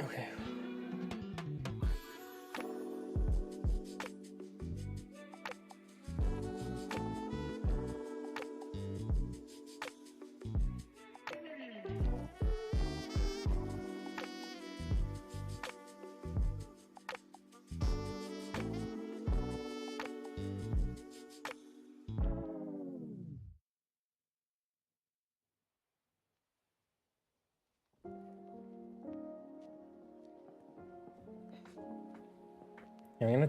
Okay. I'm gonna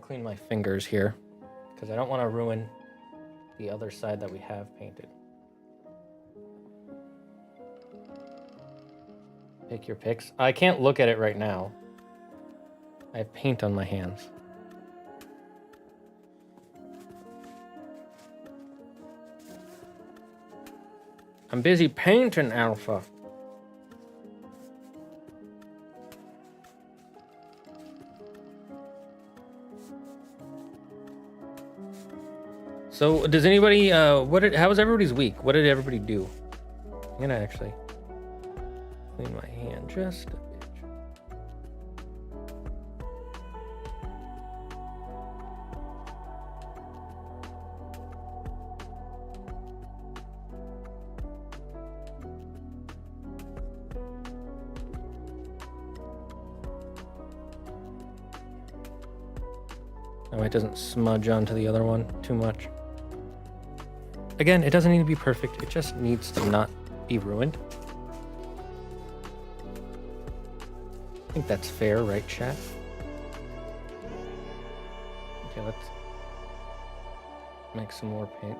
clean my fingers here because I don't want to ruin the other side that we have painted. Pick your picks. I can't look at it right now. I have paint on my hands. I'm busy painting, Alpha. So, does anybody, how was everybody's week? What did everybody do? I'm gonna actually clean my hand just a bit. That way it doesn't smudge onto the other one too much. Again, it doesn't need to be perfect. It just needs to not be ruined. I think that's fair, right, chat? Okay, let's make some more paint.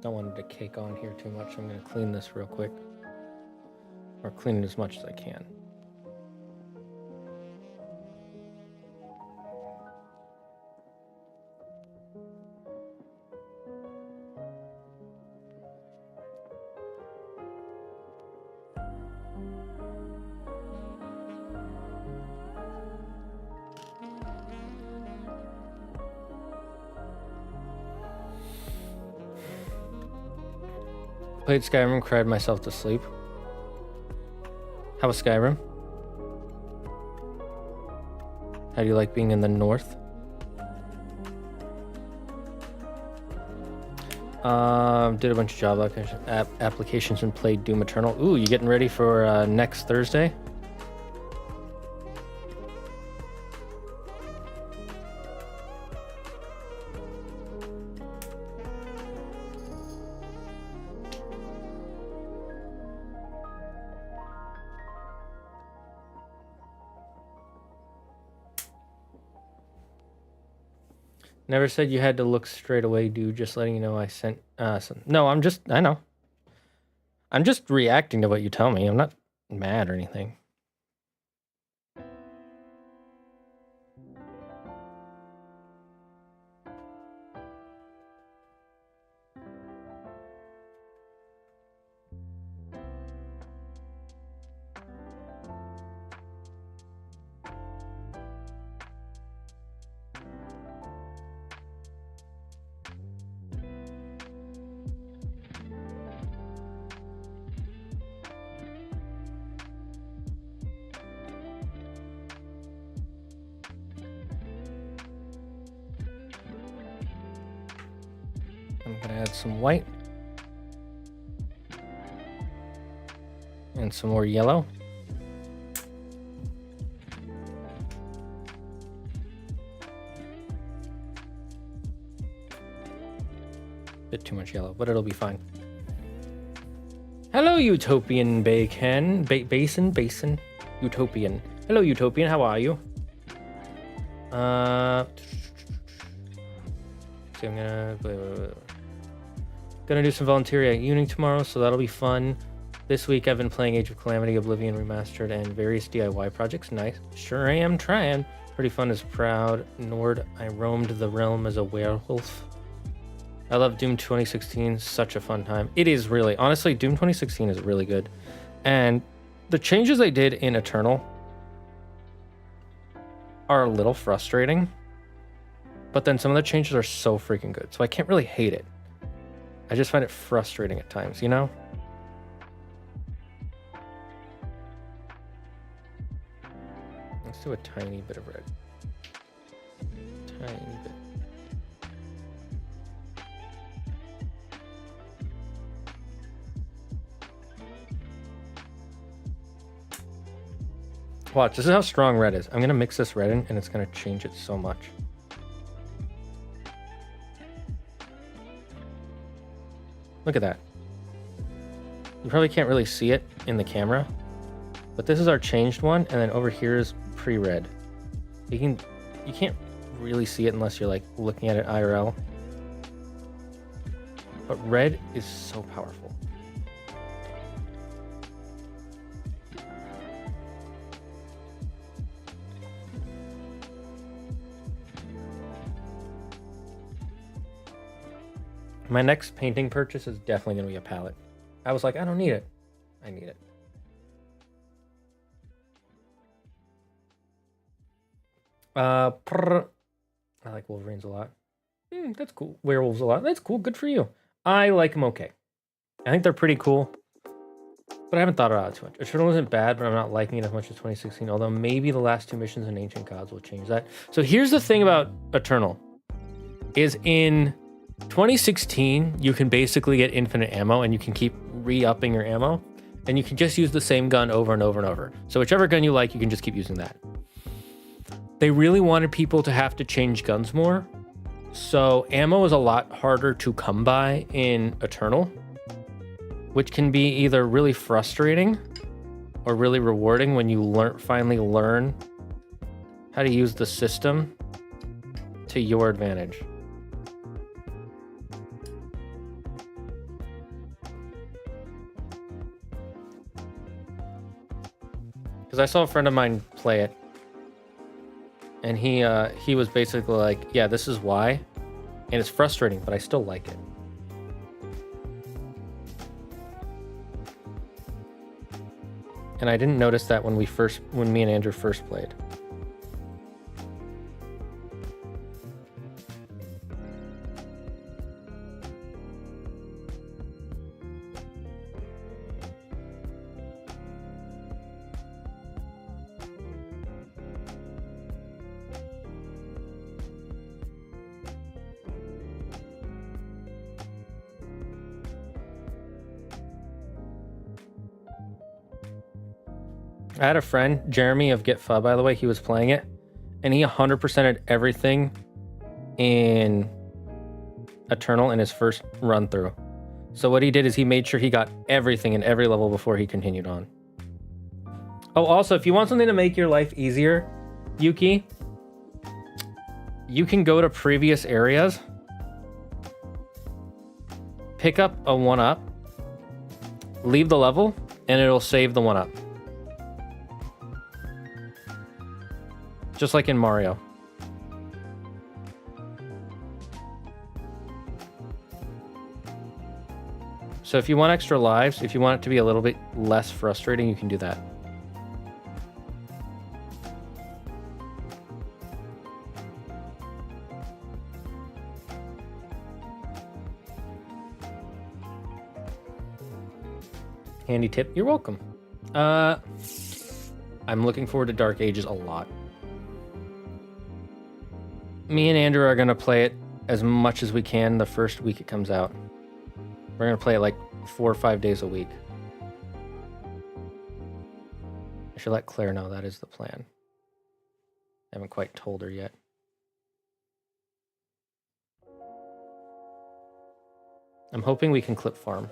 Don't want it to cake on here too much. So I'm going to clean this real quick. Or clean it as much as I can. Played Skyrim, cried myself to sleep. How was Skyrim? How do you like being in the north? Did a bunch of job applications and played Doom Eternal. Ooh, you getting ready for next Thursday? Never said you had to look straight away, dude. Just letting you know I sent some. No, I know. I'm just reacting to what you tell me. I'm not mad or anything. I'm gonna add some white and some more yellow. Bit too much yellow, but it'll be fine. Hello, Utopian Basin, Utopian. Hello, Utopian. How are you? See, I'm gonna do some volunteer at uni tomorrow, so that'll be fun. This week I've been playing Age of Calamity, Oblivion Remastered, and various DIY projects. Nice. Sure I am trying. Pretty fun as Proud Nord. I roamed the realm as a werewolf. I love Doom 2016. Such a fun time. It is really, honestly, Doom 2016 is really good. And the changes they did in Eternal are a little frustrating. But then some of the changes are so freaking good. So I can't really hate it. I just find it frustrating at times, you know? Let's do a tiny bit of red. Tiny bit. Watch, this is how strong red is. I'm gonna mix this red in and it's gonna change it so much. Look at that. You probably can't really see it in the camera, but this is our changed one, and then over here is pre-red. You can't really see it unless you're like looking at it IRL. But red is so powerful. My next painting purchase is definitely going to be a palette. I was like, I don't need it. I need it. I like Wolverines a lot. That's cool. Werewolves a lot. That's cool. Good for you. I like them okay. I think they're pretty cool. But I haven't thought about it too much. Eternal isn't bad, but I'm not liking it as much as 2016. Although maybe the last two missions in Ancient Gods will change that. So here's the thing about Eternal. Is in 2016, you can basically get infinite ammo and you can keep re-upping your ammo. And you can just use the same gun over and over and over. So whichever gun you like, you can just keep using that. They really wanted people to have to change guns more. So ammo is a lot harder to come by in Eternal, which can be either really frustrating or really rewarding when you finally learn how to use the system to your advantage. Because I saw a friend of mine play it. And he was basically like, yeah, this is why. And it's frustrating, but I still like it. And I didn't notice that when me and Andrew first played. I had a friend, Jeremy of GetFu, by the way, he was playing it, and he 100%ed everything in Eternal in his first run through. So what he did is he made sure he got everything in every level before he continued on. Oh, also, if you want something to make your life easier, Yuki, you can go to previous areas, pick up a 1-up, leave the level, and it'll save the 1-up. Just like in Mario. So if you want extra lives, if you want it to be a little bit less frustrating, you can do that. Handy tip, you're welcome. I'm looking forward to Dark Ages a lot. Me and Andrew are going to play it as much as we can the first week it comes out. We're going to play it like 4 or 5 days a week. I should let Claire know that is the plan. I haven't quite told her yet. I'm hoping we can clip farm.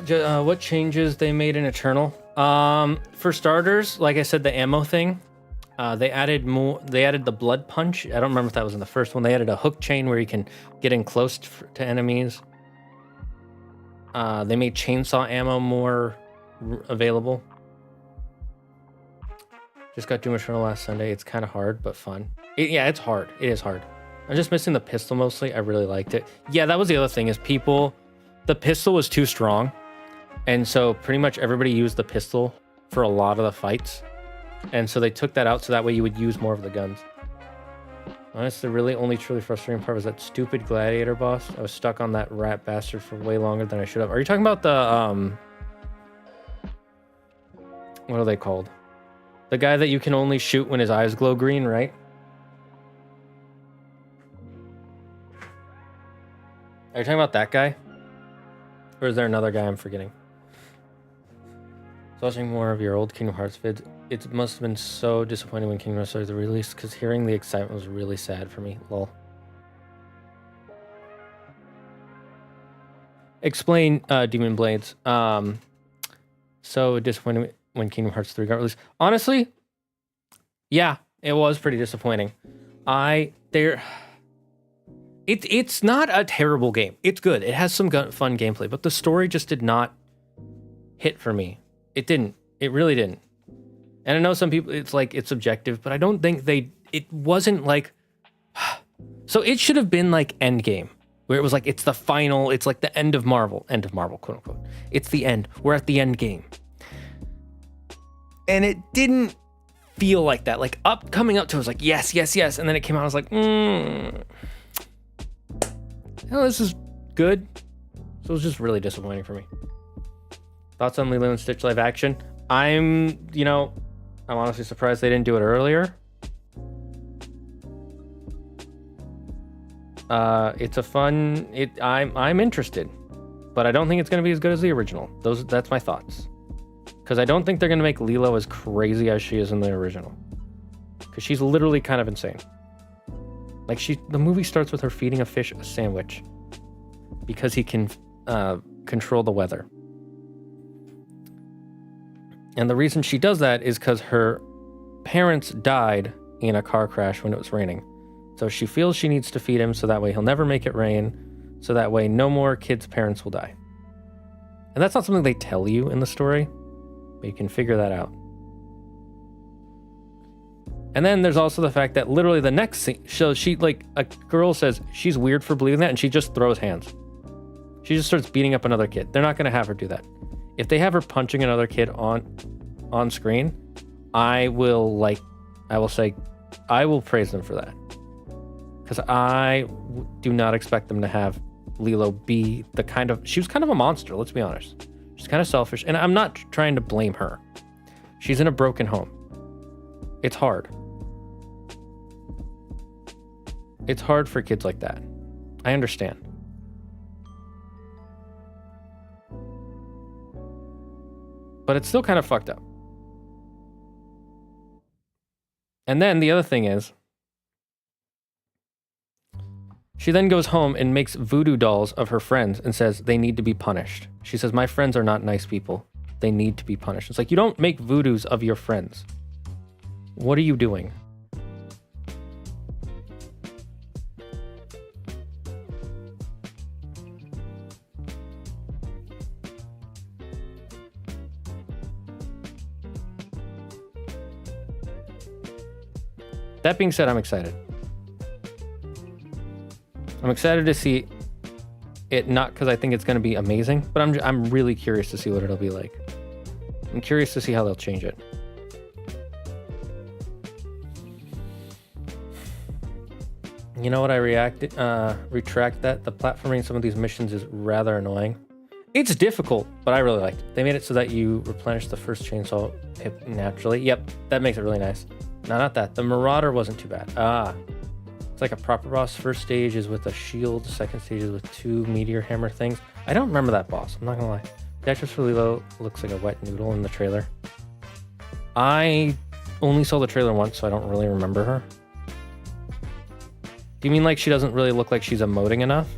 What changes they made in Eternal? For starters, like I said, the ammo thing. They added more. They added the blood punch. I don't remember if that was in the first one. They added a hook chain where you can get in close to enemies. They made chainsaw ammo more available. Just got Doom Eternal last Sunday. It's kind of hard, but fun. Yeah, it's hard. It is hard. I'm just missing the pistol mostly. I really liked it. Yeah, that was the other thing is the pistol was too strong. And so pretty much everybody used the pistol for a lot of the fights. And so they took that out so that way you would use more of the guns. Honestly, the really only truly frustrating part was that stupid gladiator boss. I was stuck on that rat bastard for way longer than I should have. Are you talking about the, what are they called? The guy that you can only shoot when his eyes glow green, right? Are you talking about that guy? Or is there another guy I'm forgetting? I was watching more of your old Kingdom Hearts vids. It must have been so disappointing when Kingdom Hearts started the release, because hearing the excitement was really sad for me. Lol. Explain, Demon Blades. So disappointing when Kingdom Hearts 3 got released. Honestly, yeah, it was pretty disappointing. It's not a terrible game. It's good. It has some fun gameplay, but the story just did not hit for me. It didn't. It really didn't. And I know some people, it's like, it's subjective, but I don't think it wasn't like, so it should have been like Endgame, where it was like, it's the final, it's like the end of Marvel, quote unquote. It's the end. We're at the end game. And it didn't feel like that. Like coming up to it was like, yes, yes, yes. And then it came out, I was like, oh, this is good. So it was just really disappointing for me. Thoughts on Lilo and Stitch live action? I'm honestly surprised they didn't do it earlier. It's a fun, I'm interested, but I don't think it's going to be as good as the original. That's my thoughts. Because I don't think they're going to make Lilo as crazy as she is in the original. Because she's literally kind of insane. Like the movie starts with her feeding a fish a sandwich because he can control the weather. And the reason she does that is because her parents died in a car crash when it was raining. So she feels she needs to feed him so that way he'll never make it rain. So that way no more kids' parents will die. And that's not something they tell you in the story, but you can figure that out. And then there's also the fact that literally the next scene shows a girl says she's weird for believing that, and she just throws hands. She just starts beating up another kid. They're not going to have her do that. If they have her punching another kid on screen, I will praise them for that. Because I do not expect them to have Lilo be she was kind of a monster, let's be honest. She's kind of selfish, and I'm not trying to blame her. She's in a broken home. It's hard. It's hard for kids like that. I understand. But it's still kind of fucked up. And then the other thing is, she then goes home and makes voodoo dolls of her friends and says they need to be punished. She says, my friends are not nice people. They need to be punished. It's like, you don't make voodoos of your friends. What are you doing? That being said, I'm excited. I'm excited to see it, not because I think it's going to be amazing, but I'm really curious to see what it'll be like. I'm curious to see how they'll change it. You know what? I retract that. The platforming in some of these missions is rather annoying. It's difficult, but I really liked it. They made it so that you replenish the first chainsaw hit naturally. Yep, that makes it really nice. No, not that. The Marauder wasn't too bad. It's like a proper boss. First stage is with a shield. Second stage is with 2 meteor hammer things. I don't remember that boss. I'm not gonna lie. The actress for Lilo looks like a wet noodle in the trailer. I only saw the trailer once, so I don't really remember her. Do you mean like she doesn't really look like she's emoting enough?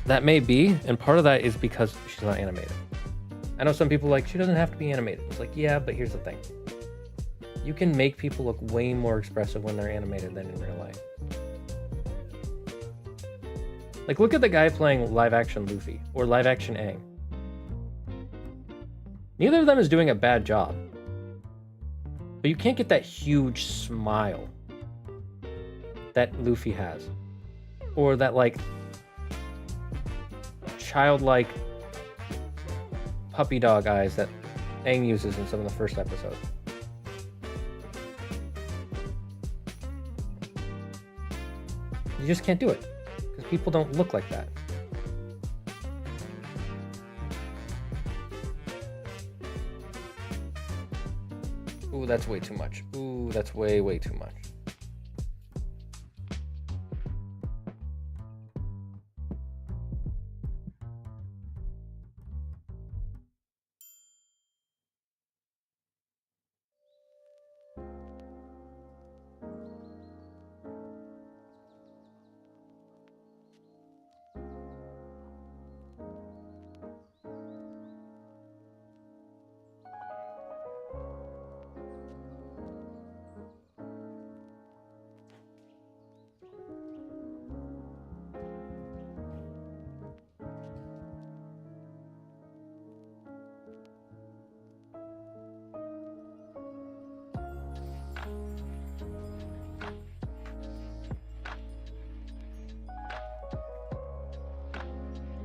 That may be, and part of that is because she's not animated. I know some people she doesn't have to be animated. It's like, yeah, but here's the thing. You can make people look way more expressive when they're animated than in real life. Like, look at the guy playing live action Luffy or live action Aang. Neither of them is doing a bad job. But you can't get that huge smile that Luffy has. Or that, childlike puppy dog eyes that Aang uses in some of the first episodes. You just can't do it. Because people don't look like that. Ooh, that's way too much. Ooh, that's way, way too much.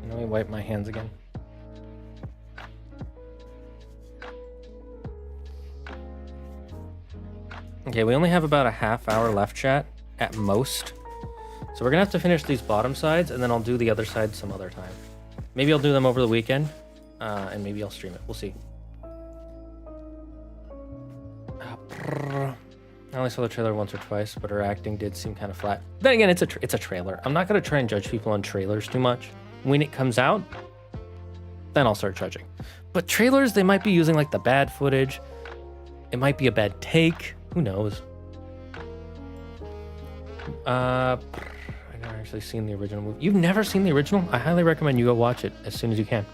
Let me wipe my hands again. Okay, we only have about a half hour left, chat, at most. So we're gonna have to finish these bottom sides, and then I'll do the other side some other time. Maybe I'll do them over the weekend, and maybe I'll stream it. We'll see. I only saw the trailer once or twice, but her acting did seem kind of flat. Then again, it's a trailer. I'm not gonna try and judge people on trailers too much. When it comes out, then I'll start judging. But trailers, they might be using like the bad footage. It might be a bad take. Who knows? I've never actually seen the original movie. You've never seen the original? I highly recommend you go watch it as soon as you can.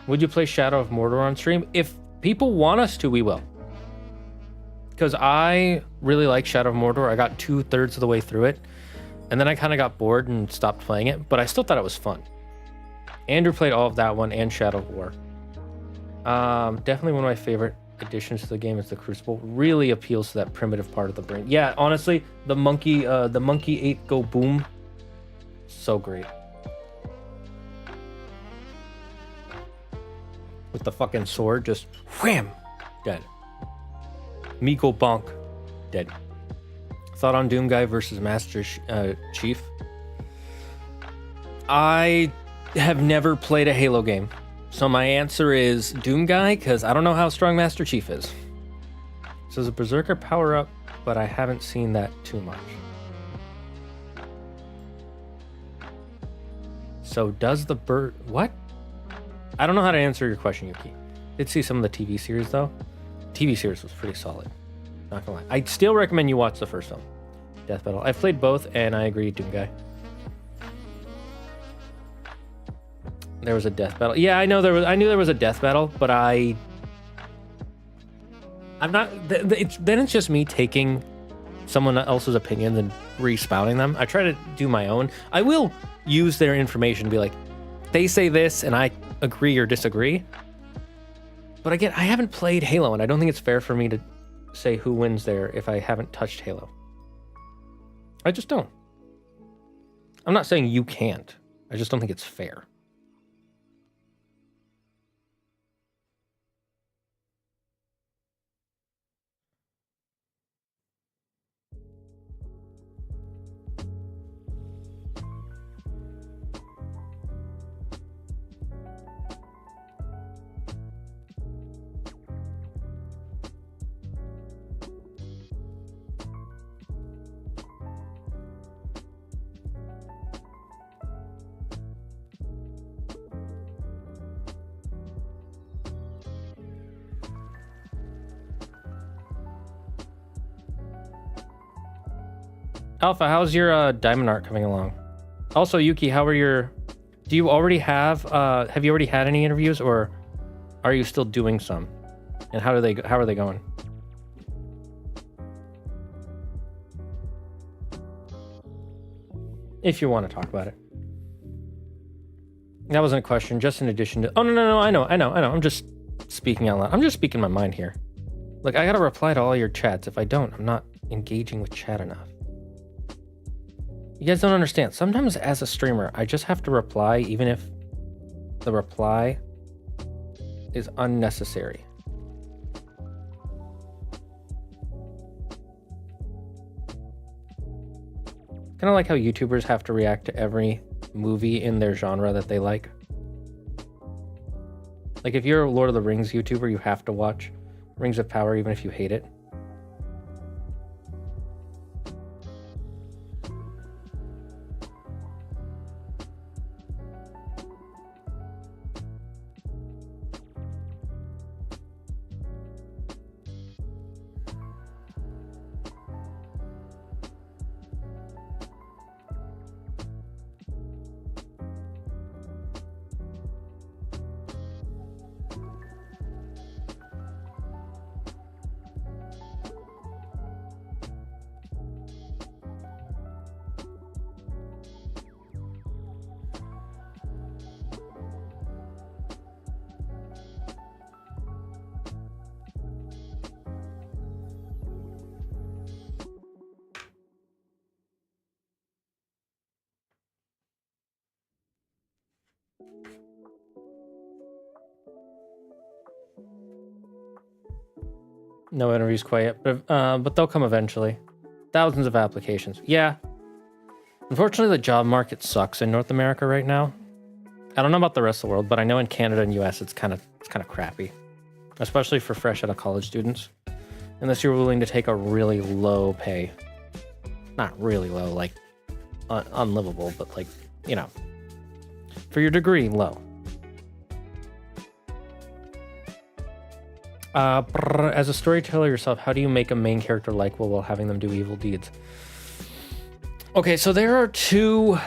Would you play Shadow of Mordor on stream? If people want us to, we will. Because I really like Shadow of Mordor. I got 2/3 of the way through it. And then I kind of got bored and stopped playing it. But I still thought it was fun. Andrew played all of that one and Shadow of War. Definitely one of my favorite additions to the game is the Crucible. Really appeals to that primitive part of the brain. Yeah, honestly, the monkey 8 go boom. So great. With the fucking sword, just wham, dead. Miko bonk, dead. Thought on Doom Guy versus Master Chief. I have never played a Halo game. So my answer is Doom Guy, because I don't know how strong Master Chief is. So there's a Berserker power up, but I haven't seen that too much. So does the bird... What? I don't know how to answer your question, Yuki. Did see some of the TV series, though. TV series was pretty solid. Not gonna lie. I'd still recommend you watch the first film, Death Battle. I've played both, and I agree, Doom Guy. There was a death battle. Yeah, I know there was. I knew there was a death battle, but I'm not. Then it's just me taking someone else's opinions and respouting them. I try to do my own. I will use their information to be like, they say this, and I agree or disagree. But again, I haven't played Halo, and I don't think it's fair for me to say who wins there if I haven't touched Halo. I just don't. I'm not saying you can't. I just don't think it's fair. Alpha, how's your diamond art coming along? Also, Yuki, how are your... Do you already have you already had any interviews, or are you still doing some? And how are they going? If you want to talk about it. That wasn't a question, just in addition to... Oh, no, I know. I'm just speaking out loud. I'm just speaking my mind here. Look, I gotta reply to all your chats. If I don't, I'm not engaging with chat enough. You guys don't understand. Sometimes as a streamer, I just have to reply even if the reply is unnecessary. Kind of like how YouTubers have to react to every movie in their genre that they like. Like if you're a Lord of the Rings YouTuber, you have to watch Rings of Power even if you hate it. No interviews quite yet, but they'll come eventually. Thousands of applications. Yeah. Unfortunately, the job market sucks in North America right now. I don't know about the rest of the world, but I know in Canada and US it's kind of crappy, especially for fresh out of college students. Unless you're willing to take a really low pay, not really low, like unlivable, but like, you know, for your degree, low. As a storyteller yourself, how do you make a main character likable while having them do evil deeds? Okay, so there are two.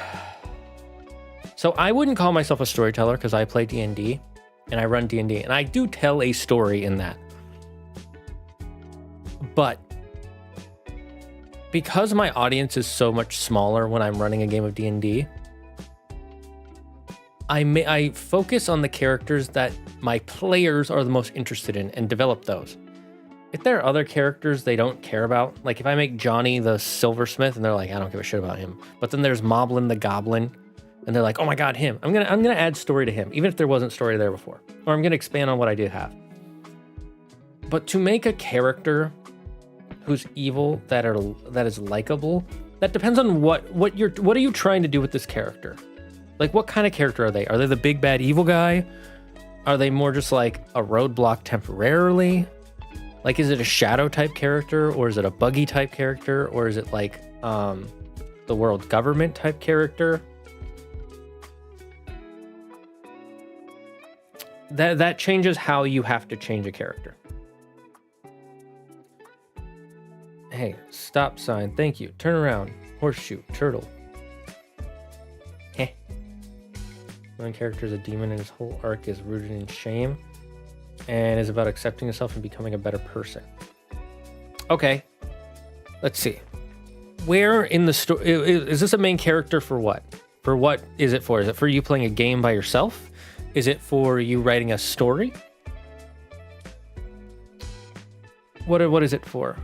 So I wouldn't call myself a storyteller because I play D&D and I run D&D and I do tell a story in that. But because my audience is so much smaller when I'm running a game of D&D, I focus on the characters that my players are the most interested in and develop those. If there are other characters they don't care about, like if I make Johnny the silversmith and they're like, I don't give a shit about him. But then there's Moblin the goblin and they're like, oh my god, him. I'm gonna add story to him, even if there wasn't story there before. Or I'm gonna expand on what I did have. But to make a character who's evil that is likable, that depends on what are you trying to do with this character? Like, what kind of character are they? Are they the big bad evil guy? Are they more just like a roadblock temporarily? Like, is it a shadow type character, or is it a buggy type character, or is it like the world government type character? That changes how you have to change a character. Hey, stop sign, thank you. Turn around, horseshoe, turtle. Heh. One character is a demon and his whole arc is rooted in shame and is about accepting himself and becoming a better person. Okay, let's see. Where in the story is this a main character for what? For what is it for? Is it for you playing a game by yourself? Is it for you writing a story? What is it for?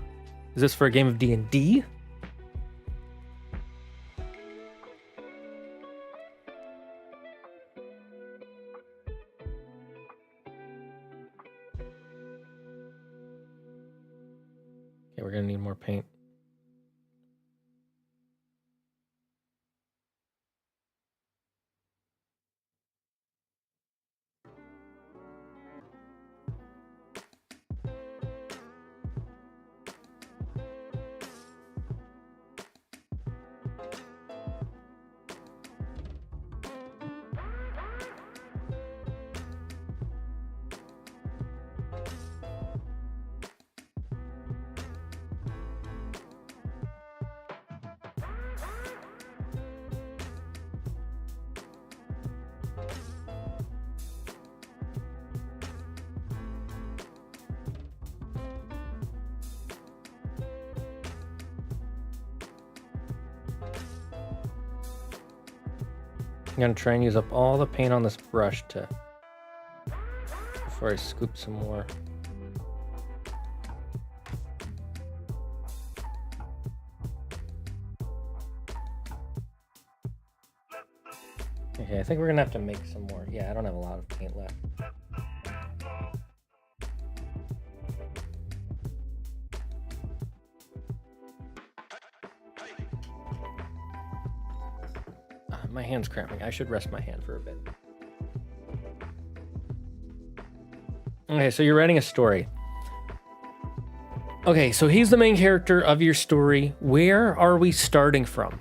Is this for a game of D&D? Okay, we're gonna need more paint. I'm gonna try and use up all the paint on this brush before I scoop some more. Okay, I think we're gonna have to make some more. Yeah, I don't have a lot of paint left. My hand's cramping. I should rest my hand for a bit. Okay, so you're writing a story. Okay, so he's the main character of your story. Where are we starting from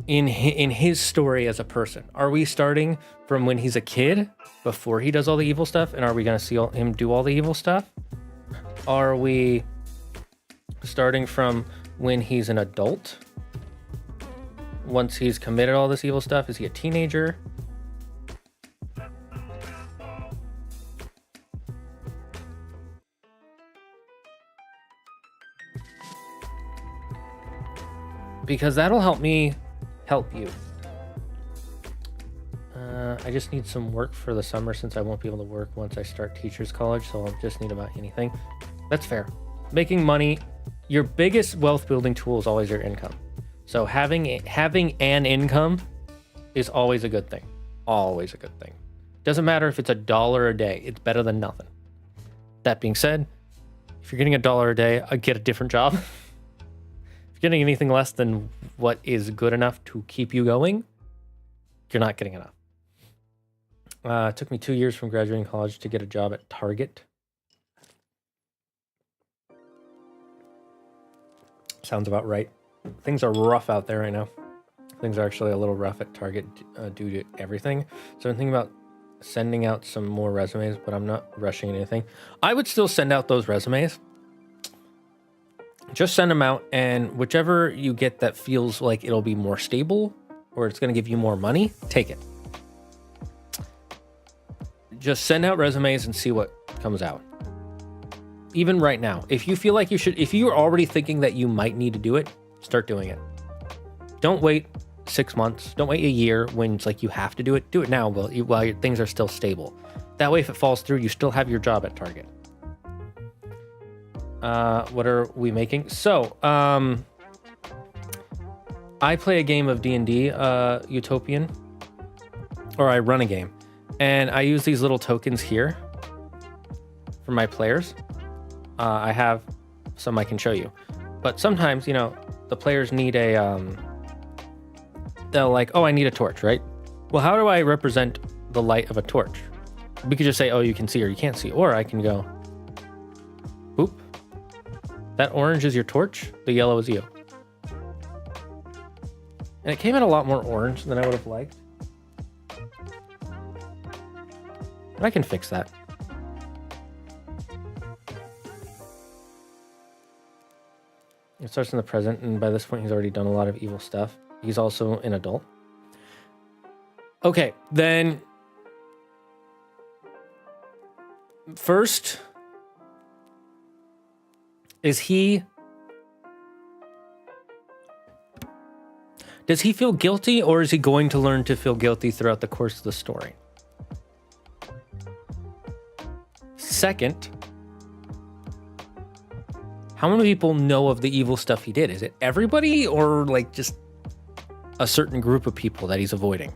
in his story as a person? Are we starting from when he's a kid, before he does all the evil stuff, and are we going to see him do all the evil stuff? Are we starting from when he's an adult? Once he's committed all this evil stuff, is he a teenager? Because that'll help me help you. I just need some work for the summer since I won't be able to work once I start teacher's college, so I'll just need about anything. That's fair. Making money, your biggest wealth building tool is always your income. So having an income is always a good thing. always a good thing. Doesn't matter if it's $1 a day, it's better than nothing. That being said, if you're getting $1 a day, get a different job. If you're getting anything less than what is good enough to keep you going, you're not getting enough. It took me 2 years from graduating college to get a job at Target. Sounds about right. Things are rough out there right now. Things are actually a little rough at Target due to everything. So I'm thinking about sending out some more resumes, but I'm not rushing anything. I would still send out those resumes. Just send them out, and whichever you get that feels like it'll be more stable or it's going to give you more money, take it. Just send out resumes and see what comes out. Even right now, if you feel like you should, if you're already thinking that you might need to do it, start doing it. Don't wait 6 months. Don't wait a year when it's like you have to do it. Do it now while your things are still stable. That way, if it falls through, you still have your job at Target. What are we making? So, I play a game of D&D, Utopian, or I run a game, and I use these little tokens here for my players. I have some I can show you, but sometimes, you know, the players need a, they'll like, oh, I need a torch, right? Well, how do I represent the light of a torch? We could just say, oh, you can see or you can't see, or I can go, boop. That orange is your torch, the yellow is you. And it came in a lot more orange than I would have liked. But I can fix that. It starts in the present, and by this point he's already done a lot of evil stuff. He's also an adult. Okay, then first, does he feel guilty, or is he going to learn to feel guilty throughout the course of the story? Second, how many people know of the evil stuff he did? Is it everybody, or like just a certain group of people that he's avoiding?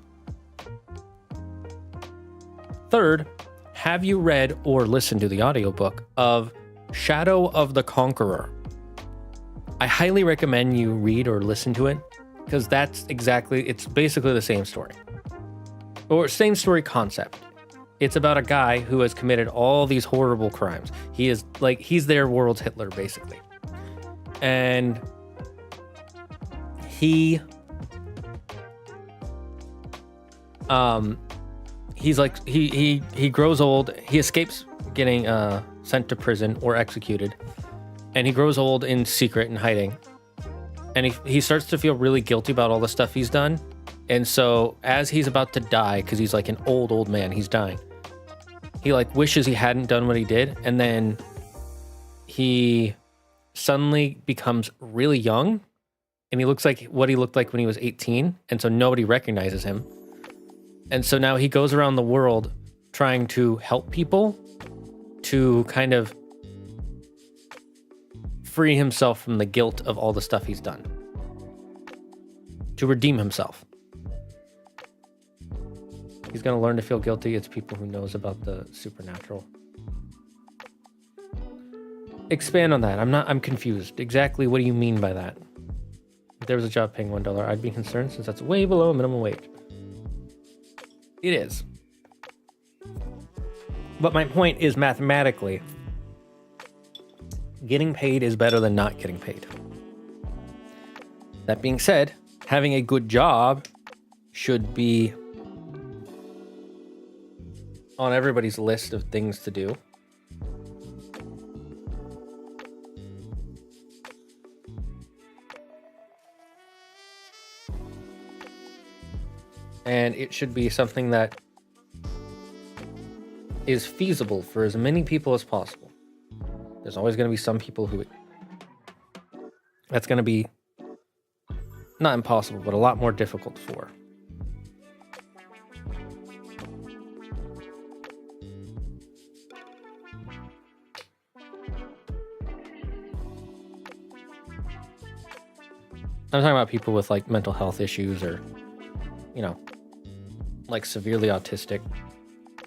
Third, have you read or listened to the audiobook of Shadow of the Conqueror? I highly recommend you read or listen to it, because it's basically the same story, or same story concept. It's about a guy who has committed all these horrible crimes. He's their world's Hitler, basically. And he grows old. He escapes getting sent to prison or executed, and he grows old in secret and hiding. And he starts to feel really guilty about all the stuff he's done. And so as he's about to die, because he's like an old man, he's dying, he like wishes he hadn't done what he did. And then he suddenly becomes really young, and he looks like what he looked like when he was 18. And so nobody recognizes him. And so now he goes around the world trying to help people to kind of free himself from the guilt of all the stuff he's done, to redeem himself. He's going to learn to feel guilty. It's people who knows about the supernatural. Expand on that. I'm confused. Exactly what do you mean by that? If there was a job paying $1, I'd be concerned, since that's way below minimum wage. It is. But my point is, mathematically, getting paid is better than not getting paid. That being said, having a good job should be on everybody's list of things to do. And it should be something that is feasible for as many people as possible. There's always going to be some people who that's going to be not impossible, but a lot more difficult for. I'm talking about people with like mental health issues, or, you know, like severely autistic,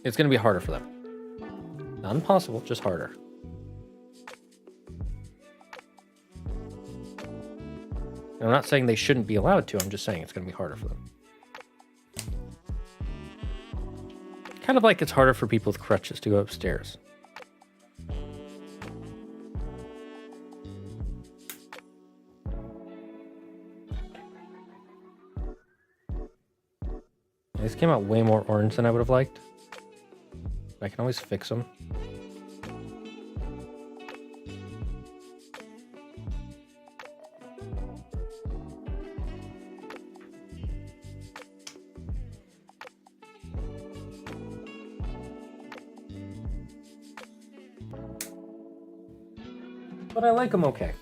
it's going to be harder for them. Not impossible, just harder. And I'm not saying they shouldn't be allowed to, I'm just saying it's going to be harder for them. Kind of like it's harder for people with crutches to go upstairs. These came out way more orange than I would have liked. I can always fix them. But I like them okay.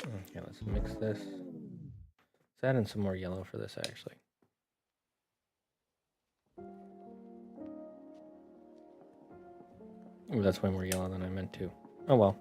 Okay, let's mix this. Let's add in some more yellow for this, actually. Ooh, that's way more yellow than I meant to. Oh well.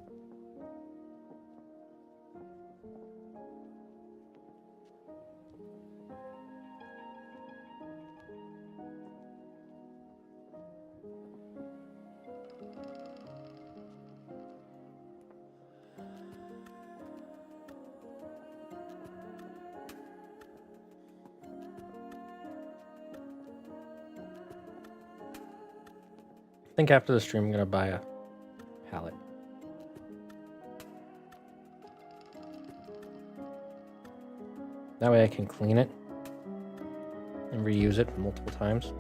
I think after the stream I'm gonna buy a palette. That way I can clean it and reuse it multiple times.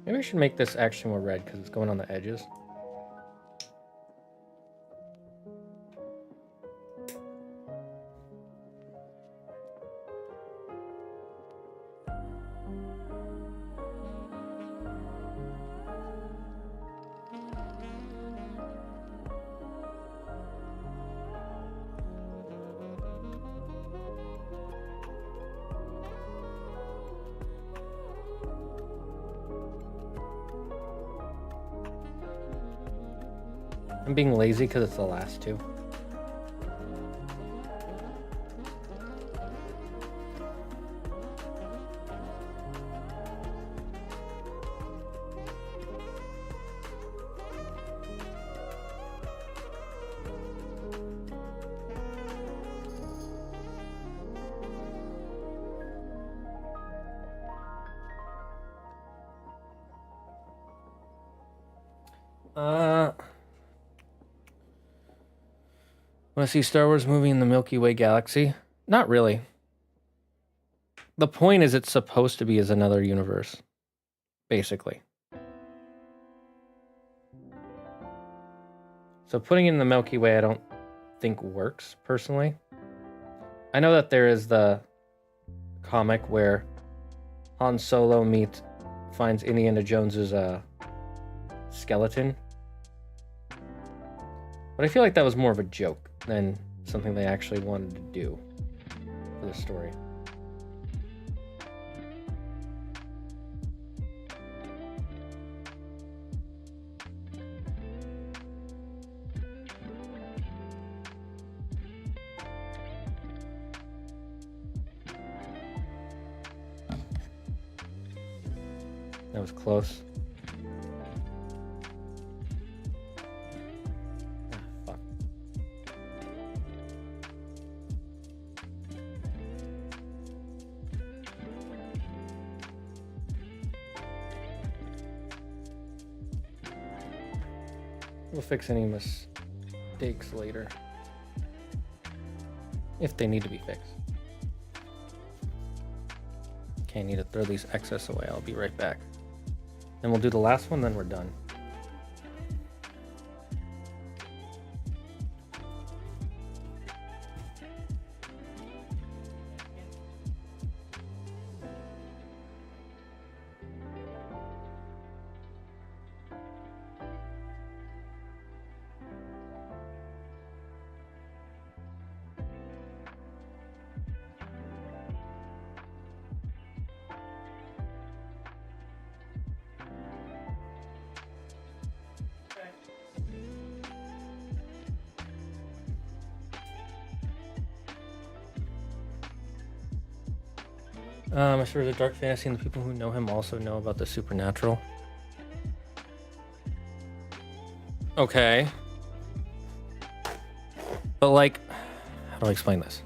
Maybe I should make this actually more red because it's going on the edges. I'm being lazy because it's the last two. Want to see Star Wars movie in the Milky Way galaxy? Not really. The point is it's supposed to be as another universe, basically. So putting it in the Milky Way I don't think works, personally. I know that there is the comic where Han Solo finds Indiana Jones's skeleton. But I feel like that was more of a joke than something they actually wanted to do for the story. That was close. Ah, fuck. We'll fix any mistakes later, if they need to be fixed. Okay, I need to throw these excess away. I'll be right back. Then we'll do the last one, then we're done. I sure the dark fantasy and the people who know him also know about the supernatural. Okay. But like, how do I explain this?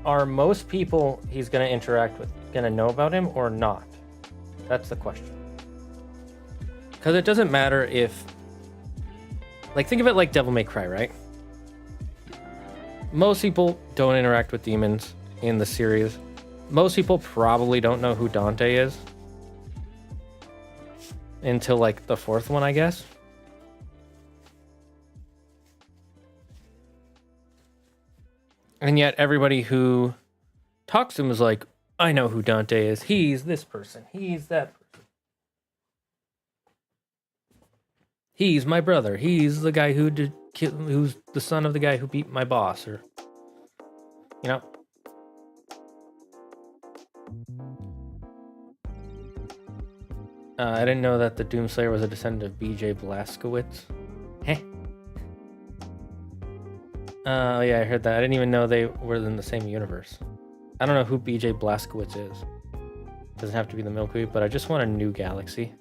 Are most people he's going to interact with going to know about him or not? That's the question. Because it doesn't matter if... Like, think of it like Devil May Cry, right? Most people don't interact with demons in the series. Most people probably don't know who Dante is. Until, like, the fourth one, I guess. And yet, everybody who talks to him is like, I know who Dante is. He's this person. He's that person. He's my brother. He's the guy who who's the son of the guy who beat my boss, or, you know. I didn't know that the Doomslayer was a descendant of B.J. Blazkowicz. Heh. Yeah, I heard that. I didn't even know they were in the same universe. I don't know who B.J. Blazkowicz is. Doesn't have to be the Milky Way, but I just want a new galaxy.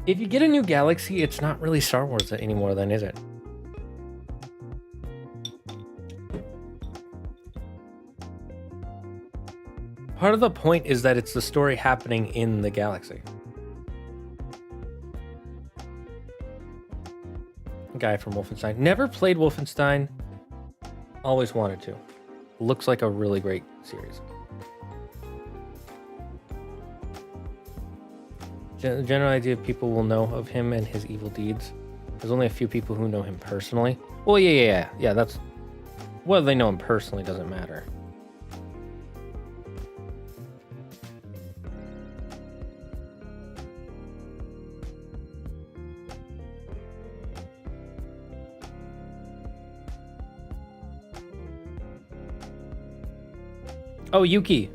If you get a new galaxy, it's not really Star Wars anymore then, is it? Part of the point is that it's the story happening in the galaxy. Guy from Wolfenstein. Never played Wolfenstein. Always wanted to. Looks like a really great series. The general idea people will know of him and his evil deeds. There's only a few people who know him personally. Well, yeah, that's... Whether they know him personally doesn't matter. Oh, Yuki.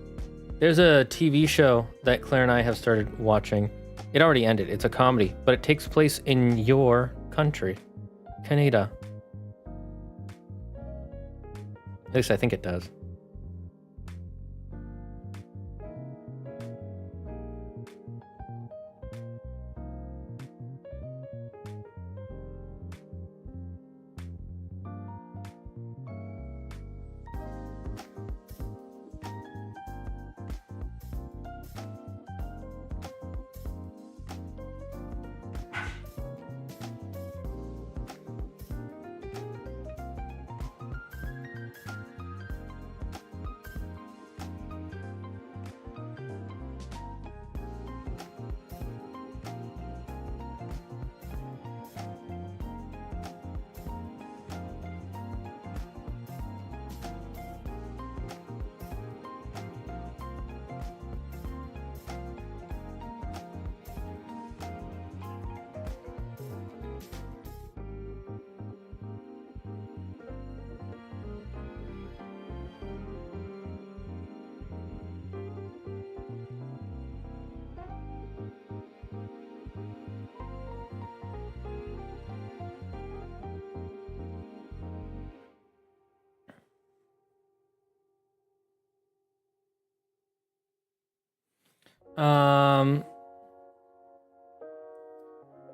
There's a TV show that Claire and I have started watching. It already ended. It's a comedy, but it takes place in your country, Canada. At least I think it does.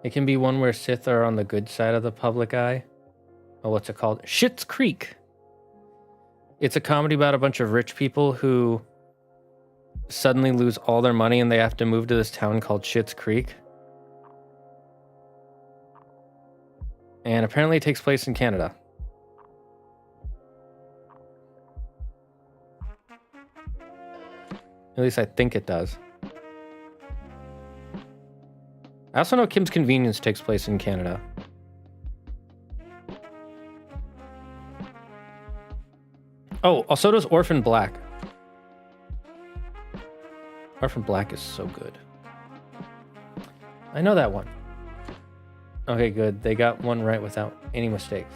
It can be one where Sith are on the good side of the public eye. Oh, what's it called? Schitt's Creek. It's a comedy about a bunch of rich people who suddenly lose all their money and they have to move to this town called Schitt's Creek. And apparently it takes place in Canada. At least I think it does. I also know Kim's Convenience takes place in Canada. Oh, also does Orphan Black. Orphan Black is so good. I know that one. Okay, good. They got one right without any mistakes.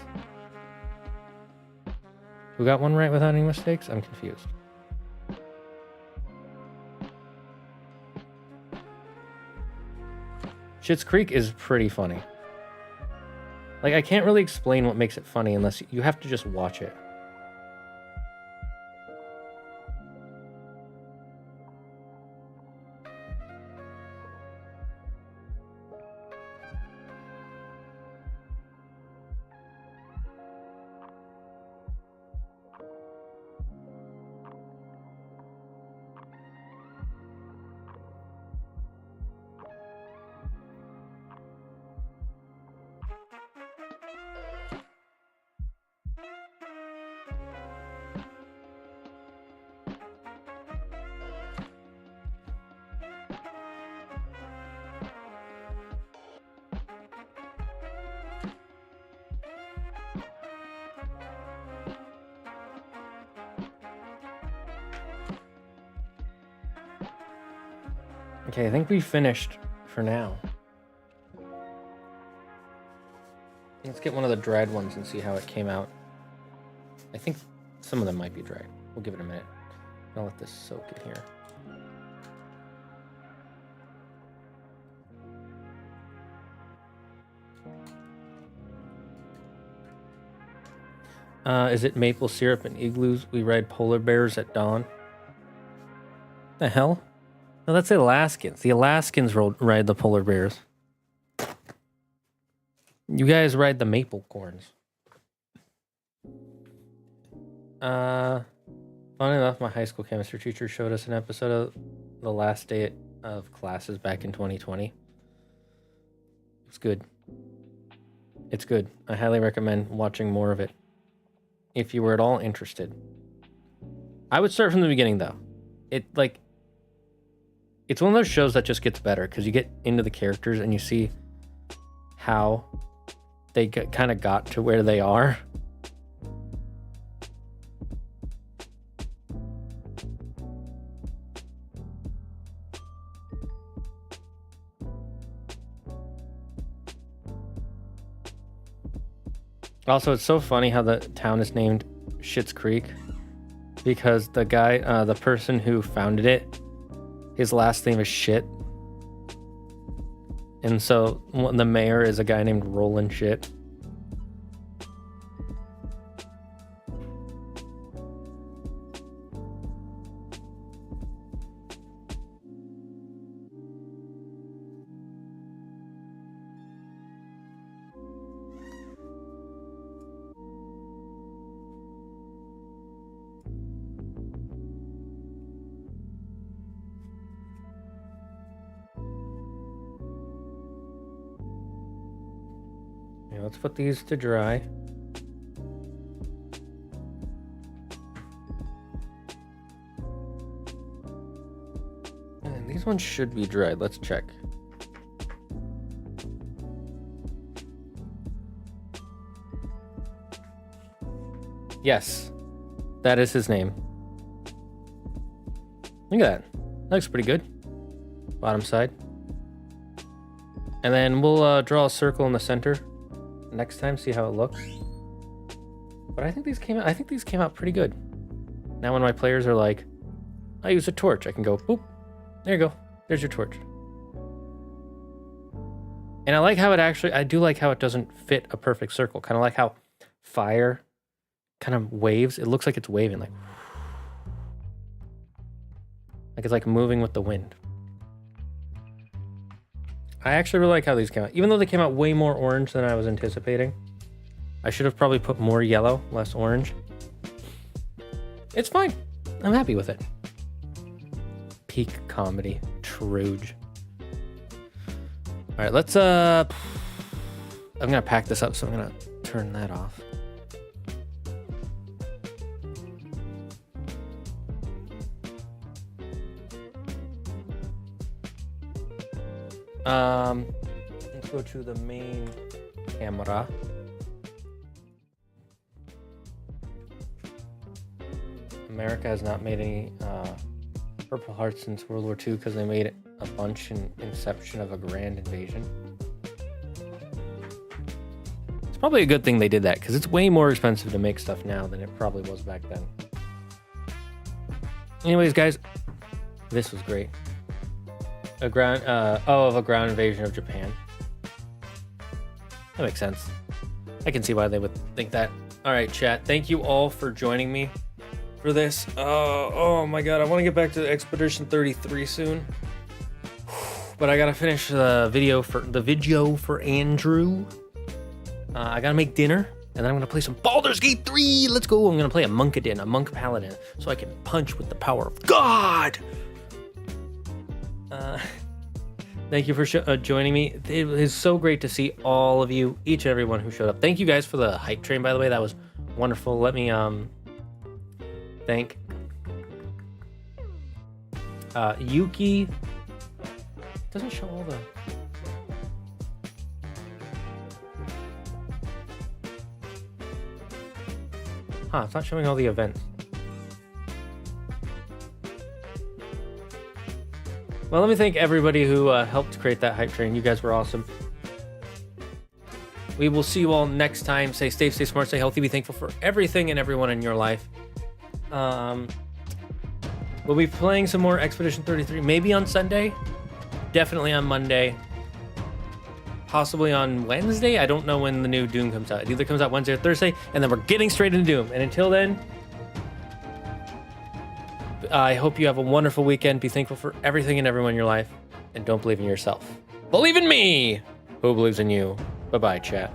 Who got one right without any mistakes? I'm confused. Schitt's Creek is pretty funny. Like, I can't really explain what makes it funny unless you have to just watch it. Okay, I think we finished for now. Let's get one of the dried ones and see how it came out. I think some of them might be dried. We'll give it a minute. I'll let this soak in here. Is it maple syrup and igloos? We ride polar bears at dawn. The hell? No, that's the Alaskans. The Alaskans ride the polar bears. You guys ride the maple corns. Funny enough, my high school chemistry teacher showed us an episode of the last day of classes back in 2020. It's good. It's good. I highly recommend watching more of it if you were at all interested. I would start from the beginning, though. It's one of those shows that just gets better because you get into the characters and you see how they kind of got to where they are. Also, it's so funny how the town is named Schitt's Creek because the guy, the person who founded it, his last name is Shit. And so the mayor is a guy named Roland Shit. Let's put these to dry. And these ones should be dried. Let's check. Yes, that is his name. Look at that. That looks pretty good. Bottom side. And then we'll draw a circle in the center next time, see how it looks. But I think these came out pretty good. Now when my players are like, I use a torch, I can go boop. There you go. There's your torch. And I like how I do like how it doesn't fit a perfect circle. Kind of like how fire kind of waves. It looks like it's waving like it's like moving with the wind. I actually really like how these came out. Even though they came out way more orange than I was anticipating. I should have probably put more yellow, less orange. It's fine. I'm happy with it. Peak comedy. Troge. All right, let's, I'm gonna pack this up, so I'm gonna turn that off. Let's go to the main camera. America has not made any Purple Hearts since World War II because they made it a bunch in Inception of a Grand Invasion. It's probably a good thing they did that because it's way more expensive to make stuff now than it probably was back then. Anyways, guys, this was great. Of a ground invasion of Japan. That makes sense. I can see why they would think that. All right, chat. Thank you all for joining me for this. Oh my god, I want to get back to Expedition 33 soon. But I gotta finish the video for Andrew. I gotta make dinner, and then I'm gonna play some Baldur's Gate 3. Let's go. I'm gonna play a Monkadin, a Monk Paladin, so I can punch with the power of God. Thank you for joining me. It is so great to see all of you, each and everyone who showed up. Thank you guys for the hype train, by the way. That was wonderful. Let me thank Yuki. Doesn't show all the. It's not showing all the events. Well, let me thank everybody who helped create that hype train. You guys were awesome. We will see you all next time. Stay safe, stay smart, stay healthy. Be thankful for everything and everyone in your life. We'll be playing some more Expedition 33, maybe on Sunday. Definitely on Monday. Possibly on Wednesday. I don't know when the new Doom comes out. It either comes out Wednesday or Thursday, and then we're getting straight into Doom. And until then, I hope you have a wonderful weekend. Be thankful for everything and everyone in your life. And don't believe in yourself. Believe in me! Who believes in you? Bye-bye, chat.